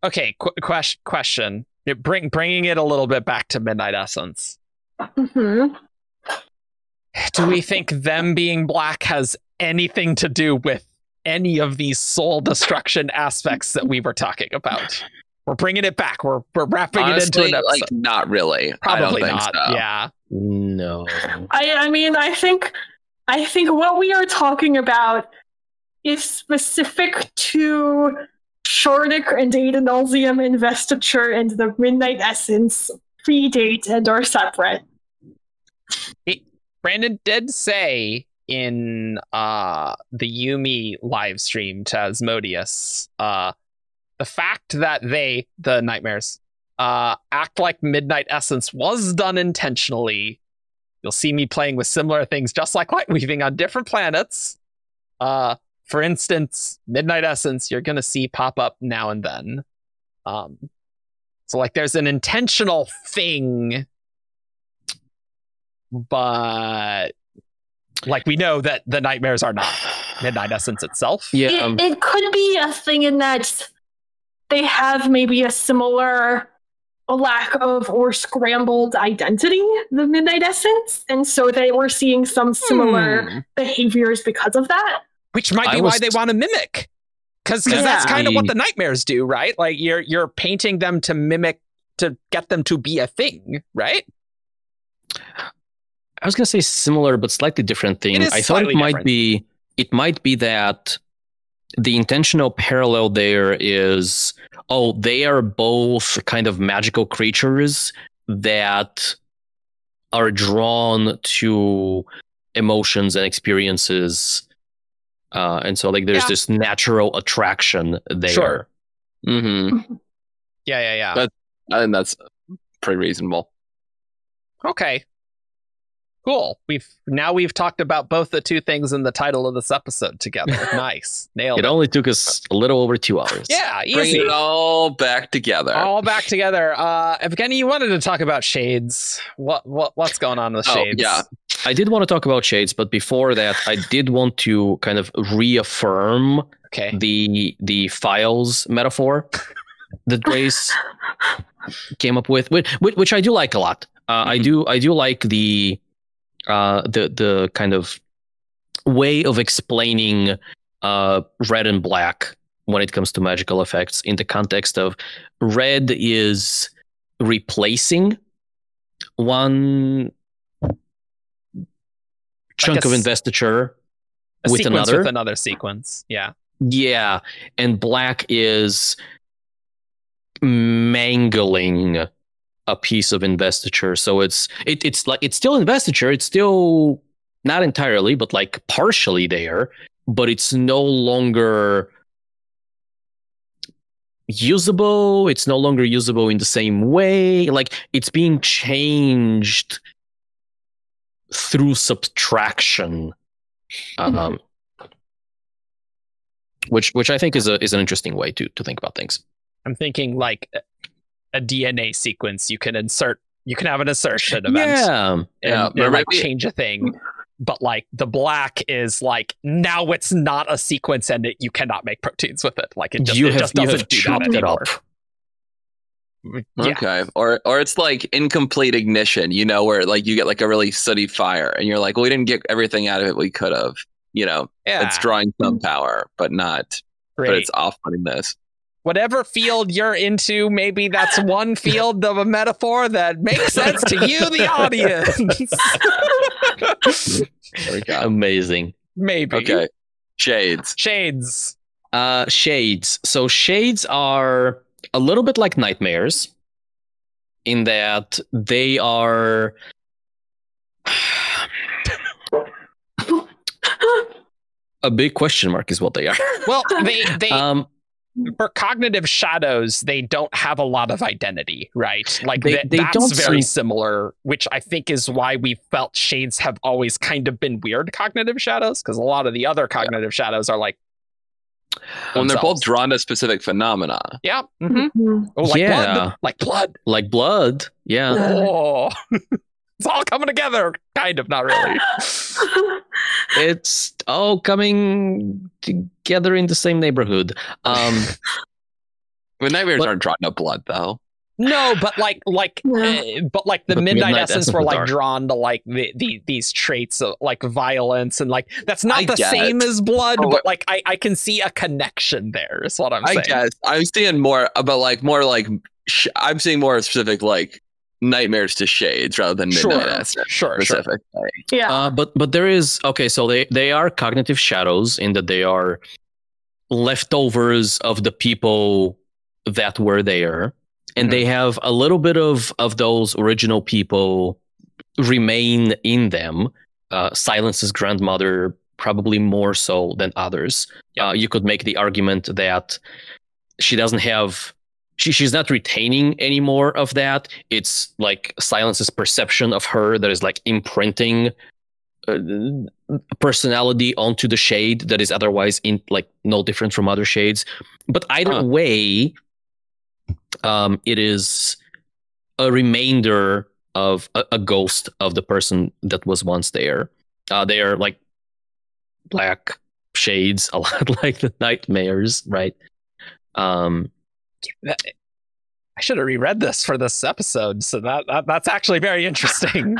okay. Question: bringing it a little bit back to Midnight Essence. Do we think them being black has anything to do with any of these soul destruction aspects that we were talking about? We're bringing it back. We're wrapping honestly, it into an episode. Like, not really. Probably I don't not. think so. Yeah. No. I mean, I think what we are talking about is specific to Shardik and Adenalsium investiture and the Midnight Essence predate and are separate. Brandon did say in the Yumi live stream to Asmodeus, the fact that the nightmares, act like Midnight Essence was done intentionally. You'll see me playing with similar things, just like light weaving on different planets. For instance, Midnight Essence, you're going to see pop up now and then. So like there's an intentional thing, but like we know that the nightmares are not Midnight Essence itself. Yeah, it could be a thing in that they have maybe a similar lack of or scrambled identity, the Midnight Essence, and so they were seeing some similar behaviors because of that. Which might be why they want to mimic. Because that's kind of what the nightmares do, right? Like you're painting them to mimic, to get them to be a thing, right? I was gonna say similar, but slightly different thing. I thought it might be that the intentional parallel there is, they are both kind of magical creatures that are drawn to emotions and experiences. And so like there's this natural attraction there. Sure. Mm-hmm. Yeah. I think that's pretty reasonable. Okay. Cool. We've talked about both the two things in the title of this episode together. Nice. Nailed it. It only took us a little over 2 hours. Yeah, easy. Bring it all back together. Evgeni, you wanted to talk about shades. What's going on with shades? Yeah. I did want to talk about shades, but before that, I did want to kind of reaffirm the files metaphor that Grace came up with, which I do like a lot. I do like the kind of way of explaining red and black when it comes to magical effects, in the context of red is replacing one chunk of investiture with another sequence. Yeah, and black is mangling a piece of investiture. So it's still investiture. It's still not entirely, but like partially there. But it's no longer usable. It's no longer usable in the same way. Like it's being changed through subtraction, which I think is an interesting way to think about things. I'm thinking like a DNA sequence. You can have an insertion event. And like change a thing. But like the black is like, now it's not a sequence and you cannot make proteins with it. Like it just doesn't do that anymore. Okay. Or it's like incomplete ignition, where like you get like a really sooty fire and you're like, well, we didn't get everything out of it we could have, it's drawing some power, but not, but it's off-putting this. Whatever field you're into, maybe that's one field of a metaphor that makes sense to you, the audience. There we go. Amazing. Maybe. Okay. Shades. Shades. So shades are a little bit like nightmares in that they are a big question mark is what they are. Well, they for cognitive shadows, they don't have a lot of identity, right? Like that's very similar, which I think is why we felt shades have always kind of been weird cognitive shadows, because a lot of the other cognitive shadows are like, when they're both drawn to specific phenomena. Yeah. Mm-hmm. Oh, like blood. Yeah. Oh. It's all coming together. Kind of, not really. It's all coming together in the same neighborhood. But nightmares aren't drawn to blood, though. No, but the midnight essence were like drawn to like these traits of like violence and like that's not the same as blood, but like I can see a connection there. Is what I'm saying. I guess I'm seeing more about I'm seeing more specific like nightmares to shades rather than midnight essence. Sure. Yeah. But there is so they are cognitive shadows in that they are leftovers of the people that were there. And they have a little bit of those original people remain in them. Silence's grandmother probably more so than others. You could make the argument that she doesn't have... She's not retaining any more of that. It's like Silence's perception of her that is like imprinting personality onto the shade that is otherwise in like no different from other shades. But either way... it is a remainder of a ghost of the person that was once there. They are like black shades, a lot like the nightmares, right? I should have reread this for this episode, so that's actually very interesting.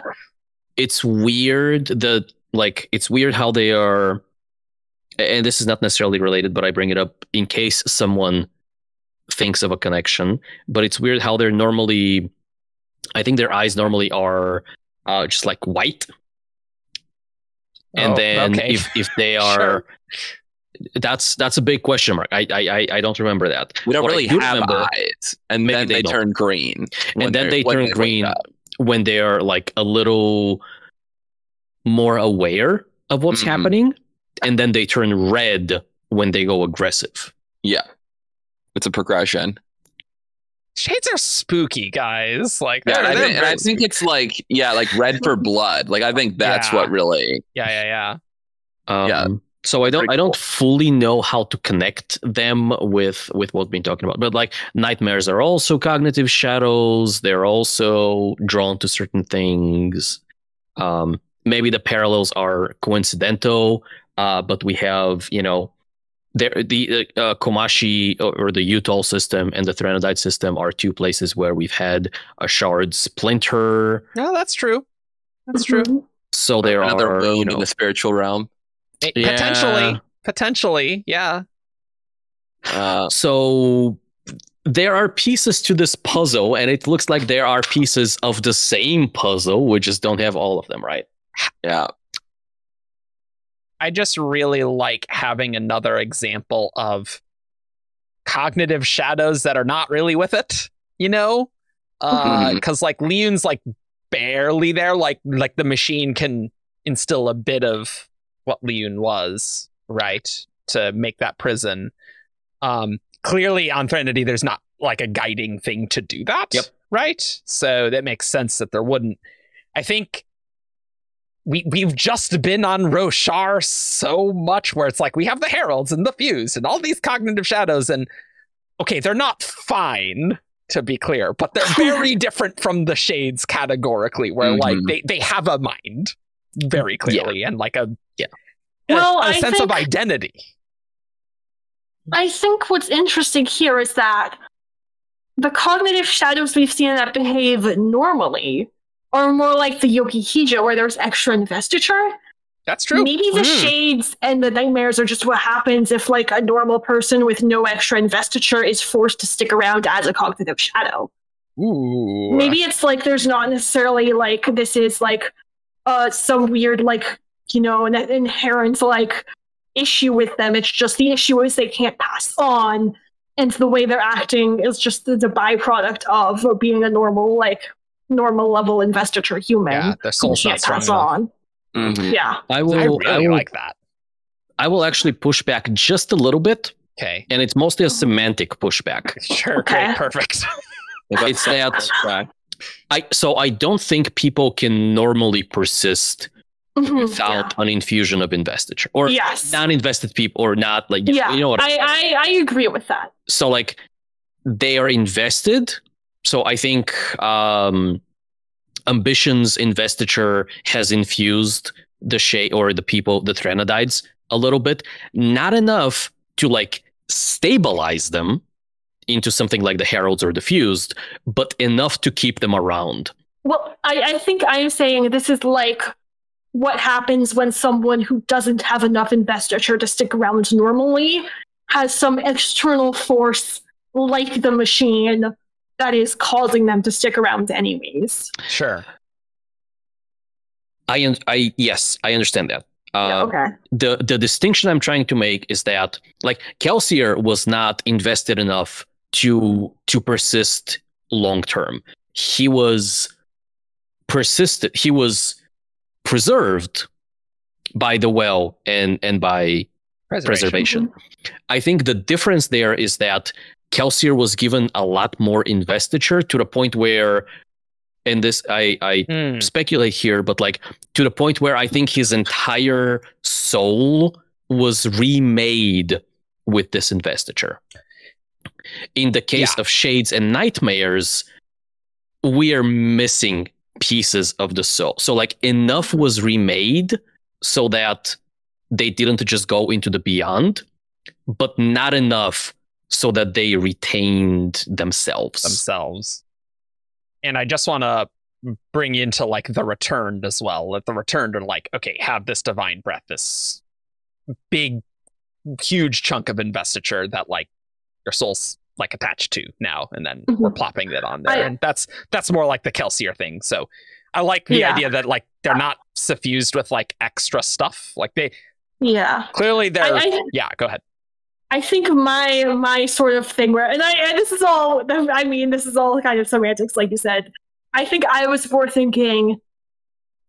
It's weird it's weird how they are and this is not necessarily related, but I bring it up in case someone thinks of a connection. But it's weird how they're normally, I think their eyes normally are just like white. And then okay. if they are, that's a big question mark. I don't remember that. We don't What I really do have remember- eyes, and Maybe then they they don't. turn green. and then they turn green wake up. when they are like a little more aware of what's Mhm. happening, and then they turn red when they go aggressive. Yeah, it's a progression. Shades are spooky, guys. Like, Yeah, and they're I very think it's like red for blood. Like I think that's Yeah. what really. yeah. Yeah. So I Pretty don't cool. fully know how to connect them with what we've been talking about. But like nightmares are also cognitive shadows. They're also drawn to certain things. Maybe the parallels are coincidental, but we have, the Komashi or the Utol system and the Threnodite system are two places where we've had a shard splinter. No, that's true. That's true. Mhm. So there Another are, wound in the spiritual realm. Yeah. Potentially, yeah. So there are pieces to this puzzle, and it looks like there are pieces of the same puzzle. We just don't have all of them, right? Yeah. I just really like having another example of cognitive shadows that are not really with it, because like Leon's like barely there, like the machine can instill a bit of what Leon was, right, to make that prison. Clearly on Threnody there's not like a guiding thing to do that. Yep. Right, so that makes sense that there wouldn't. I think we've just been on Roshar so much where it's like we have the heralds and the fuse and all these cognitive shadows, and okay, they're not fine, to be clear, but they're very different from the shades categorically, where like they have a mind very clearly and like a sense of identity. I think what's interesting here is that the cognitive shadows we've seen that behave normally are more like the Yokihija, where there's extra investiture. That's true. Maybe the shades and the nightmares are just what happens if like a normal person with no extra investiture is forced to stick around as a cognitive shadow. Ooh. Maybe it's like there's not necessarily like this is like some weird like an inherent like issue with them. It's just the issue is they can't pass on, and the way they're acting is just the byproduct of being a normal level investiture human. Yeah, their soul's who not can't strong pass enough. on. Mhm. Yeah, I really like that. I will actually push back just a little bit, Okay. and it's mostly a semantic pushback. Sure. Okay. Great. Perfect. It's that I don't think people can normally persist without an infusion of investiture, or non-invested people, or not like you know what I agree with that. So like they are invested. So I think Ambition's investiture has infused the shade or the people, the Threnodites, a little bit, not enough to like stabilize them into something like the Heralds or the Fused, but enough to keep them around. Well, I think I'm saying this is like what happens when someone who doesn't have enough investiture to stick around normally has some external force like the machine that is causing them to stick around anyways. Sure. Yes, I understand that. Okay. The distinction I'm trying to make is that like Kelsier was not invested enough to persist long term. He was persisted. He was preserved by the well and by preservation. I think the difference there is that Kelsier was given a lot more investiture to the point where, and this I speculate here, but like to the point where I think his entire soul was remade with this investiture. In the case of Shades and Nightmares, we are missing pieces of the soul. So like enough was remade so that they didn't just go into the beyond, but not enough so that they retained themselves. And I just want to bring into like the Returned as well. That the Returned are like, okay, have this divine breath, this big huge chunk of investiture that like your soul's like attached to now, and then we're plopping it on there, and that's more like the Kelsier thing. So I like the idea that like they're not suffused with like extra stuff. Like they clearly they're go ahead. I think my sort of thing where, and this is all kind of semantics, like you said. I think I was more thinking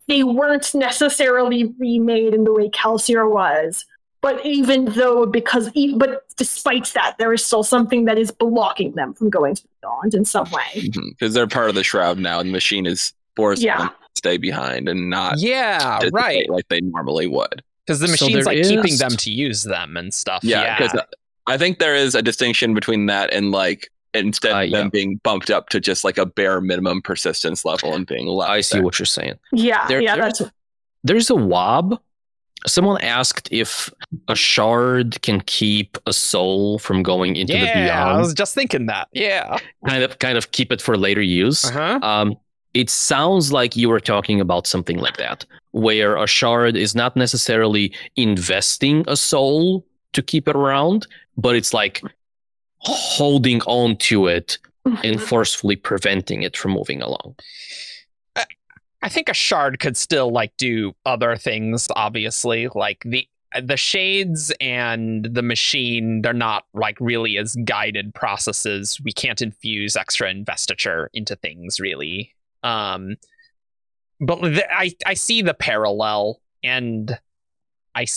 they weren't necessarily remade in the way Kelsier was, but but despite that, there is still something that is blocking them from going to Beyond in some way. Because they're part of the Shroud now, and the machine is forced to stay behind and not like they normally would. Because the machine's like keeping them to use them and stuff. Yeah, because I think there is a distinction between that and like instead of them being bumped up to just like a bare minimum persistence level and being left. I see what you're saying. There's a wob. Someone asked if a shard can keep a soul from going into the beyond. I was just thinking that. Yeah. Kind of keep it for later use. It sounds like you were talking about something like that, where a shard is not necessarily investing a soul to keep it around, but it's like holding on to it and forcefully preventing it from moving along. I think a shard could still like do other things, obviously. Like the shades and the machine, they're not like really as guided processes. We can't infuse extra investiture into things really. But I see the parallel, and I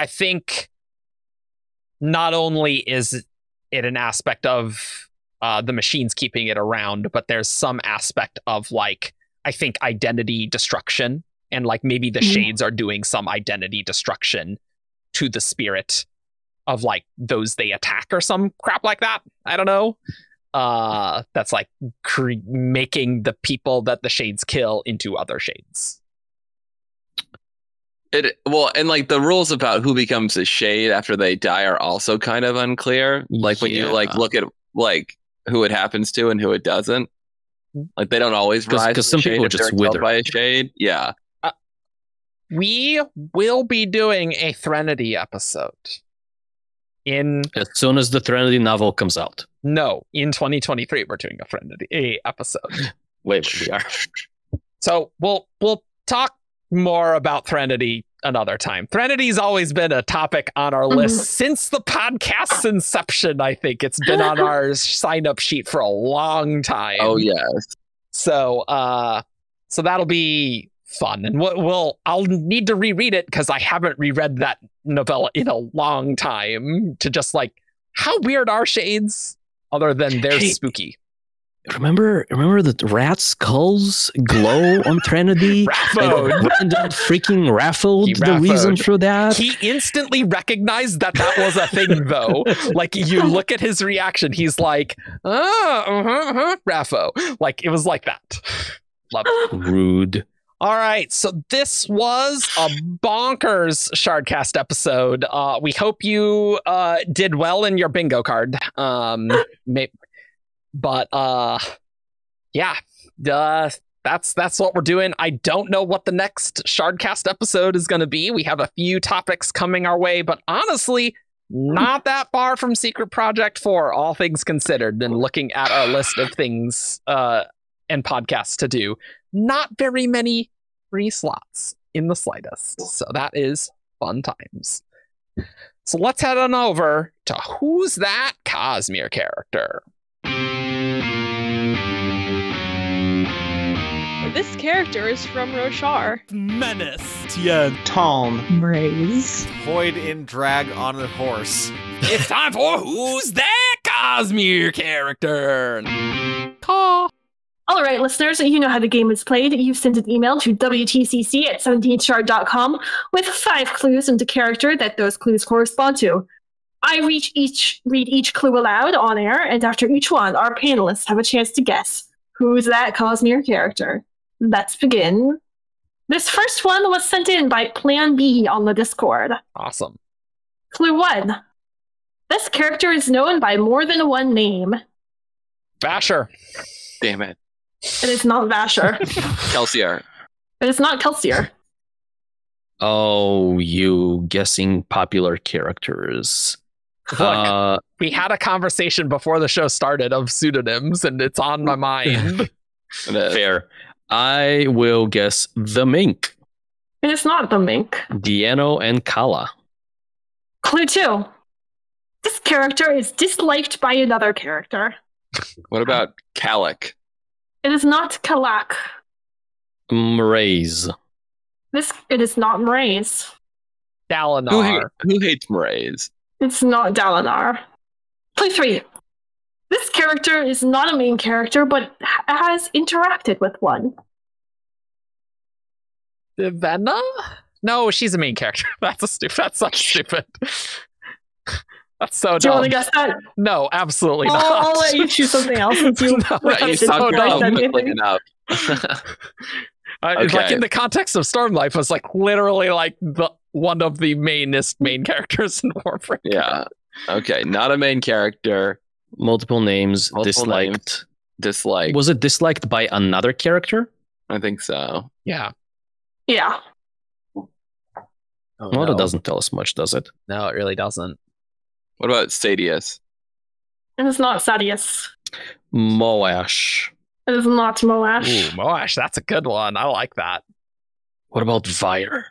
think not only is it an aspect of the machines keeping it around, but there's some aspect of like, I think identity destruction, and like maybe the shades are doing some identity destruction to the spirit of like those they attack or some crap like that. I don't know. That's like making the people that the shades kill into other shades. And like the rules about who becomes a shade after they die are also kind of unclear. Like when you like look at like who it happens to and who it doesn't. Like they don't always rise because some people just wither by a shade. Yeah. We will be doing a Threnody episode as soon as the Threnody novel comes out. No, in 2023 we're doing a Threnody episode. Wait, we are. So we'll talk more about Threnody another time. Threnity's always been a topic on our list since the podcast's inception. I think it's been on our sign-up sheet for a long time. Oh yes. So that'll be fun, and I'll need to reread it because I haven't reread that novella in a long time to just like, how weird are shades other than they're spooky. Remember the rat skulls glow on Threnody? Brandon freaking raffled the reason for that. He instantly recognized that was a thing, though. Like, you look at his reaction, he's like, Raffo. Like, it was like that. Love it. Rude. All right, so this was a bonkers Shardcast episode. We hope you did well in your bingo card. But that's what we're doing. I don't know what the next Shardcast episode is going to be. We have a few topics coming our way, but honestly, not that far from Secret Project 4, all things considered, and looking at our list of things and podcasts to do. Not very many free slots in the slightest. So that is fun times. So let's head on over to Who's That Cosmere Character? This character is from Roshar. Menace. Tien. Tom. Braze. Void in drag on a horse. It's time for Who's That Cosmere Character? Caw. All right, listeners, you know how the game is played. You send an email to wtcc@17shard.com with 5 clues into character that those clues correspond to. I read each clue aloud on air, and after each one, our panelists have a chance to guess who's that Cosmere character. Let's begin. This first one was sent in by Plan B on the Discord. Awesome. Clue 1. This character is known by more than one name. Vasher. Damn it. It is not Vasher. Kelsier. It is not Kelsier. Oh, you guessing popular characters. Look, we had a conversation before the show started of pseudonyms, and it's on my mind. Fair. I will guess the Mink, It is not the Mink. Diano, and Kala. Clue 2. This character is disliked by another character. What about Calic? It is not Kalak. Mraze. It is not Mraze. Dalinar. Who hates Mraze? It's not Dalinar. Clue 3. This character is not a main character, but has interacted with one. Vivenna? No, she's a main character. That's such stupid. That's so dumb. Do you want to guess that? No, absolutely not. I'll let you choose something else since you No, requested so before I dumb. said Quickly anything. enough. Like Okay. in the context of Stormlife, was like literally like one of the mainest main characters in Warframe. Yeah. Okay. Not a main character. Multiple names. Multiple Disliked. Dislike. Was it disliked by another character? I think so. Yeah. Yeah. Oh, Well, that doesn't tell us much, does it? No, it really doesn't. What about Sadius? It is not Sadius. Moash. It is not Moash. Ooh, Moash, that's a good one. I like that. What about Vire?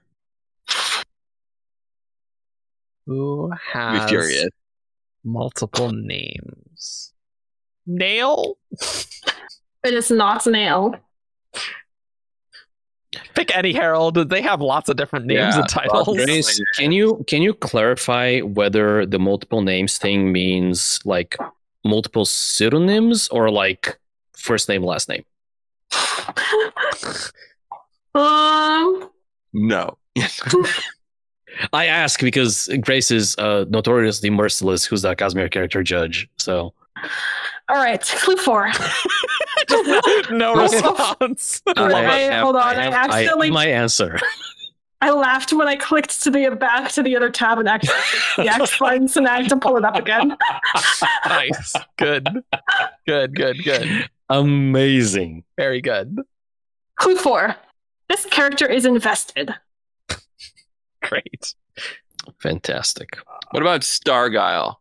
Who Be has furious. multiple names? Nail? It is not Nail. Pick any herald. They have lots of different names Yeah, and titles. Grace, can you clarify whether the multiple names thing means like multiple pseudonyms or like first name, last name? No. I ask because Grace is notoriously merciless, who's the Cosmere character judge. So All right, clue 4. No response. Hold on, I accidentally my answer. I laughed when I clicked to the back to the other tab and actually the X button, so now I have to pull it up again. Nice. Good. Good. Amazing. Very good. Clue 4. This character is invested. Great. Fantastic. What about Starguile?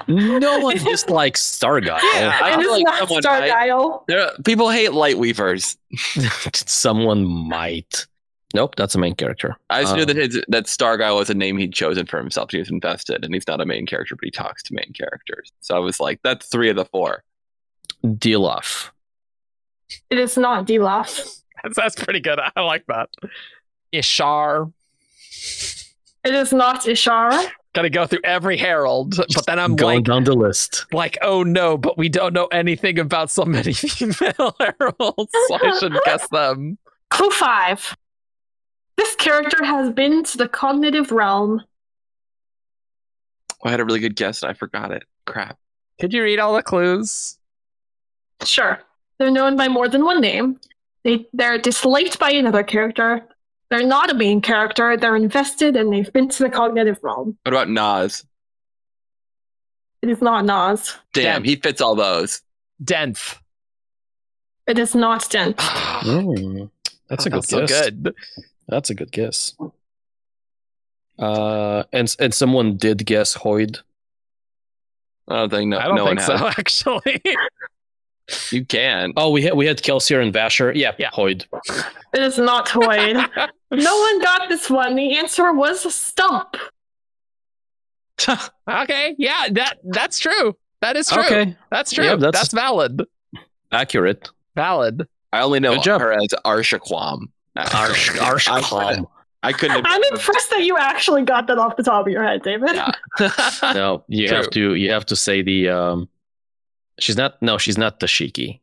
No one dislikes Starguile. Yeah, I It feel is like not someone Starguile. people hate Lightweavers. Someone might. Nope, that's a main character. I just knew that Starguile was a name he'd chosen for himself. He was invested, and he's not a main character, but he talks to main characters. So I was like, that's 3 of the 4. Dilaf. It is not Dilaf. That's pretty good. I like that. Ishar. It is not Ishara. Gotta go through every herald, but then I'm Going down the list. oh no, but we don't know anything about so many female heralds, so I should guess them. Clue 5. This character has been to the cognitive realm. I had a really good guess, and I forgot it. Crap. Could you read all the clues? Sure. They're known by more than one name. They're disliked by another character. They're not a main character. They're invested, and they've been to the cognitive realm. What about Nas? It is not Nas. Damn, he fits all those. Denth. It is not Dent. That's a good so guess. good. That's a good guess. And someone did guess Hoyd. I don't think I don't no think one so, has. actually. You can. Oh, we had Kelsier and Vasher. Yeah, Hoyd. It is not Hoyd. No one got this one. The answer was Stump. Okay, yeah, that's true. That is true. Okay. That's true. Yeah, that's valid. Accurate. Valid. I only know Good job. her as Arshaquam. Arshcom. I couldn't have. I'm impressed that you actually got that off the top of your head, David. Yeah. No, you have to say the she's not Tashiki.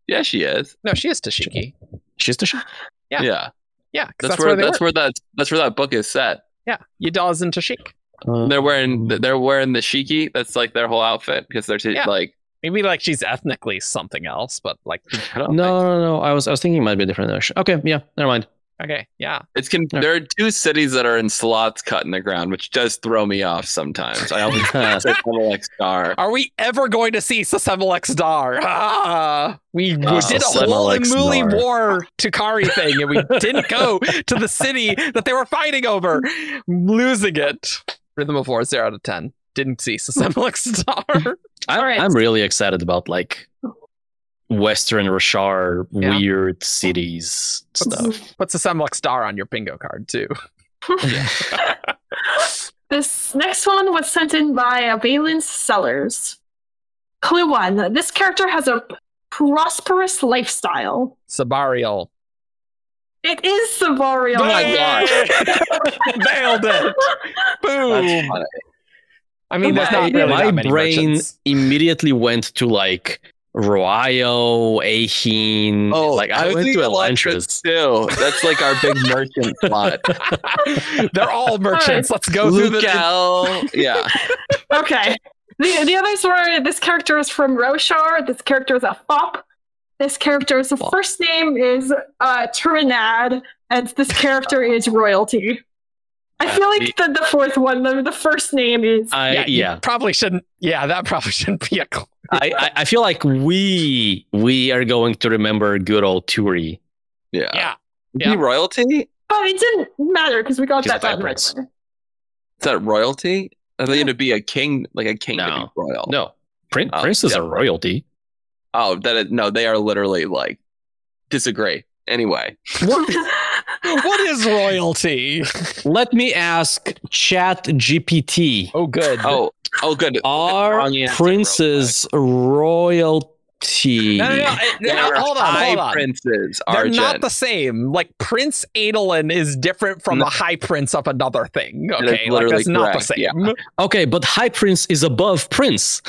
Yeah, she is. No, she is Tashiki. She's Tashiki. Yeah. Yeah. Yeah, 'cause That's where where that book is set. Yeah, Yadaz and Tashik. They're wearing the shiki. That's like their whole outfit because they're Yeah. like. Maybe like she's ethnically something else, but like I don't think- No. I was thinking it might be a different notion. Okay, yeah, never mind. Okay, yeah. There are 2 cities that are in slots cut in the ground, which does throw me off sometimes. I always say Level Star. Are we ever going to see Sasemalex Dar? We did a whole Sasemalex Imuli Dar. War Tukari thing, and we didn't go to the city that they were fighting over, losing it. Rhythm of War 0 out of 10. Didn't see Sasemalex Dar. I'm really excited about like Western Roshar weird cities stuff. Put Sasemalex Dar on your bingo card too. This next one was sent in by Valence Sellers. Clue 1. This character has a prosperous lifestyle. Sabarial. It is Savarial. Oh my god. Nailed it. Boom. I mean, there's not really My that many brain merchants. immediately went to like Royo, Ahin. Like I went to Elantris. too. That's like our big merchant plot. They're all merchants. Let's go through the. Lucal. Yeah. Okay. The others were, this character is from Roshar. This character is a fop. This character's first name is Turinad, and this character is royalty. I feel like the fourth one, the first name is... Probably shouldn't. Yeah, that probably shouldn't be a clue. I feel like we are going to remember good old Turi. Yeah. Is he royalty? But it didn't matter because we got He's that a done right prince. away. Is that royalty? I thought to be a king, like a king to be royal. No, princes are royalty. Oh, no, they are literally like disagree. Anyway, What is royalty? Let me ask Chat GPT. Oh, good. Oh, good. Are Wrong answer, princes royalty? No. Hold on. Princes, They're Argent. not the same. Like Prince Adolin is different from the High Prince of another thing. That is Okay, like literally that's not the correct, same. yeah. Okay, but High Prince is above Prince.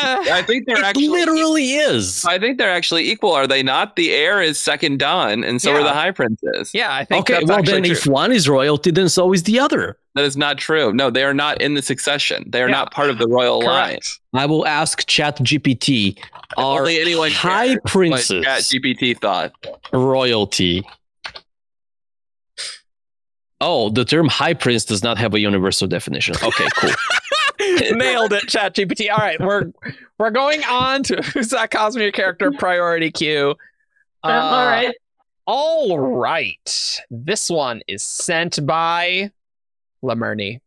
I think they're It actually literally is. I think they're actually equal. Are they not? The heir is second Don, and so are the high princes. Yeah, I think Okay, that's well actually then true. if one is royalty, then so is the other. That is not true. No, they are not in the succession. They are not part of the royal line. Correct. I will ask Chat GPT. Are Only anyone high cares princes what ChatGPT thought. royalty? Oh, the term high prince does not have a universal definition. Okay, cool. Nailed it, ChatGPT. All right, we're going on to who's that Cosmere character priority queue. All right. All right. This one is sent by Lamerny.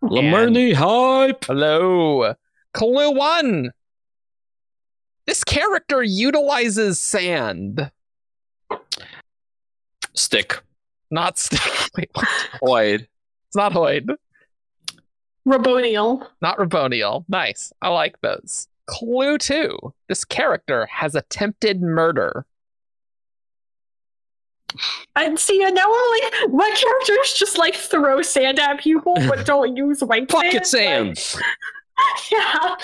Lamerny hype. Hello. Clue 1. This character utilizes sand. Stick. Not stick. Wait, what? Hoyd. It's not Hoyd. Rabonial. Not Rabonial. Nice. I like those. Clue 2. This character has attempted murder. I see. Now I'm like, my characters just like throw sand at people, but don't use white Pocket sand. sand. Like, yeah,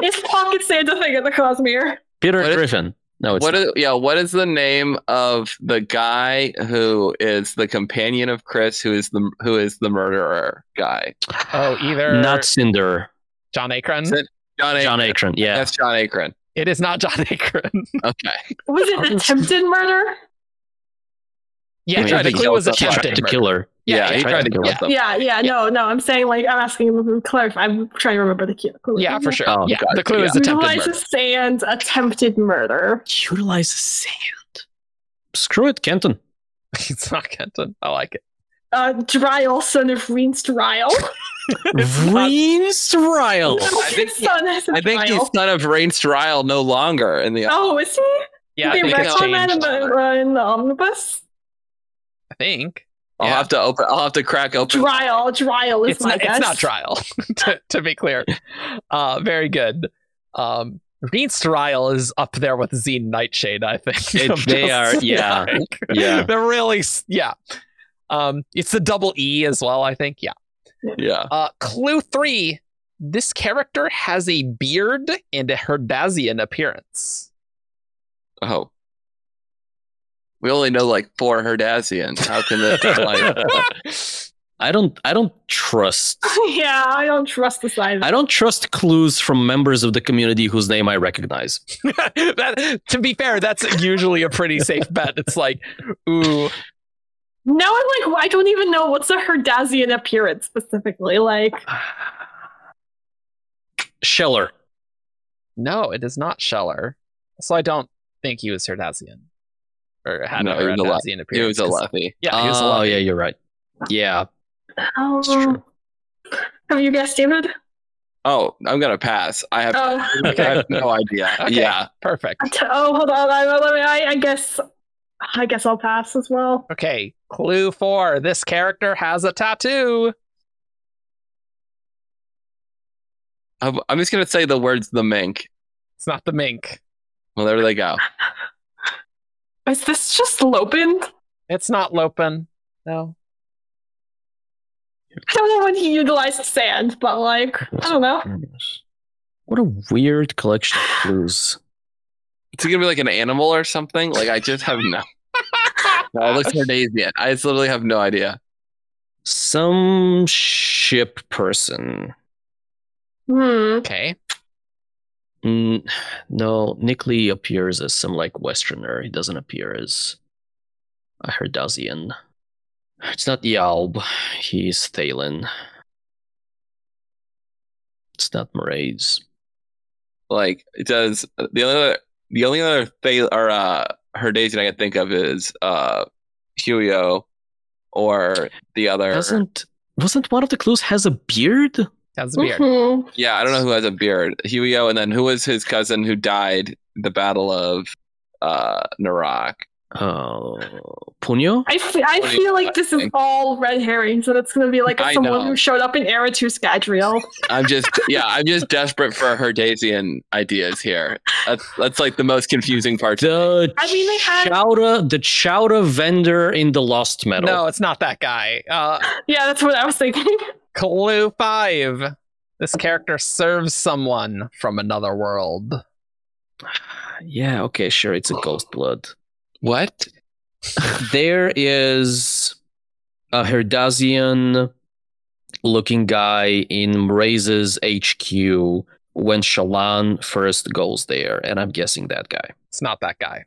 is pocket sand a thing in the Cosmere? Peter What is- Griffin. No, it's What is the name of the guy who is the companion of Chris, who is the murderer guy? Oh, either not Cinder. John Akron. Is it John Akron? John Akron. Yeah. That's John Akron. It is not John Akron. Okay. Was it attempted murder? Yeah, He tried the to clue kill was somebody. attempted to murder. kill her. Yeah, he tried to kill yeah. somebody. No. I'm saying like I'm asking him to clarify. I'm trying to remember the clue. Yeah, for sure. Oh, yeah, gotcha, the clue is yeah. attempted murder. Utilizes sand, attempted murder. Utilizes sand. Screw it, Kenton. It's not Kenton. I like it. Dryal, son of Reenst Dryal. Reenstrial. I think His son has a I think he's Dryal. son of Rain Strial no longer in the. Oh, is he? Yeah, I Did they think it's retcon that changed. in the omnibus? I think. I'll Yeah. have to open. I'll have to crack open. Dryal is It's my not, guess. it's not trial, to be clear. Very good. Reenstrial is up there with Zine Nightshade, I think. They are, yeah. Yeah. They're really, yeah. It's the double E as well, I think. Yeah. Yeah. Clue 3. This character has a beard and a Herdazian appearance. Oh. We only know like 4 Herdazians. How can this? Like, I don't trust. Yeah, I don't trust this either. I don't trust clues from members of the community whose name I recognize. To be fair, that's usually a pretty safe bet. It's like, ooh, Now I'm like, I don't even know what's a Herdazian appearance specifically. Like, Scheller. no, it is not Scheller. So I don't think he was Herdazian. Or had No, a he was a Herdazian appearance. He was a Lethy. Yeah, he was a Oh, Lethy. yeah, you're right. Yeah. oh, true. have you guessed, David? Oh, I'm gonna pass. I have, Oh, I have no idea. Okay, Yeah. perfect. hold on. I guess I'll pass as well. Okay, clue 4. This character has a tattoo. I'm just gonna say the words "the mink." It's not the mink. Well, there they go. Is this just Lopin? It's not Lopin. No. I don't know when he utilized sand, but like, I don't know. What a weird collection of clues. It's gonna be like an animal or something. Like I just have no. No, it looks Cardassian. I just literally have no idea. Some ship person. Okay. No, Nick Lee appears as some like Westerner. He doesn't appear as a Herdazian. It's not Yalb. He's Thalen. It's not Mraiz. Like it does. The only other Herdazian I can think of is Huio, or the other. Wasn't one of the clues has a beard? Has a beard. Mhm. Yeah, I don't know who has a beard. Huio, and then who was his cousin who died in the Battle of Narak? Oh, Punyo? I feel like this is all red herrings, and it's going to be like I someone know. who showed up in Era 2 Scadrial. I'm just desperate for Herdazian ideas here. That's like the most confusing part. The I mean, they had- Chowda vendor in the Lost Metal. No, it's not that guy. Yeah, that's what I was thinking. Clue 5. This character serves someone from another world. Yeah, okay, sure, it's a ghost blood. What? There is a Herdazian looking guy in Mraiz's HQ when Shallan first goes there, and I'm guessing that guy. It's not that guy.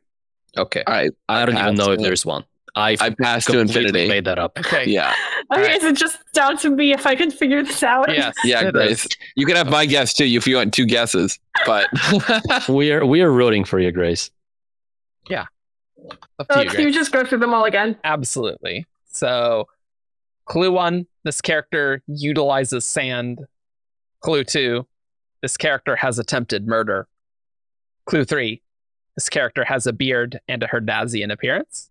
Okay. All right. I don't even know if passed. there's one. I passed to completely infinity. made that up. Okay. Yeah. Okay, Alright. is it just down to me if I can figure this out? Yes. Yeah, it Grace. is. You can have my guess too if you want 2 guesses. But We are rooting for you, Grace. Up to you, Can Grace. you just go through them all again? Absolutely. So, clue 1, this character utilizes sand. Clue 2, this character has attempted murder. Clue 3, this character has a beard and a Herdazian appearance.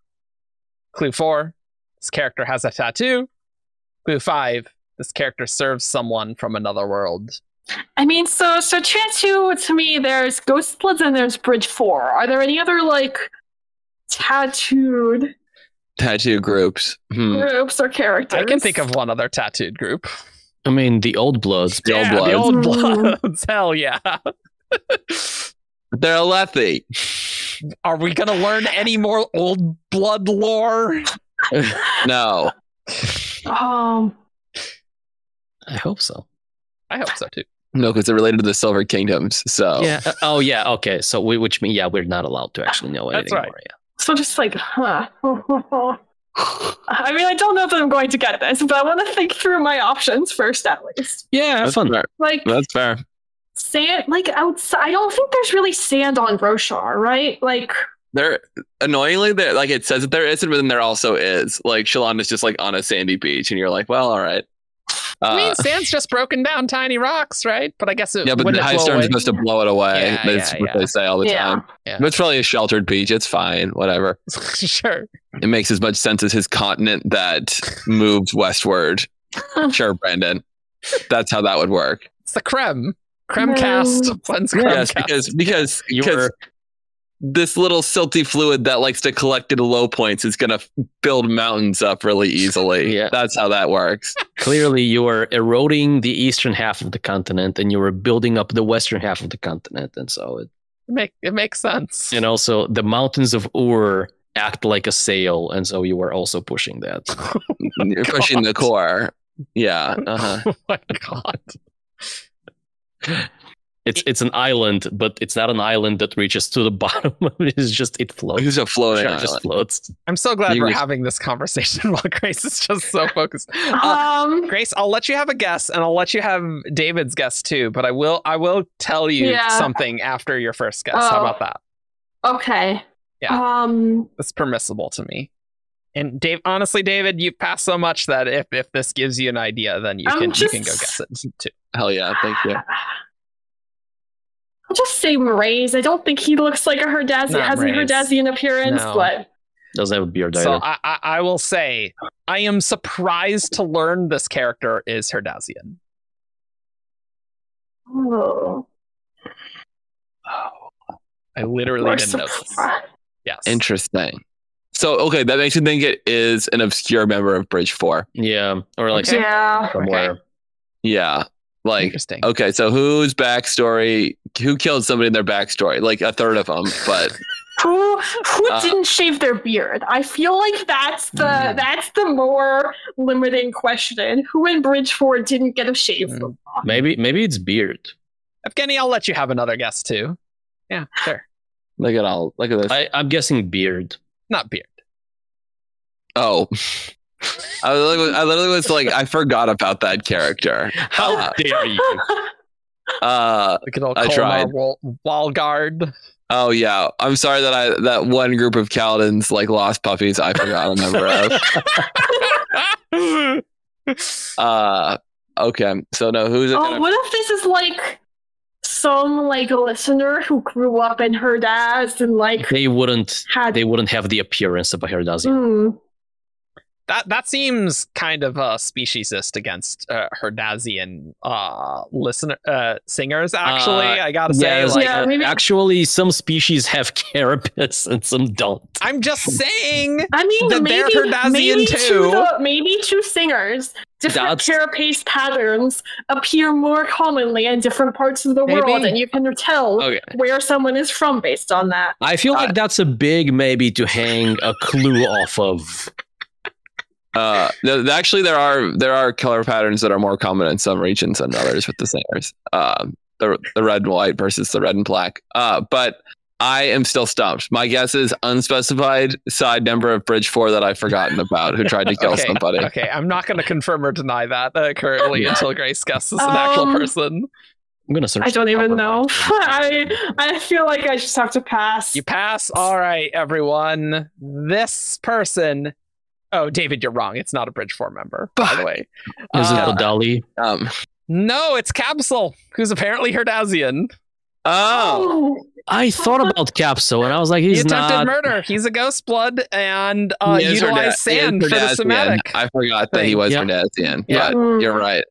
Clue 4, this character has a tattoo. Clue 5, this character serves someone from another world. I mean, so tattoo, to me, there's Ghost Bloods and there's Bridge 4. Are there any other, like, tattooed tattoo groups. groups or characters? I can think of one other tattooed group. I mean, the Old Bloods. The Old Yeah, Bloods. The Old Mm. Bloods. Hell yeah. They're a Lethy. Are we going to learn any more Old Blood lore? No. Um, I hope so. I hope so too. No, because they're related to the Silver Kingdoms. So Yeah. Oh, yeah. Okay. So, which means, yeah, we're not allowed to actually know That's anything right. more. Yeah. so just like, huh. I mean, I don't know if I'm going to get this, but I want to think through my options first, at least. Yeah, that's fun. fair. Like, That's fair. sand, like outside. I don't think there's really sand on Roshar, right? Like, There, annoyingly, there like it says that there isn't, but then there also is. Like Shallan is just like on a sandy beach, and you're like, well, all right. I mean, sand's just broken down tiny rocks, right? But I guess it Yeah, but wouldn't the it high blow storm's away? supposed to blow it away. Yeah, That's yeah, what yeah. they say all the Yeah. time. Yeah. But it's probably a sheltered beach. It's fine. Whatever. Sure. It makes as much sense as his continent that moves westward. Sure, Brandon. That's how that would work. It's the creme. Cremecast. Cleanse Yes, Cremecast. because You were this little silty fluid that likes to collect at low points is going to build mountains up really easily. Yeah. That's how that works. clearly you are eroding the eastern half of the continent, and you are building up the western half of the continent, and so It makes sense. and also the mountains of Ur act like a sail, and so you were also pushing that. You're pushing the core. Yeah. Oh my god. It's an island, but it's not an island that reaches to the bottom. It's just it floats. It's a floating Sure, island. just floats. I'm so glad You we're just- having this conversation while Grace is just so focused. Grace, I'll let you have a guess, and I'll let you have David's guess too. But I will tell you something after your first guess. How about that? Okay. Yeah. It's permissible to me. And Dave, honestly, David, you've passed so much that if this gives you an idea, then you can go guess it too. Hell yeah! Thank you. I'll just say Mraize. I don't think he looks like a Herdazian. Not Has a Mraize. Herdazian appearance, No. but Doesn't have a beard So either. I will say I am surprised to learn this character is Herdazian. oh, I literally we're didn't know this. Yes. Interesting. So okay, that makes me think it is an obscure member of Bridge 4. Yeah, or like Okay. yeah. somewhere. Yeah. Like Interesting. okay, so whose backstory? Who killed somebody in their backstory? Like a third of them, but Who didn't shave their beard? I feel like that's the more limiting question. Who in Bridge 4 didn't get a shave? Maybe it's beard. Evgeni, I'll let you have another guess too. Yeah, sure. look at this. I'm guessing beard. Not beard. Oh. I literally was like, I forgot about that character. How dare you? Look at old I tried. Walgard. Oh yeah. I'm sorry that one group of Kaladins like lost puppies I forgot a member of. Okay. So no, who's it? Oh, what if this is like some like listener who grew up in Herdaz and like They wouldn't had have the appearance of a Herdazian. That seems kind of speciesist against Herdazian singers. Actually, I gotta say, Yeah, like, yeah, maybe. actually, some species have carapace and some don't. I'm just saying. I mean, that they're maybe Herdazian too. Maybe two singers, different That's- carapace patterns appear more commonly in different parts of the Maybe. world, and you can tell Okay. where someone is from based on that. I feel like that's a big maybe to hang a clue off of. Actually, there are color patterns that are more common in some regions than others with the singers. The red and white versus the red and black. But I am still stumped. My guess is unspecified side member of Bridge 4 that I've forgotten about who tried to kill somebody. Okay, I'm not going to confirm or deny that currently until Grace guesses an actual person. I'm gonna search. I don't even know. I feel like I just have to pass. You pass. All right, everyone. This person. Oh, David, you're wrong. It's not a Bridge 4 member, by the way. Is it Uh, Badali? No, it's Capsule, who's apparently Herdazian. Oh, I thought about Capso and I was like, He he's attempted not. murder. He's a ghost blood and he is utilized sand for the Herdazian. somatic. I forgot that he was Yeah. Herdazian. Yeah. But you're right.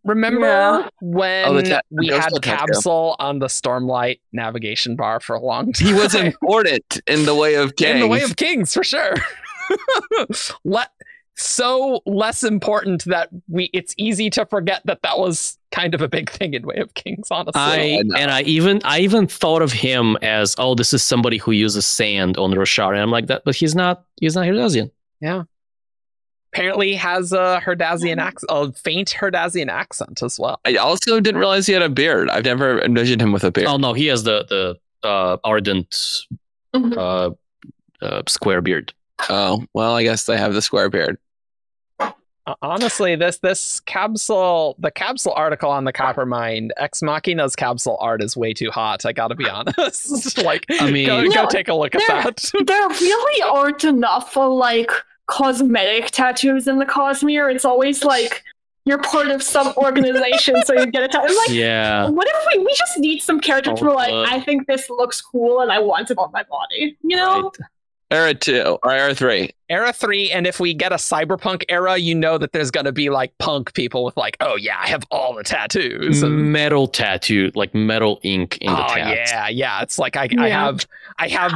Remember Yeah. when the we ghost had blood tattoo. Capsule on the Stormlight navigation bar for a long time? He was important in the way of kings. In the way of kings, for sure. So less important that it's easy to forget that was kind of a big thing in Way of Kings, honestly. I I even thought of him as, oh, this is somebody who uses sand on Roshar, and I'm like that, but he's not Herdazian. Yeah. Apparently has a Herdazian accent, a faint Herdazian accent as well. I also didn't realize he had a beard. I've never envisioned him with a beard. Oh no, he has the Argent square beard. Oh, well, I guess they have the square beard. Honestly, the capsule article on the Coppermind, Ex Machina's capsule art is way too hot. I gotta be honest. Like, I mean- go No, take a look at that. There really aren't enough like cosmetic tattoos in the Cosmere. It's always like you're part of some organization, so you get a tattoo. Like, Yeah. what if we just need some characters who are like, I think this looks cool and I want it on my body, you know? Right. Era 2 or Era 3. Era 3, and if we get a cyberpunk era, you know that there's gonna be like punk people with like, oh yeah, I have all the tattoos. And, Metal tattoo, like metal ink in the oh tats. yeah. It's like I Yeah. have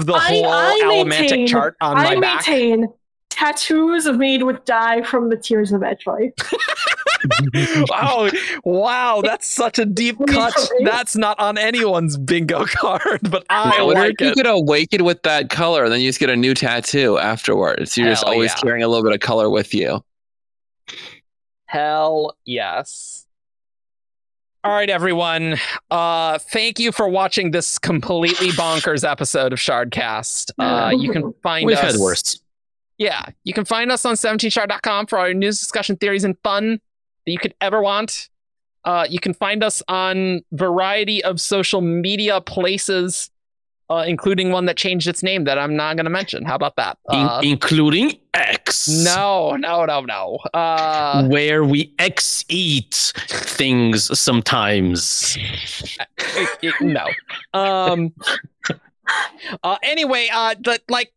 the I whole maintain- allomantic chart on my I back. maintain tattoos made with dye from the tears of Edgeway. Oh, wow, that's such a deep cut. That's not on anyone's bingo card, but I What like if you it. could awaken with that color, and then you just get a new tattoo afterwards? You're just Hell always yeah. carrying a little bit of color with you. Hell yes. All right, everyone. Thank you for watching this completely bonkers episode of Shardcast. You can find We've us. had worse. Yeah, you can find us on 17shard.com for all your news, discussion, theories, and fun that you could ever want. You can find us on variety of social media places, including one that changed its name that I'm not going to mention. How about that? Including X. No. Where we X-eat things sometimes. No. Anyway,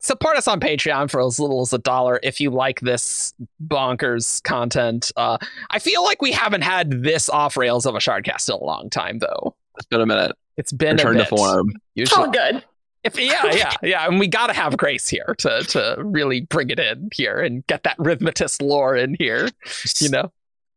support us on Patreon for as little as $1 if you like this bonkers content. I feel like we haven't had this off rails of a Shardcast in a long time, though. It's been a minute. It's been Return a to bit. form. It's all good. Yeah, and we gotta have Grace here to really bring it in here and get that rhythmatist lore in here, you know.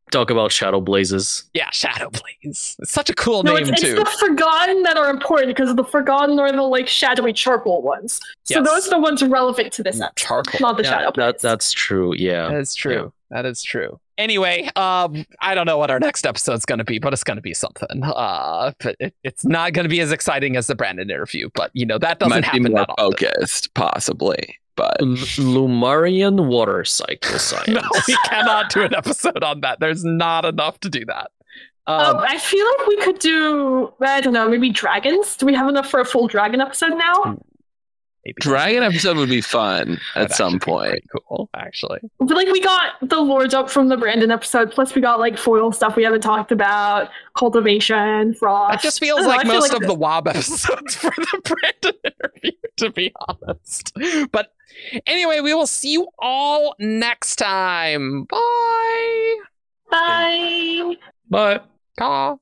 Talk about Shadow Blazes. Yeah, Shadow Blaze. It's such a cool No, name it's too. the Forgotten that are important because the Forgotten are the like shadowy charcoal ones. So Yes. those are the ones relevant to this episode, Charcoal. not the Shadow Blaze. That's true. Yeah. That is true. That is true. Anyway, I don't know what our next episode's going to be, but it's going to be something. But it's not going to be as exciting as the Brandon interview, but you know that doesn't Might be happen more that often. focused, possibly, but Lumarian water cycle science. No, we cannot do an episode on that. There's not enough to do that. I feel like we could do, I don't know, maybe dragons. Do we have enough for a full dragon episode now? Maybe Dragon episode would be fun that would at some actually be point. pretty cool, actually. But like we got the lords up from the Brandon episode, plus we got like foil stuff we haven't talked about, cultivation, frost. It just feels I don't know, like I feel most like of the WoB episodes for the Brandon interview, to be honest. But anyway, we will see you all next time. Bye. Bye. But Ta.